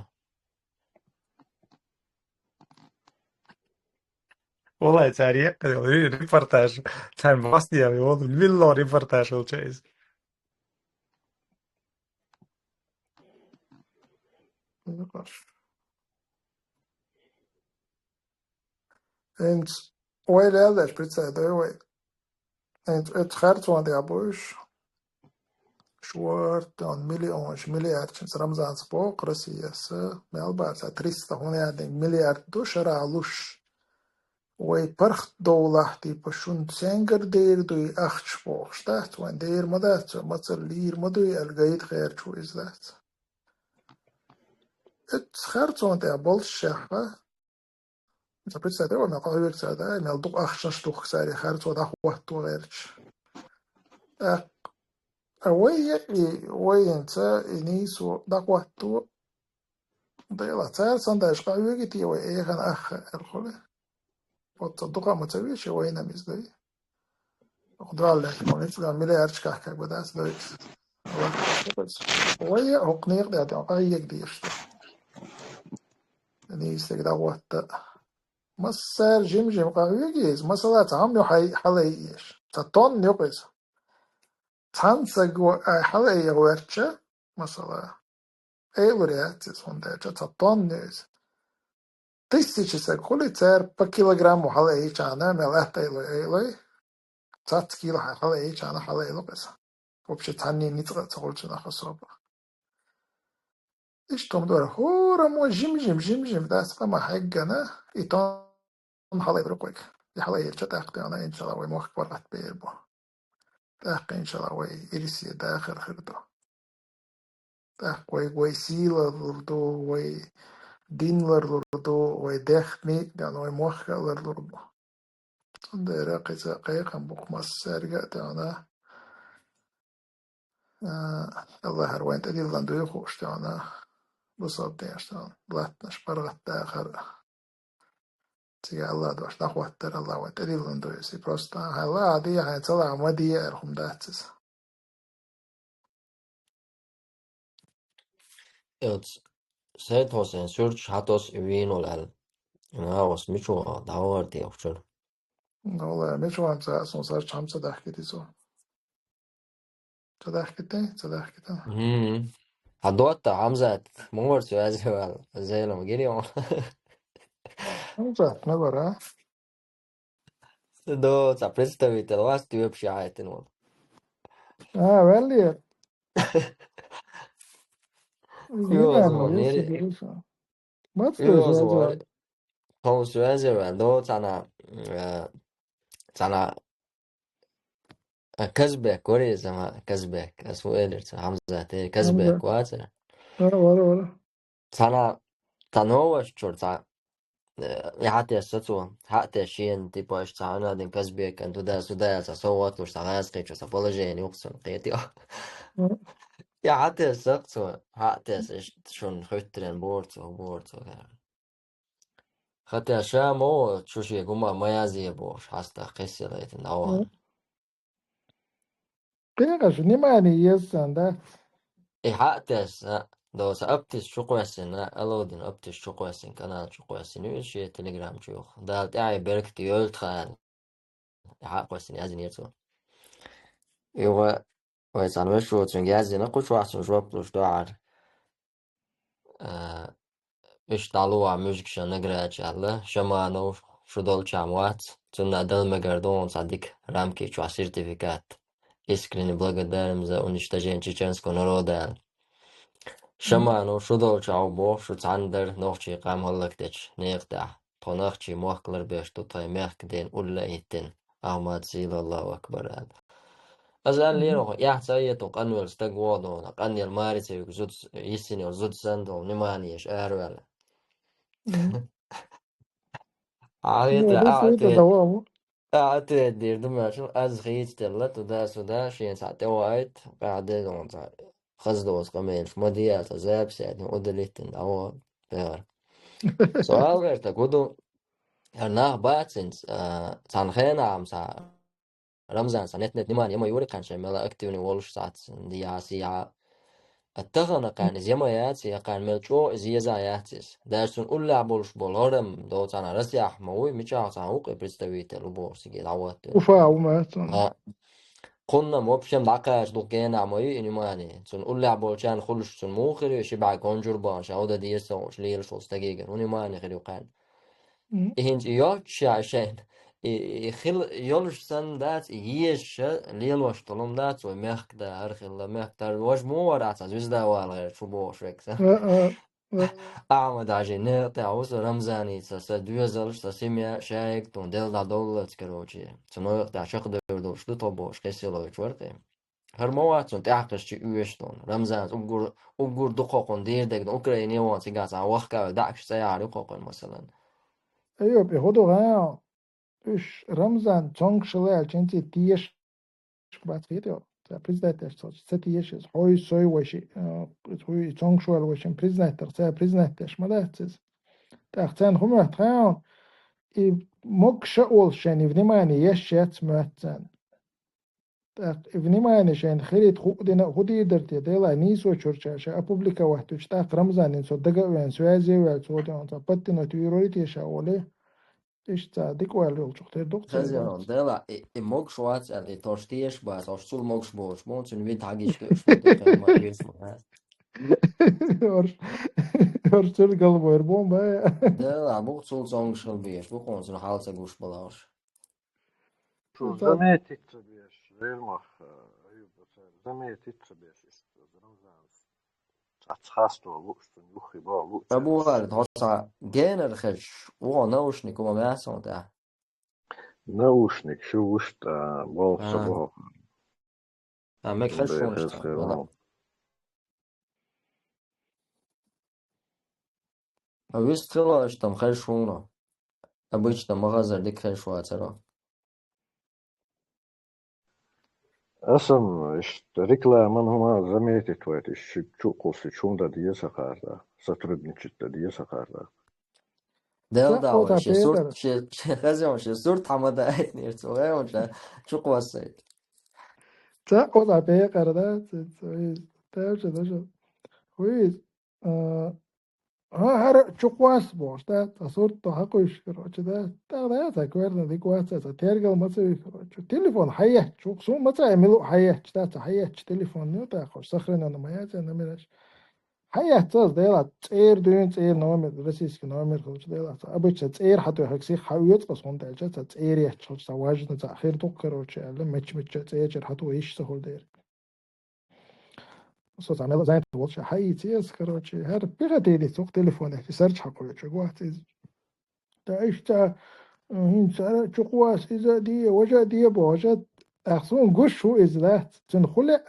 والله تاريخ ريبورتاج كان بسيط يعني والله بالله ريبورتاج هو شيء انت وين هذا شبيتسا ده وين انت اتخرت وان دي ابوش شوارت on miljoens miljardjes Ramzan spok Rusijas melbārts 300 miljārdu dušarā luš vai parcht dollah tipa šun cengardirdu i achtspok štat wan dir madat matsar lir madu al gaid khair chu izlat et khartson te abol shahra zapitsa de ona qawir sada mel duq akhshash duq sari khartson da wahtu ghairch وي انت انيسو دقوتو ديلا تار سنداش قاوي تي وي ايه كان اخ الخله وتصدقا ما تسويش وين مزدي قدر الله كونيت لا مليارد كاك بداس دوت وي حقنيق ده قايق ديش نيستك دعوة مسار جيم قاويجيز مسألة عم يحي حليش تطن يقز تنسق حلي ورشة مسألة ايلوريات سوندا تطن نيز تيستيشسك كل تار بكيلوغرام وحلي انا ملأت ايلوي تات كيلو حلي انا حلي لقز وبشي تاني نيتغا تقولشنا خصوبة إيش توم دور هورا مو جيم داس فما حقنا إيطان حلي بروكويك يحلي يرشة أنا إن شاء الله ويموخ برات بيربو تاق إن شاء الله وي إرسي داخل خردو تاق وي سيلا لردو وي دين لردو وي داخ ميت دان وي موخ لردو ديرا قيسا قيقا بوك مسارقا دانا الله هروين تدير لندو يخوش دانا بصاب ديشتان بلاتنش برغت داخل تيجي الله دوش نخوتر الله وين تدير لندو يسي بروستا هلا عادي يعني طلع مدي ارهم داتس It's Säthosen search hatos uinolal. Was micho dawar di ofchur. والله مش وهم صار خمسة ضحكتي سو تضحكتي Hadotta hamzat mor suazwal zaylam girion. خمسة نبرة Do ta predstavite vas ti uopće ajte no. väljer Još Gimeno, nere jesi Grisa. Matko je još zvađa. hon suazwal do tana كسبك كوري زما كسبك اسمه ايه hamzat Hamza. كسبك واتر. Vara. Tana tanova shorta حتى السطوة حتى شيء تبغى اشتغلنا دين كسبك أنتو ده سودا تصوت واشتغل قيش وسبولة جاني وقصن قيتي يا حتى السطوة حتى شون خطرن بورت حتى شامو شو شيء كوما ما يزي بوش حتى قصة لقيت النوار Pega, nimani yesan da. إيه حتى دو سأبتش شو قوسين ألودين أبتش شو قوسين قناة شو قوسين ويشي تليجرام شوخ ده تعي بركتي يولت خان حق قوسين يازين يرتو يوغا ويسان وشو تنجازي نقوش واحسن شو بلوش دوار إيش طالوا ميوزك نقرأ الله شمانو شو دول شاموات تنا دل مقردون صديق رامكي شو سيرتيفикат. Искренне благодарим за уничтожение чеченского народа. Шаману шо дол чаубо шо цандер новчи қам халлактеч неқта. Тонахчи мохклар беш тутай мехкден улла иттен. Ахмад сила Аллаху акбар. أزال ليرو يحتاج قنول استقوادو قنيل مارسي وزود يسني وزود سندو نمانيش أهرول عاريت أعتقد دير دمشق از خيج تلت ودا شين ساعتين وايد قاعدين دون خزدوس قميش مديات زاب ساعتين ودليتن أو بير سؤال غير تقولوا هرناه باتسنس تنخينا عم سا رمزان سنت نمان يما يوري كان شيء ملا أكتيفني والش ساعت دياسي التغنى كان زيما ياتي كان ملشو زيزا ياتيس دارسون أولا بولش بولارم دو تانا رسيح موي ميشا تاوق بريستويت لبور سيجي دعوات Ufa umatun. قلنا موبشم دعكاش دوكينا موي إنماني تون أولا بولشان خلش تون موخري شبع كونجر بان شاودا ديسا وش ليل شو استجيجن ونماني خليو كان إهنج يوتش عشان خل يولش سن دات يش ليل وش طلم دات ومخك دا أرخل مخك دا وش مو ورات زوز دا والغير شو بوشك أعمد عجين نقطع وصل رمزاني تسا دوزلش تسمية شايك تون دل دا دولت كروجي تنو يقطع شق دوش دو طبوش قيسي لوش ورقي هر موات تون تعقش تي اوشتون رمزان أقور دقوقون دير دك أوكراني وان سيقاس عوخكا دعكش سياري قوقون مثلا أيوة بيهودو غاية إيش رمزان تونغ شلال جنتي تيش بعد فيديو признать что сетиеш хой сой воши хой цонгшвал вошин признать признать молодец так цен хумат хаан и мог шаол шани внимание ешет сматцан внимание шен خريط خودي درتي ديلا نيسو чурчаша опублика вахтуч так рамзанин со дага связи вел содон та паттино тюрорити шаоле ишта диквал жолчуктер докцай ба خزيان دلا موكش واتس اللي توشتيش بس أشتول موكش بوش ممكن وين تاجيش كيش مدقة ما يسمع or sur galvo er bomba دلا موكش صول زونغش خلبيش بخون سن حالة جوش بلاش شو زميتي بيش غير مخ أيوب زميتي بيش رمزان أتخاستو لوستن يخي با أبو لوتس غالد هسا جينر خش وعنوشني كم ماسون ده наушник شو وشت بول صباح مك خش ده ونشتا خيرون ويست خلاص تم خش ونا обычно مغازر ديك خش واترا أصلا ريكلامان هما زميتي تويت شو قوسي شون دا دي سخاردا ستردني شتا دي سخاردا دل تا او دعوة تا شي صورت بيقر شي خزيون شي صورت حمدا ايت نيرتو غيون شو قواسيت تا او تا بيقر ده تا شو كويس هر чуквас бош да сорт то хакуиш короче да да та кверна диквас та тергал мацай короче телефон хая чук сум мацай милу хая та хая телефон ну та хош сохрена на моя та номераш хая та дела цэр дүүн цэр номер российский номер короче дела обычно цэр хату хакси хавьёт кос он та цэр я чук та важно та хэр тук короче алла мэч цэр хату иш сохол дэр صوت عمال زي توصل حي تيس كروتشي هر بيغتي لي سوق تليفون في سيرش حقول شو قوات تعيش تا هين سارة شقواس إذا دي وجا دي بوجد أخصون قش شو إزلات تنخلق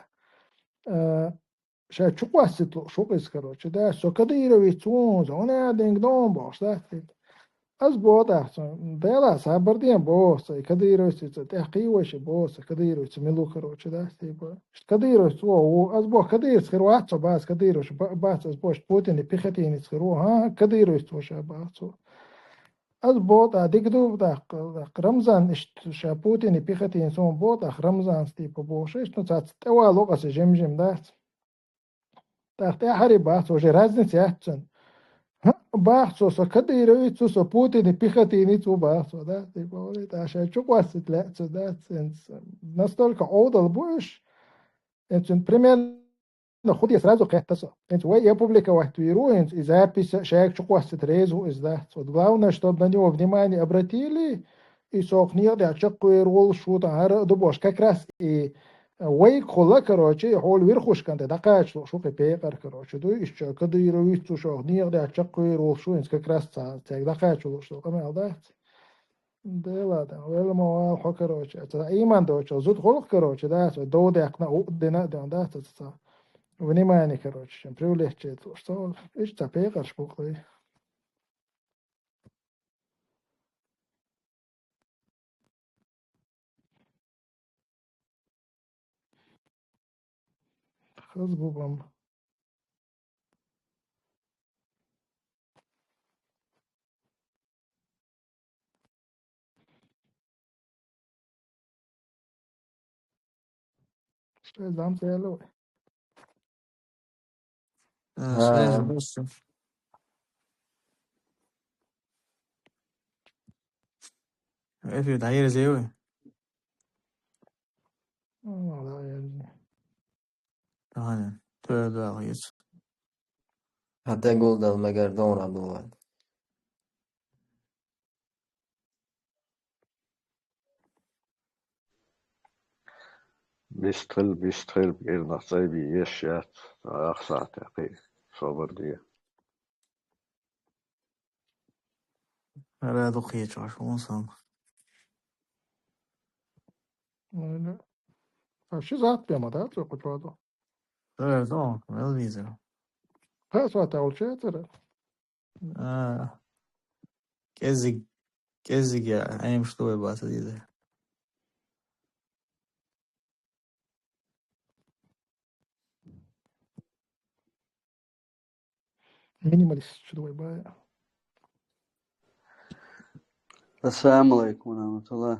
شا شقواس تطلق شو قيس كروتشي ده سو كدير ويتون زونا دينغ دون باش ده از بود احسن دلا صبر دیم باس کدیروس تحقیقش باس کدیروس ملو کروچه دستی با کدیروس و از با کدیروس خیروات so باس کدیروس باس از باش پوتین پیختین خیرو ها کدیروس تو شباس از بود دیگدو رمضان ش پوتین پیختین سون بود رمضان استی په بوشش نو څات توا لوقس جمجم دست تحت هری باس و جرازن سیاتن Bajo, so kadiro itu so Putin пихати itu bajo, да, типа вот это аж чуквас тляться, да, настолько одал будешь, это примерно خد сразу кэттасо. Это я опубликовать твируем, и запись человек чуквас трезу из да. Вот главное, чтобы на него внимание обратили, и сокнир да чакуирул шута ар дубош как раз и ويك خلا كروتشي حول ويرخوش كانت دقائق شو كبيقر كروتشي دو إيش كده يروي شو نير ده تشقي روشو إنس كراس تاع دقائق شو كمان هذا ده لا ده ولا ما هو كروتشي تا إيمان دوتشو زود خلق كروتشي ده دو ده أقنا دنا ده تا ونيماني كروتشي بريوليتشي شو إيش تبيقر شو كده خلاص بوبام شو زام سيلو سويس بس في داير زيوي لا يعني تمام تبع يس حتى يقول ده المجردون عبد الله بيستخل بغير نصيبي يشيات أخصى تقي صبر دي لا دقيقة شو مصاب شو زات بيا ما ده شو كنت واضح لا طبعا ما فيزا خلاص وقت أول شيء ترى كزي يا أي مش طوي بس دي مينيماليست شو دوي بايع Assalamu alaikum warahmatullah.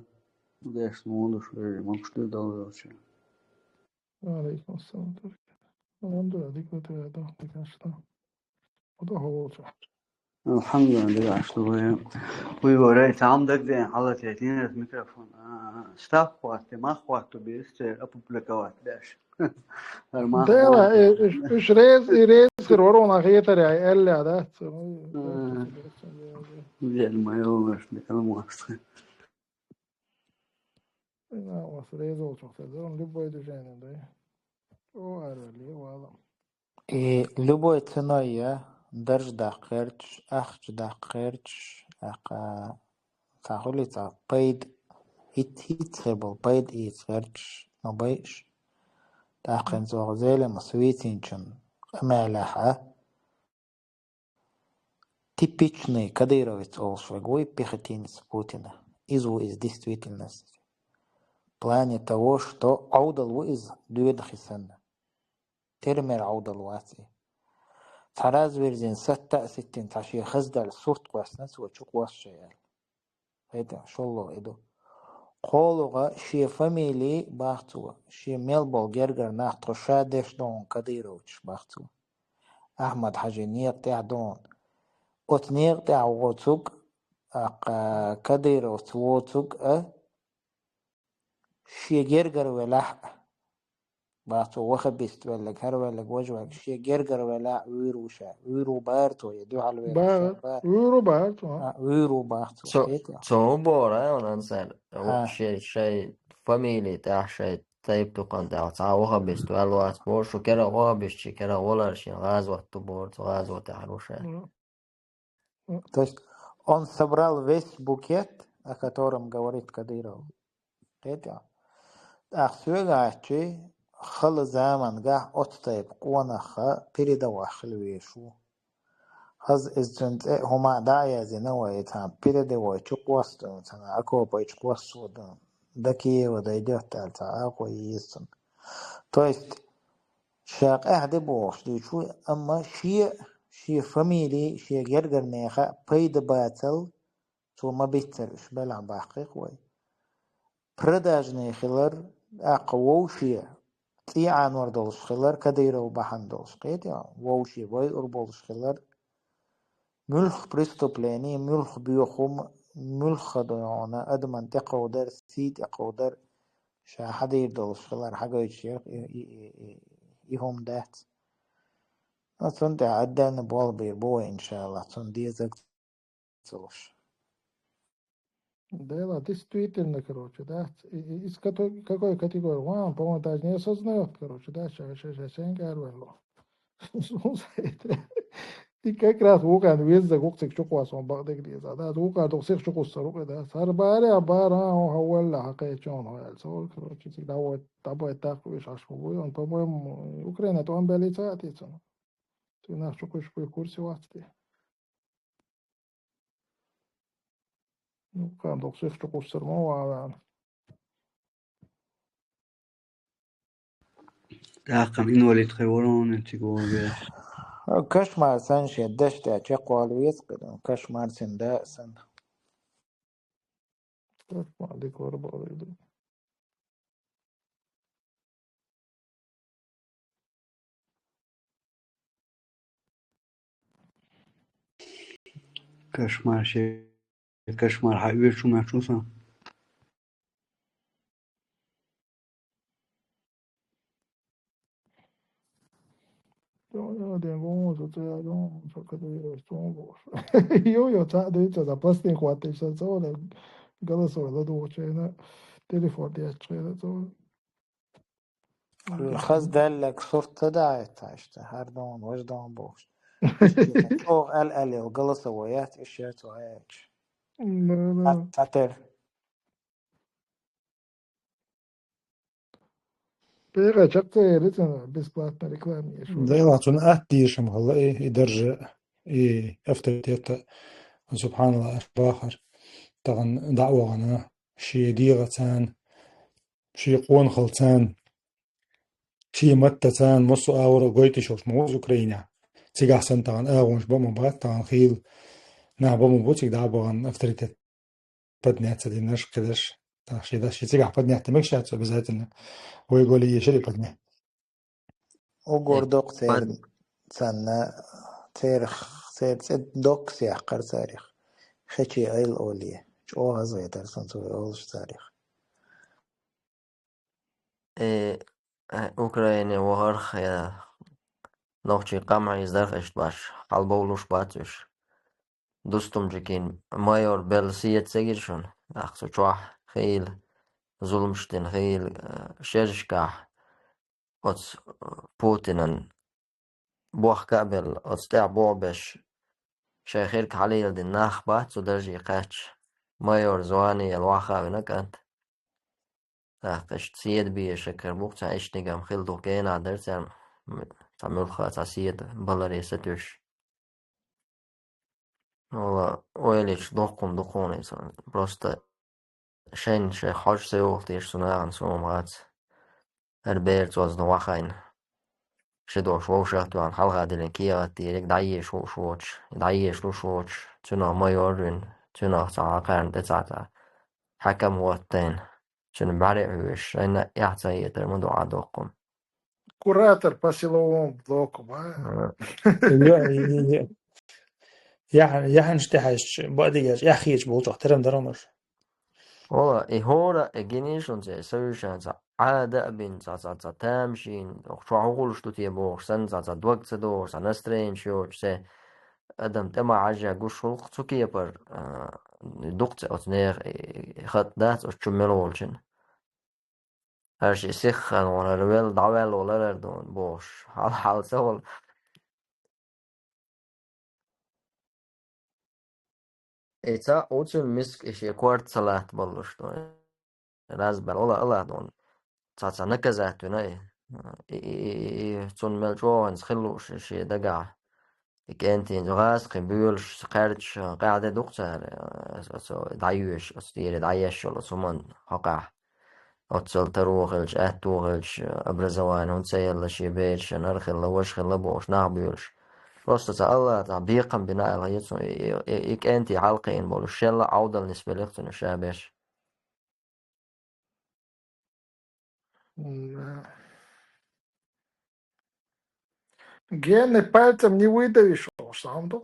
Udeš mundu što je mogu što je dobro. عليكم السلام. الحمد لله ديك وتهدى ديك عشتا وده هو الحمد لله شوية ويوريت عندك دي على 30 الميكروفون ستاف وقت ما وقت بيست أبوبليكوات باش ما ده إيش ريز خيرورون أخيتر يا إلي هذا زي ما يومش نكلم واسطة لا وصريز وشخصيون لبوا يدجين ده أو أرلي والله Любой ценой درج دقيرش أخج دقيرش أقا تقولي paid هيت خبل paid خيرش نبيش تاقن زوغزيل مسويتينشن أمالحة типичный кадыровец олшвагой пехотинец Путина. Изу из действительности. В плане того, что аудал из дуэдхисана. Термер аудал вати. Тараз верзин 66 таши хыздал сурт кваснас вачук васшаял. Это шолло иду. Қолуға ши фамилии бахтуа. Ши мелбол гергар нахтроша дешдон кадырович бахтуа. Ахмад Хажинек теадон. Отнег تعوضك كدير وتوتك شيجرجر ولا باتو وخبست ولا كهر ولا وجهك شيجرجر ولا ويرو بارتو يدو على ويرو بارتو ويرو بارتو Så bara on answer شيء familj تاع شيء طيب تقن تاع وخبست والوات بورشو كرا وخبست كرا ولا شيء غازوة تبورت غازوة تعروشة. То есть он собрал весь букет, о котором говорит Кадыров. Ахсюгачи хал заманга оттайб куанаха передавал хлвешу. Хаз изжент хума дая зинова там передавал чуквасту тана акопа чуквасту да Киева дойдет та акой есть. То есть шак ахдебош дичу amma شي فاميلي شي جرجر نيخا بيد باتل تو ما بيترش بلا باقيق وي پرداج نيخلر اقووشي تيعان وردولش خلر كديرو بحندولش قيت يا ووشي وي اربولش خلر ملخ بريستوبلاني ملخ بيوخم ملخ دعونا ادمان تقودر سيد اقودر شا حدا يردولش خلر حاجة يتشيخ يهم دات أصلاً عدنا بول بيربوه إن شاء الله أصلاً دي زكتوش. Да, действительно, короче, да. Из какой категории? Вон, по-моему, даже не осознает, короче, да, сейчас говорю. دي كاكرات وقع ويزا وقتك شقوا صون بغدك دي زادا وقع توصيخ شقوا السروق ده صار بالي عبارة هو ولا حقيقة شون هو السؤال كروتشي تداوت تابو تاكويش عشبوي on по-моему Украина то он бели цатится ты наш шукуешь по курсе васти ну кам توصيخ شقوا السرمو تاقم إن ولد خيورون انتقول بيش كشمار سنش يدشت أشقوال ويسقط كشمار سندا سن ما عليك وربا كشمار شي كشمار حبيب شو محسوسة Io già detto da posto in quattro stagioni, cosa sono due cene, telefoni accese. الخز دلك صرت داعت عشت هردون وجدون بوش شوغ الالي وقلص ويات اشيات وهيك لا تعتر بيغا شقة لسه بسباتنا ركلامي شو ديلاتون أهديشم هلا يدرج أفتتيت سبحان الله باخر طبعا دعوة أنا شي ديغتان شي قون خلتان شي متتان مصو آورا قويتي شوش موز أوكرينا تيجا حسن طبعا آغونش بمبات طبعا خيل نا بمبوتيك دعوة أفتتيت بدني دي نش كدش شي ده شي تيجا بدني احتماك شاتو بذاتنا ويقول لي شري بدني وقردوق تير بعد تسنى تير دوك سيح قر تاريخ خشي أيل أولية شو هزاي ترسن توي أولش تاريخ أوكرانيا وهرخ يا نوخشي قمع يزدرخ باش قلبولوش باتوش دوستم جكين مايور بلسية سيجرشون أخسو شوح خيل ظلمشتن خيل شرشكاح أتس بوتينن بوخ قبل أتس تاع بوبش شيخيرك علي دي ناخ بات سودرجي قاتش مايور زواني الواخا ونكانت تاقش تسيد بي شكر بوك تا إيش نيجام خيل دوكين عدر تعمل خاطع سيد بلاري ستوش والله ويليش دقون إنسان بروستا شين شي حاج سيوخ تيش سناعن سومات هربيرت واز نواخين شدو شو شاتو عن حلقة دلين كيا تيريك دعيش شو شوش دعيش لو شوش تنا ما يورن تنا تعاقرن تسعة حكم واتين شنو بعرف أنا يحتاج يترمدو عدوكم Куратор по силовому блоку, يحن شتحش بعديش يحيش بولج احترم درامر والله إهورا إجينيشون زي سويشان زا عادة بين زا تامشين شو عقول شتو تيبوش سن زا دوق تدور سا نسترين شوش سي أدم تما عجا قوش خلق تسوكي بر دوقت أتنير خط دات أشتملولشن هرشي سيخن وانا رويل دعوال ولا ردون بوش حال سول إيتا أوتشن مسك إشي كوارت صلاة بلوشتون رازبر ولا دون تاتا نكزاتون تون ملجوان خلوش شي دقع كانتين غاز قبولش قارتش قاعدة دكتور دعيوش أستير دعيش ولا سمان حقع أتصل تروغلش توغلش أبرزوان ونسيل شي بيش نرخل لوش خلبوش نعبيولش بروستا الله تعبيقا بناء الهيتسون إيك أنتي حلقين بولو شلا عودة بالنسبة لختن الشابش Гены пальцем не выдавишь, сам да.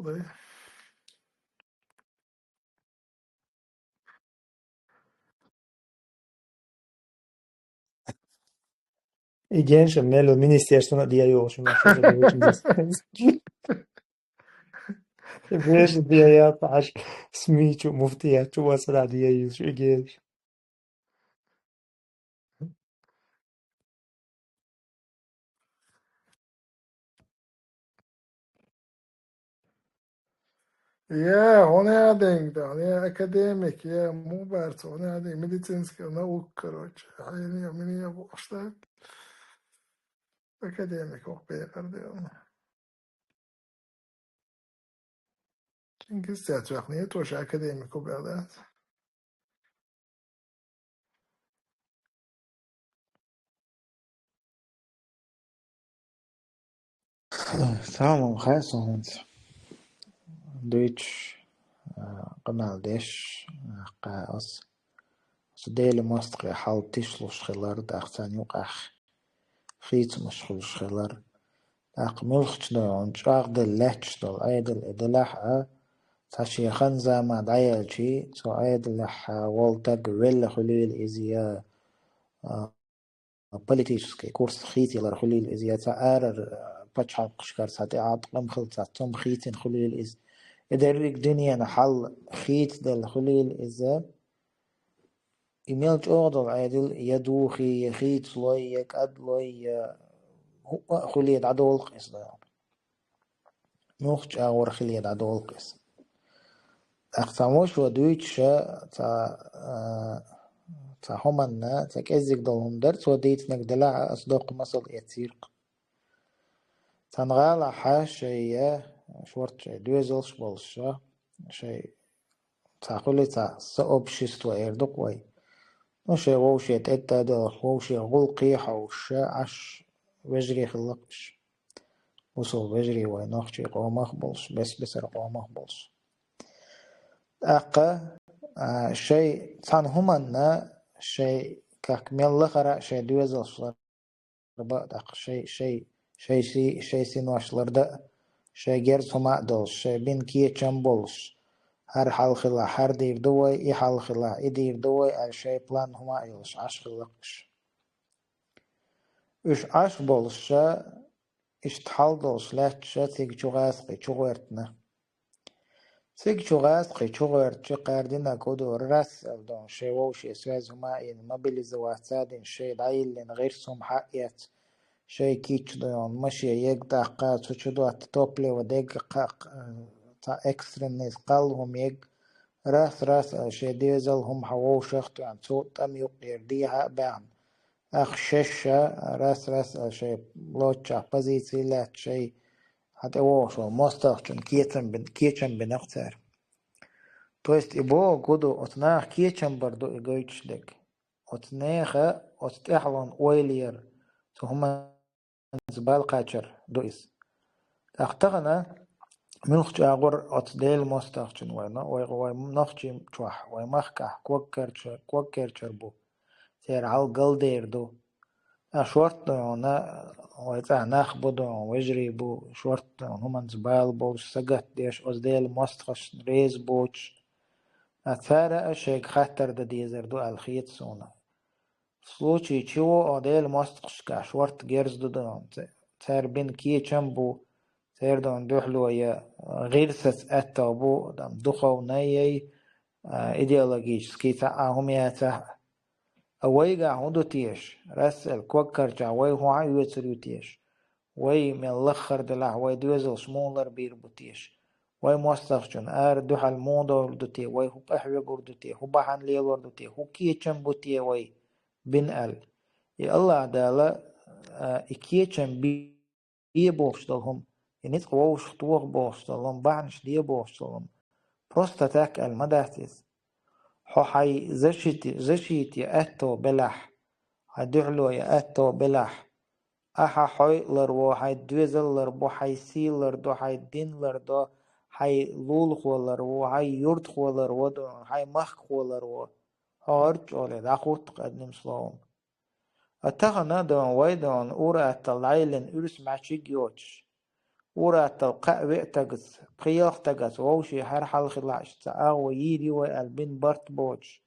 Igen شمال المينيستير ديالو شو ما حاجة بيش ديالو عش سميتو مفتيات وصل ديالو شو إيجين Я, он один, да, он академик, я мубарц, он один, медицинская наука, короче. А я меня что? Академик, ох, пердел. Чингис Цяцуахни тоже академик был, да? تمام خاصة دويتش قنال ديش قاس سديل ماستقي حال تشلوش خلار داختان يوقع خيت مش خلوش خلار داق ملخش دون شاق دل لحش دل ايدل ادلح تاشي خنزا ما دايلشي سو ايدلح والتق ويل خليل ازيا politiski kurs خيتي لر خليل ازيا تآرر بتشحل قشكار ساتي عاطقم خلطة تم خيتين خليل إز إدريك دنيا نحل خيت دل خليل إزا إيميلج أغضل عادل يدوخي يخيت لوي يكاد لوي هو خليل عدو القيس دا نوخش أغور خليل عدو القيس أختاموش ودويتش تا همنا تا كزيك دلهم درت وديت نقدلع أصدق مصل يتسيرق تنغال حاشية شورت شي دوزلش بولشا شي تاقولي تا صعب شستو ايردق وي نوشي ووشي تأتا دل ووشي غلقي حوشا عش وجري خلقش وصل وجري وي نوخشي قومخ بولش بس بسر قومخ بولش أقا شي تان همنا شي كاكمل لخرا شي دوزلش ربا دق شي şey sinoşlarda şey gers homa dolş şey bin kiyeçem bolş her halkıla her dir doy i halkıla edir doy al şey plan homa yolş aşkılıkış üç aş bolşa işthal dolş lehçe tig çuğasqı çuğertne tig çuğasqı çuğert qardina kodu ras aldon şey woş esvez homa in mobilize wasadin şey dailin غير سمحات شيء كيتش دون ماشي يقطع قات وشدوات توبلي ودقق تا اكسترنيز قالهم يق راس شي ديزل هم حوو شخت عن صوت ام يقدر ديها بان اخ ششة راس شي لوتشا بزيتي لا شي حتى وشو مستخدم كيتشن بنختار то есть ибо году отнах киечен бардо игойчлек отнеха отехлон ойлер то هم زبال قاچر دوئس اختغنا ملخ اغور اتديل مستخچن وينا وي نخچي چوح وي مخكا كوكر بو تير عال قلدير دو شورت انا ويتا ناخ بدو ويجري بو شورت هم زبال بو سقت ديش ازديل مستخش ريز بوش اثارا اشيك خطر دا ديزر دو الخيط سونا в случае чего одель мостқшка шварт герз дудон تار بين كي چمبو تار دون دوحلو يا غيرسس اتابو دم دخو نيي ايديولوجيسكي تعاهم ياتا اويغا هندو تيش رسل كوكر جاوي هو يوتسريو تيش وي من الاخر دلع وي دوزل شمولر بير بوتيش وي مستخجن دوح الموندو دوتي وي هو بحوي دوتي هو بحن ليلور دوتي هو كي چمبو تي وي بن يا الله عدالة إكيتشن بي بوشتلهم ينيت قووش طوغ بوشتلهم بعنش دي بوشتلهم просто так المداتيس حو حي زشيتي أتو بلح هدعلو يا أتو بلح أحا حي لرو حي دوزل لربو حي سي لردو حي دين لردو حي لول خو لرو حي يرد خو لرو دو حي مخ خو لرو هارج أولي داخوت قدنم سلوهم أتغنى دون ويدون أورا التلعيلن أرس معشيق يوتش أورا التلقاء ويأتغز قياق تغز ووشي هر حلق العش تأغو يدي ويألبين بارت بوش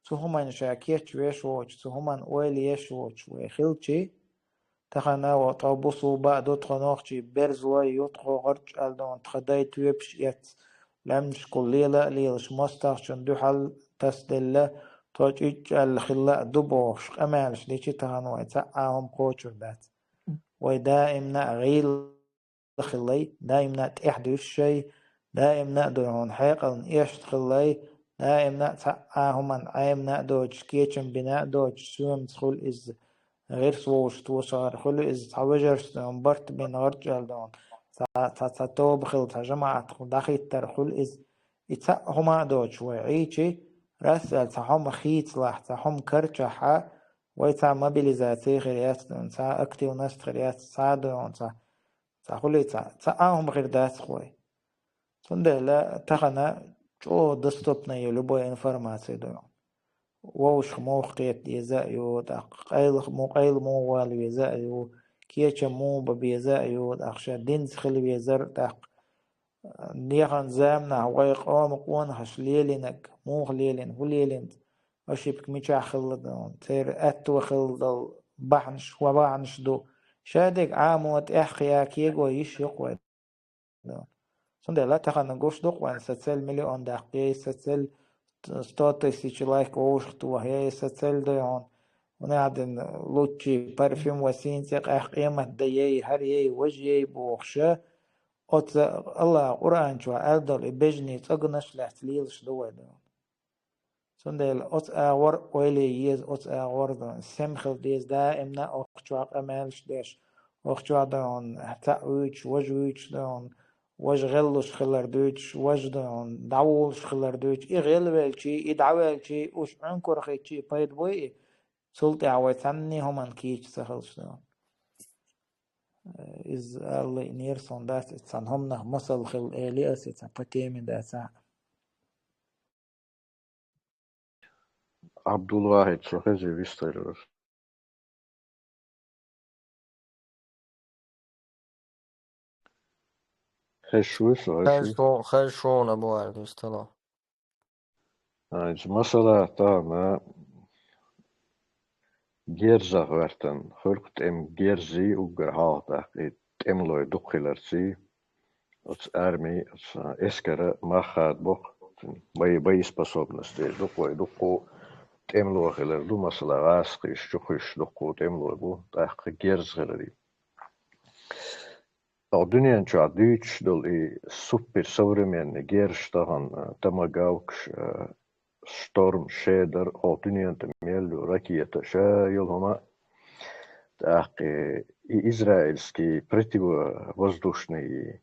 سهمان شاكيتش ويش ووش سهمان ويليش ووش ويخيلشي تغنى وطابوسو بعدو تغنوخشي برز ويوتخو غرش ألدون تخداي تويبش يت لمش كل ليلش مستخشن دو حل تسدل توجيج الخلاء دبوش أمالش ديشي تغنوي تسعاهم قوشر دات ودائمنا غيل خلي دائمنا تحدث شيء دائمنا دون حيقل إيش خلي دائمنا تسعاهم عن عيمنا دوج كيتشن بناء دوج سوم تخل إز غير سووش توصار خل إز تحوجرس دون برت بين غرجال دون تتوب خل تجمع داخل ترخل إز إتسعهما دوج وعيشي رسل تحم خيط لح تحم كرشحة ويتع موبيليزاتي خريات تاع أكتيو ناس خريات صادون تاع خلي تاعهم غير دات خوي تندلا تغنى جو دستوبنا يلبو انفورماسي دون ووش موقيت يزايو قيل مو والو يزايو كيتش مو ببيزايو أخشى دينز خلي يزر داق نيغان زامنا هواي قوام قوان هش ليلينك موغ ليلين هو ليلين وشيبك ميشا خلدون تير أتو خلدل بحنش وبحنش دو شادك عاموت إحقيا كيغو يشيق دون سنده لا تخانا قوش دوق وان ستسل مليون دقيقة ستسل 100,000 человек ووشختو هي ستسل دون ونعدن لوتشي برفيوم وسينتق إحقيمة ديي هريي وجيي بوخشة أت الله قرآن شو أدل إبجني تجنش لحتليلش دوّدون سندل أت أور ويلي يز أت أور دون سمخل ديز دائم نا أخشواق أمالش ديش أخشواق دون تأويش وجويش دون وجغلش خلر دويش وجدون دعولش خلر دويش إغلبلشي إدعوالشي وش عنكر خيتشي بايد بوي سلطة عويتني همان كيش سخلش دون is alle neer son dat het san homna mosal khil elias het patemi da sa Abdulwahid شو خزي بيستيرور خشوش وهشوش خشون أبو عرد استلا مثلا تانا جيرزا غرتن خلقت جيرزي وقر هاتا املوي دقلرسي اتس ارمي اتس اسكر ما خاد بق باي способности دقو تملو غلر دو مثلا غاسقيش جوخش دقو تملو بو تاق جيرز غلري Dünyanın Deutsch dol super современный gerstahan tamagauks Storm Shadow dünyanın mellu raketa şayıl homa так израильский противовоздушный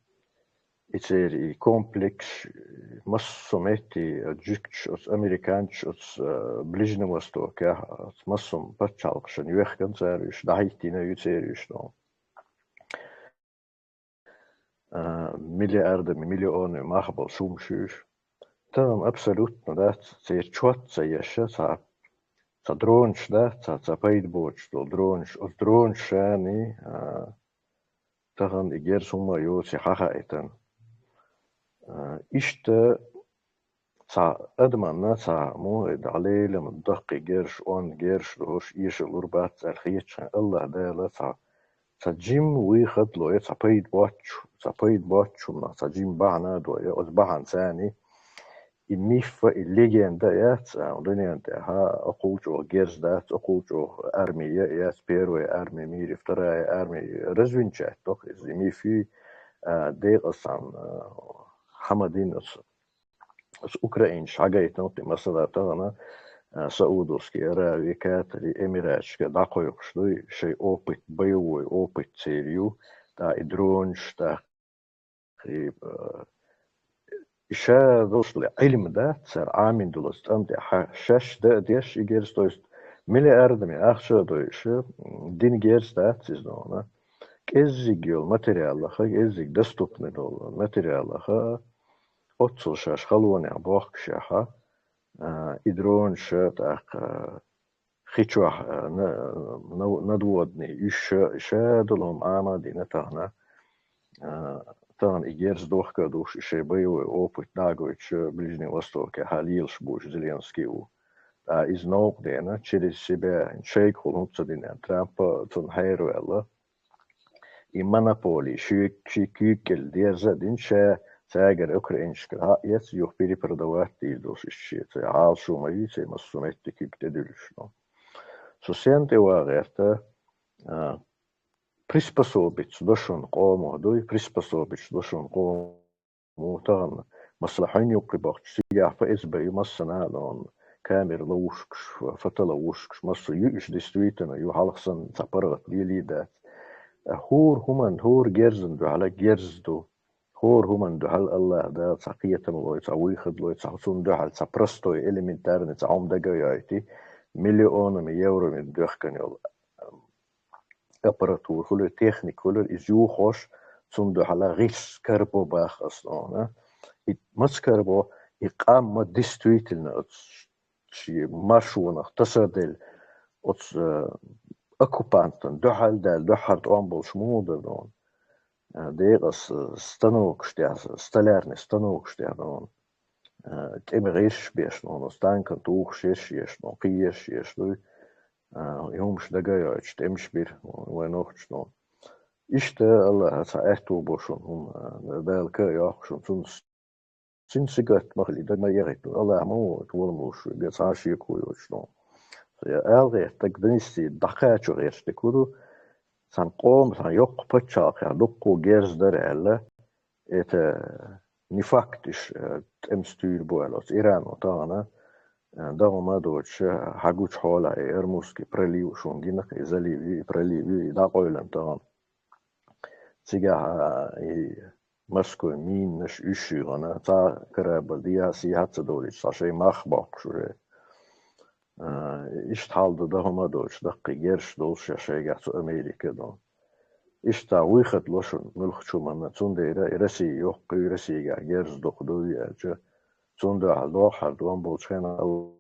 и комплекс массом эти джикч от американч от Ближнего Востока массом пачалкшен юхкан цариш дайтина юцериш но miljarder miljoner mahbol sumsjus. Tam absolutno da se čotca ješa sa dronš da sa paidboč do dronš od dronšani tahan iger summa jo se haha etan. İşte sa admanna sa موعد عليه من دق جرش on جرش روش إيش الأربعة الخيش الله ده sa jim ويخد له sa paid باتشو من sa jim بعنا دو يا بعن ثاني الميفا الليجندا يات ودنيا انت ها اقولجو جيرز دات اقولجو ارمي يات بيرو ارمي مير افترا ارمي رزوينشات دوك از ميفي دير اصلا حمدين اس اوكراينش حاجات نوتي مثلا تانا سعودوسكي أراوي كاتري إميراتشكا داقويقشلوي شي أوبت بيوي أوبت سيريو تا إدرونش تا خيب إشا دوصلي علم دا تسار عامين دولست أمتي شاش دا ديش إيجيرس دوست ملي أردمي أخشى دويش دين جيرس دا تسيزنونا كإزيق يول ماتريالخا كإزيق دستوبني دول ماتريالخا أتصل شاش خلوني عبوخ شاحا إدرون شاتاق خيتشوح ندودني شادلهم آمادي نتاهنا تان إجيرز دوخكا دوش شي بيوي أوبت داغويتش بلجني وستوكا حاليلش بوش زيلينسكي و إز نوق دينا تشيري سيبا شيك خلهم تصدين ترامبا تون هيرو ألا إمانابولي شيكيكل دير زدين ساجر أوكرانيشكا ها يس يوخ بيري продавать دوس الشيء عال شو ما يسي مسومت كيك تدلش نو سوسيانتي واغيرتا приспособить дошон قومه دوي приспособить دошон قومه تغن مصلحين يقبخ سياح فإزبي مصنا لون كامير لوشكش فتلوشكش مصر يؤش دستويتنا يو حلقسن تبرغت ليليدات هور جيرزن دو على جيرز دو هور همان دو هل الله دا تقية ملوي تعويخد لوي تعصون دو هل تبرستوي إلمنتارني تعوم دا جايتي مليون يورو من دوخكن يول أبراتور كله تكنيك كله إزيو خوش تون دو هلا غيس كربو باخ أصلاً مس كربو إقام ما ديستويتلنا شي مارشونا تصدل أتس أكوبانتن دو هل دال دو هارت أمبل شمودر دون ديغس столярный станок штядон темериш бешно станка тух шешно киеш шешлу يومش دقايق تمشبير ونوخشنو إشتا الله ساعتو بوشون هم بالك ياخشون سنسيقات مخلي دا ما يغيت الله مو تورموش بيصاشي كويوشنو يا ألغي تقدنيسي دقايق غير تكودو سان قوم سان يوق بتشاق دقو جيرز درعلا إت نفاكتش تمستير بوالوس إيران وطانا داغما دوتش حقوش حولا إرموسكي برليو شونجينك إزاليوي برليوي دا قويلن طانا سيجا مسكو مين نش إشيغانا تا كرابل دياسي حتى دوليش ساشي مخباق شوري إشتحال دا هما دوش دقي جيرش دوش يشيغاتو أمريكا دون إشتا ويخت لوشن ملخشو منا تنديرا إرسي يوقي إرسيغا جيرش دوخدو يأجا تندو عالدوخر دوان بولشينا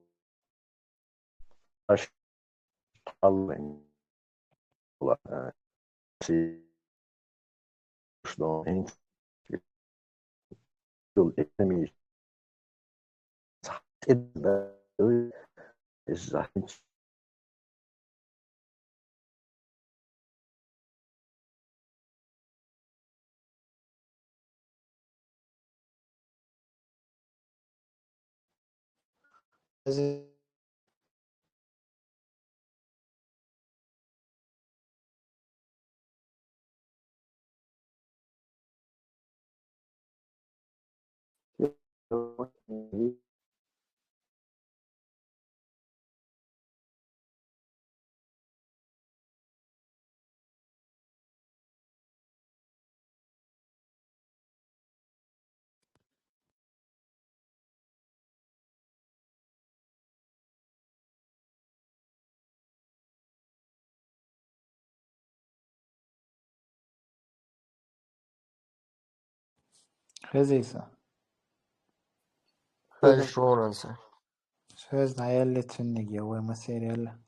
أشتحال سي شدون الإسلامي الزعيم خزيسة هاي شلون انسى شوز عيالي تنجي هو مسير يلا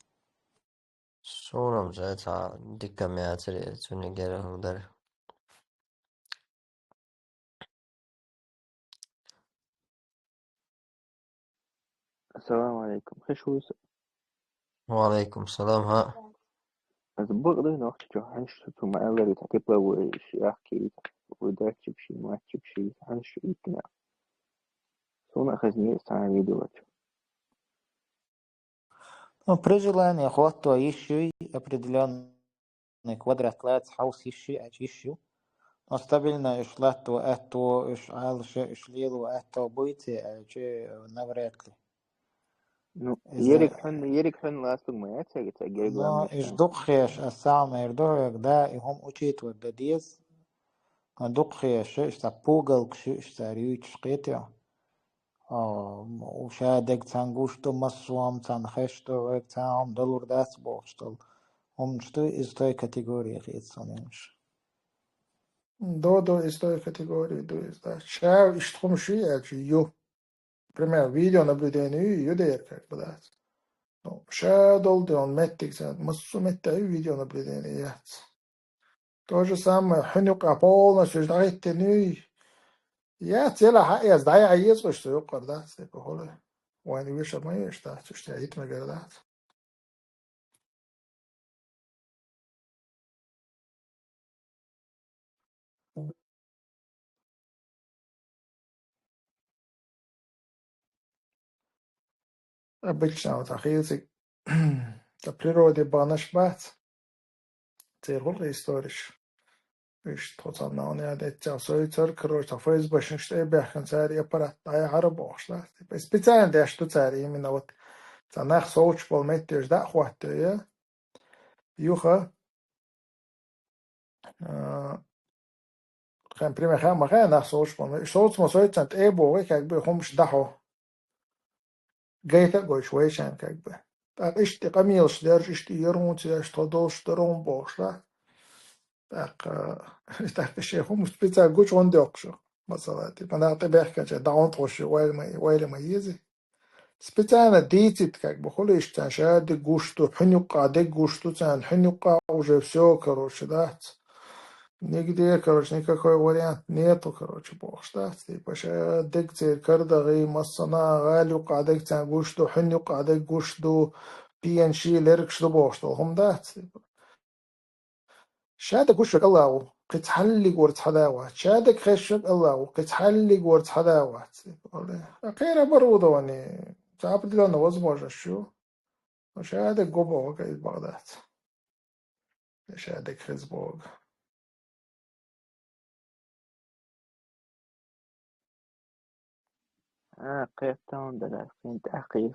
شلون مجاتا دكا مياتري توني جيره ودر. السلام عليكم خشوص وعليكم السلام ها. از بغض نوخت جو هنش تو ما أغلب تكبر وش يحكي ودرت بشي ما بشي هنش يتنا سونا خزني استعان فيديو لك При желании охвату ищу определенный квадрат лет хаус ищу, но стабильно ишлату эту ишалше ишлилу эту быти навряд ли. نو إذا يريك حن لاستو ما يتساقي تاقيرك но لام نشتان إشدقخيش السام يردوك دا هم أجيت ودديز دقخيش إشتا بوغل كشو إشتا ريوش قيتيو وشادك تانغوشتو مسوام تانخشتو ويك تاهم دلور داس بوشتل هم что из той категории хитсонемш. До из той категории, до из да. Ча иштхумши, ю. Пример, видеонаблюдение юдер, как бы, да. Ну, ша долды он меттик, массу метта видеонаблюдение. То же самое, хнюка полностью ждает тенюй. Я цела хая, сдая аец, что юкар, да, типа, холы. Вань вишер мы, что я итме да. Обычно вот ахилцы, та природе банаш бат, церхол историш. Иш тоцам на он яд этя сой церкрош, та фейс башин что бяхан цари аппарат, ай араб ошла. Специально да что цари именно вот цанах соуч пол метр да хватит, я. Юха, خان пример хам маха нах соуч пол. Соуч мо соуч цант эбо, как бы хомш дахо. Гейта гой швейшан как бы. Так ишти камилш держ ишти ермути, что долш дором бошла. Так الشيخ هم سبيتزا جوش وندي أقشو مثلا أنا أتبعك كذا داون توشي ويل ما يزي سبيتزا أنا ديتت كك بخليش تشاد جوشتو حنيقة دك جوشتو تان حنيقة وجب سو كروش دات نيجي كروش نيكا كوي وريان نيتو كروش بوش دات باش دك زير كردا غي مصنا غاليو قادك تان جوشتو حنيقة دك جوشتو بي ان شي ليركش دو بوشتو هم دات شادك وشك الله قد حلق ورد حلاوة شادك خشك الله قد حلق ورد حلاوة خير برودة واني تعبد لنا وزبوجة شو شادك قبو وقايد بغداد شادك خزبوغ قيتون دا فين تحقيق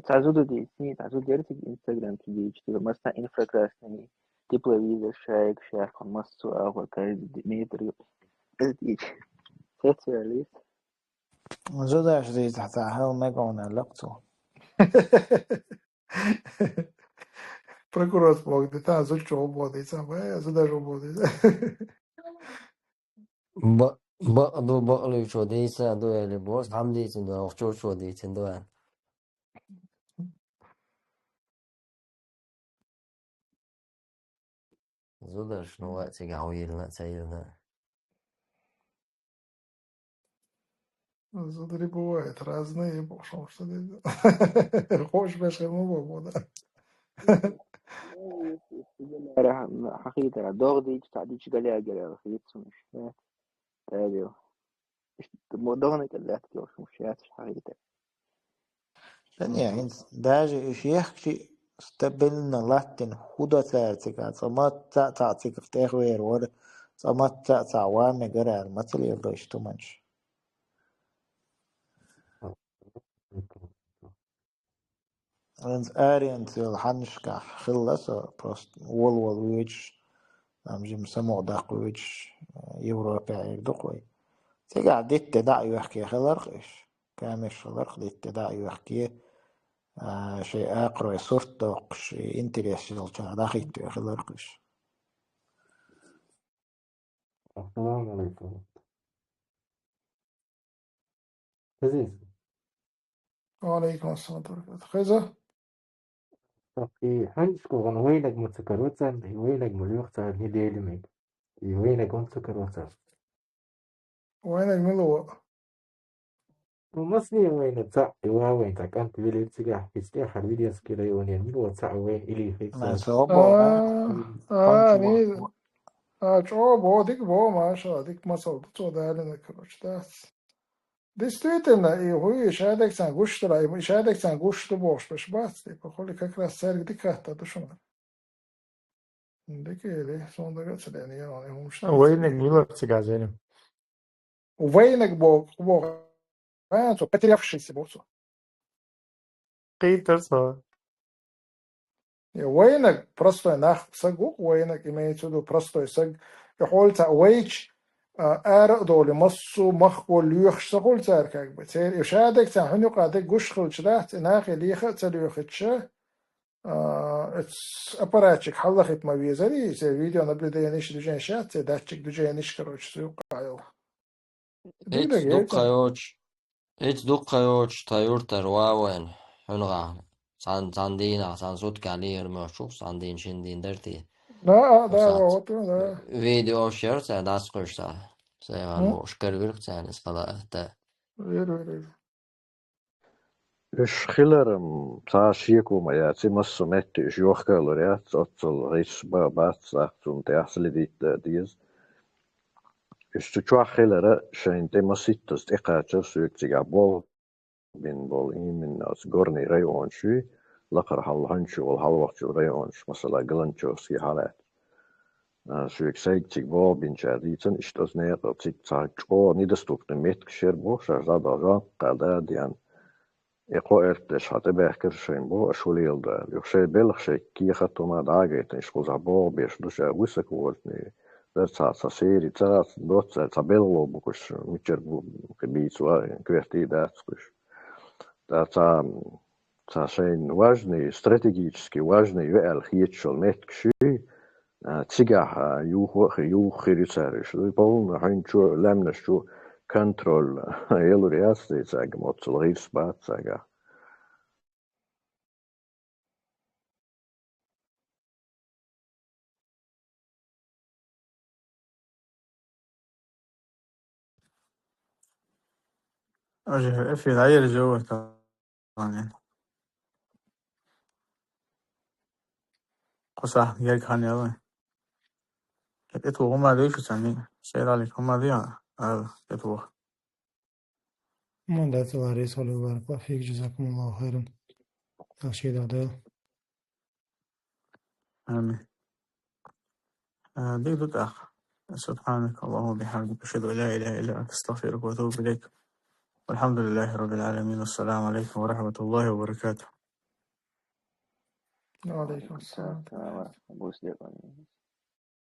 تعزودو دي سني تعزود ديرتك انستغرام تجي تبقى مثلا انفراكراستني تبقى ويزا شايك مصو أو كارد ميتري ازديج تسواليس زودش دي تحت هل ميجون لقطو Прокурор смог, да, та зульчо ободи, самое, задаж ободи. بقدو بقلو شو ديسا دو اللي بوس حمدي تندو أخشو شو دي تندو زودر شنو وقت قاويلنا تسيلنا Задри бывает разные, потому что хочешь больше ему буде. حقيقة دغدي تعديش قليا قليا خيط مش تابيو دغنك اللي أتكلم مش حقيقة يعني داجي إيش يحكي استبلنا لاتن خدا تاعتك صمت تاعتك في تغيير ولا صمت تعوام قرار مثل يبرش تمنش أنت أنت الحنش كح خلص بس وول ويج أم جم سمو داق ويج يوروبا يدقوي تقعد ديت تدع يحكي خلرقش كامش خلرق ديت تدع يحكي شيء أقرأ صورة شيء إنتريس يلجا داخل خلرقش السلام عليكم. لذيذ. وعليكم السلام ورحمة الله خيزة طب هنشكو عن وينك متسكر واتساب وينك مليوخ صار هدي لميك وينك متسكر واتساب وينك ملو ومصني وين تسع وين تكنت بيلي تسجح استيخ الفيديو سكيلا يوني ملو تسع وين إلي من فيكسات صوبه خانش ني وان جو بو ديك بو ما شاء ديك ما صوت تو دالنا كروش داس Действительно, и вы шадек сан гуштра, и шадек сан гушту бош, пешбац, и похоли как раз царь диката душма. Дикели, сон да гацелени, я не мушта. وينك ميلاد سجازين Увейнек бог, потерявшийся бог. قيتر صار И вейнек, простой нах, сагук, вейнек имеется в виду простой саг, и хольца вейч, доли массу махбо люхш сахольцар как бы. Теперь и шадек сан хунюк адек гушхул чдахт, и нах и лиха целюхитша, аппаратчик халлахит мавизари, се видео наблюдение ниш движение шат, се датчик движение ниш, короче, суюкайл. Дыгда гейца. إيش دقيوش تايورتر واوين حنغا ساندينا سانسوت كالير مرشوف ساندين شندين درتي Да, وسات вот, да. فيديو شيرتا داس قرشتا سيغان موش كربيرك تاني سقلا اهتا Верю. Ys chillerem ta sieguma ja timasso metti ys juohkailur ja otsol reis batsa zum teaslidit dies. Ys tu chua chillere schein temasitos eqacha suitsiga bol bin bol min as gorni rayon shu laqar hal hanshu wal halwaqtu rayon masala glancho ski halat. Suik seigtsig bol bin chaditsen istos neer tik tsacho nidastupne metksher bo shazada qada dian إقوائرتش حتى بحكر شين بو أشولي يلدا يخشي بلخشي كي خطو ما داغيت إشخوز عبو بيش دوشا ويسك وولتني در تسا سيري تسا دوتسا تابلو بكش ميتشر بو كبيتسوا كويرتي داتسكش تا شين важный, стратегически важный юэл хиетшол меткши تسيقح يوخيريسارش يبون حينشو لامنشو control يلو رياستي ساق موتسل غير سبات ساقا أجي في العير جوه طبعا يعني قصح جاي كان يلا كتبوا هما ليش تاني سير عليك هما ذي كتبوا ما دعت العريس ولا بارك فيك جزاكم الله خيرا تغشيد عدال آمين دي دوت أخ سبحانك اللهم وبحمدك أشهد أن لا إله إلا أنت أستغفرك وأتوب إليك والحمد لله رب العالمين والسلام عليكم ورحمة الله وبركاته عليكم السلام. بوس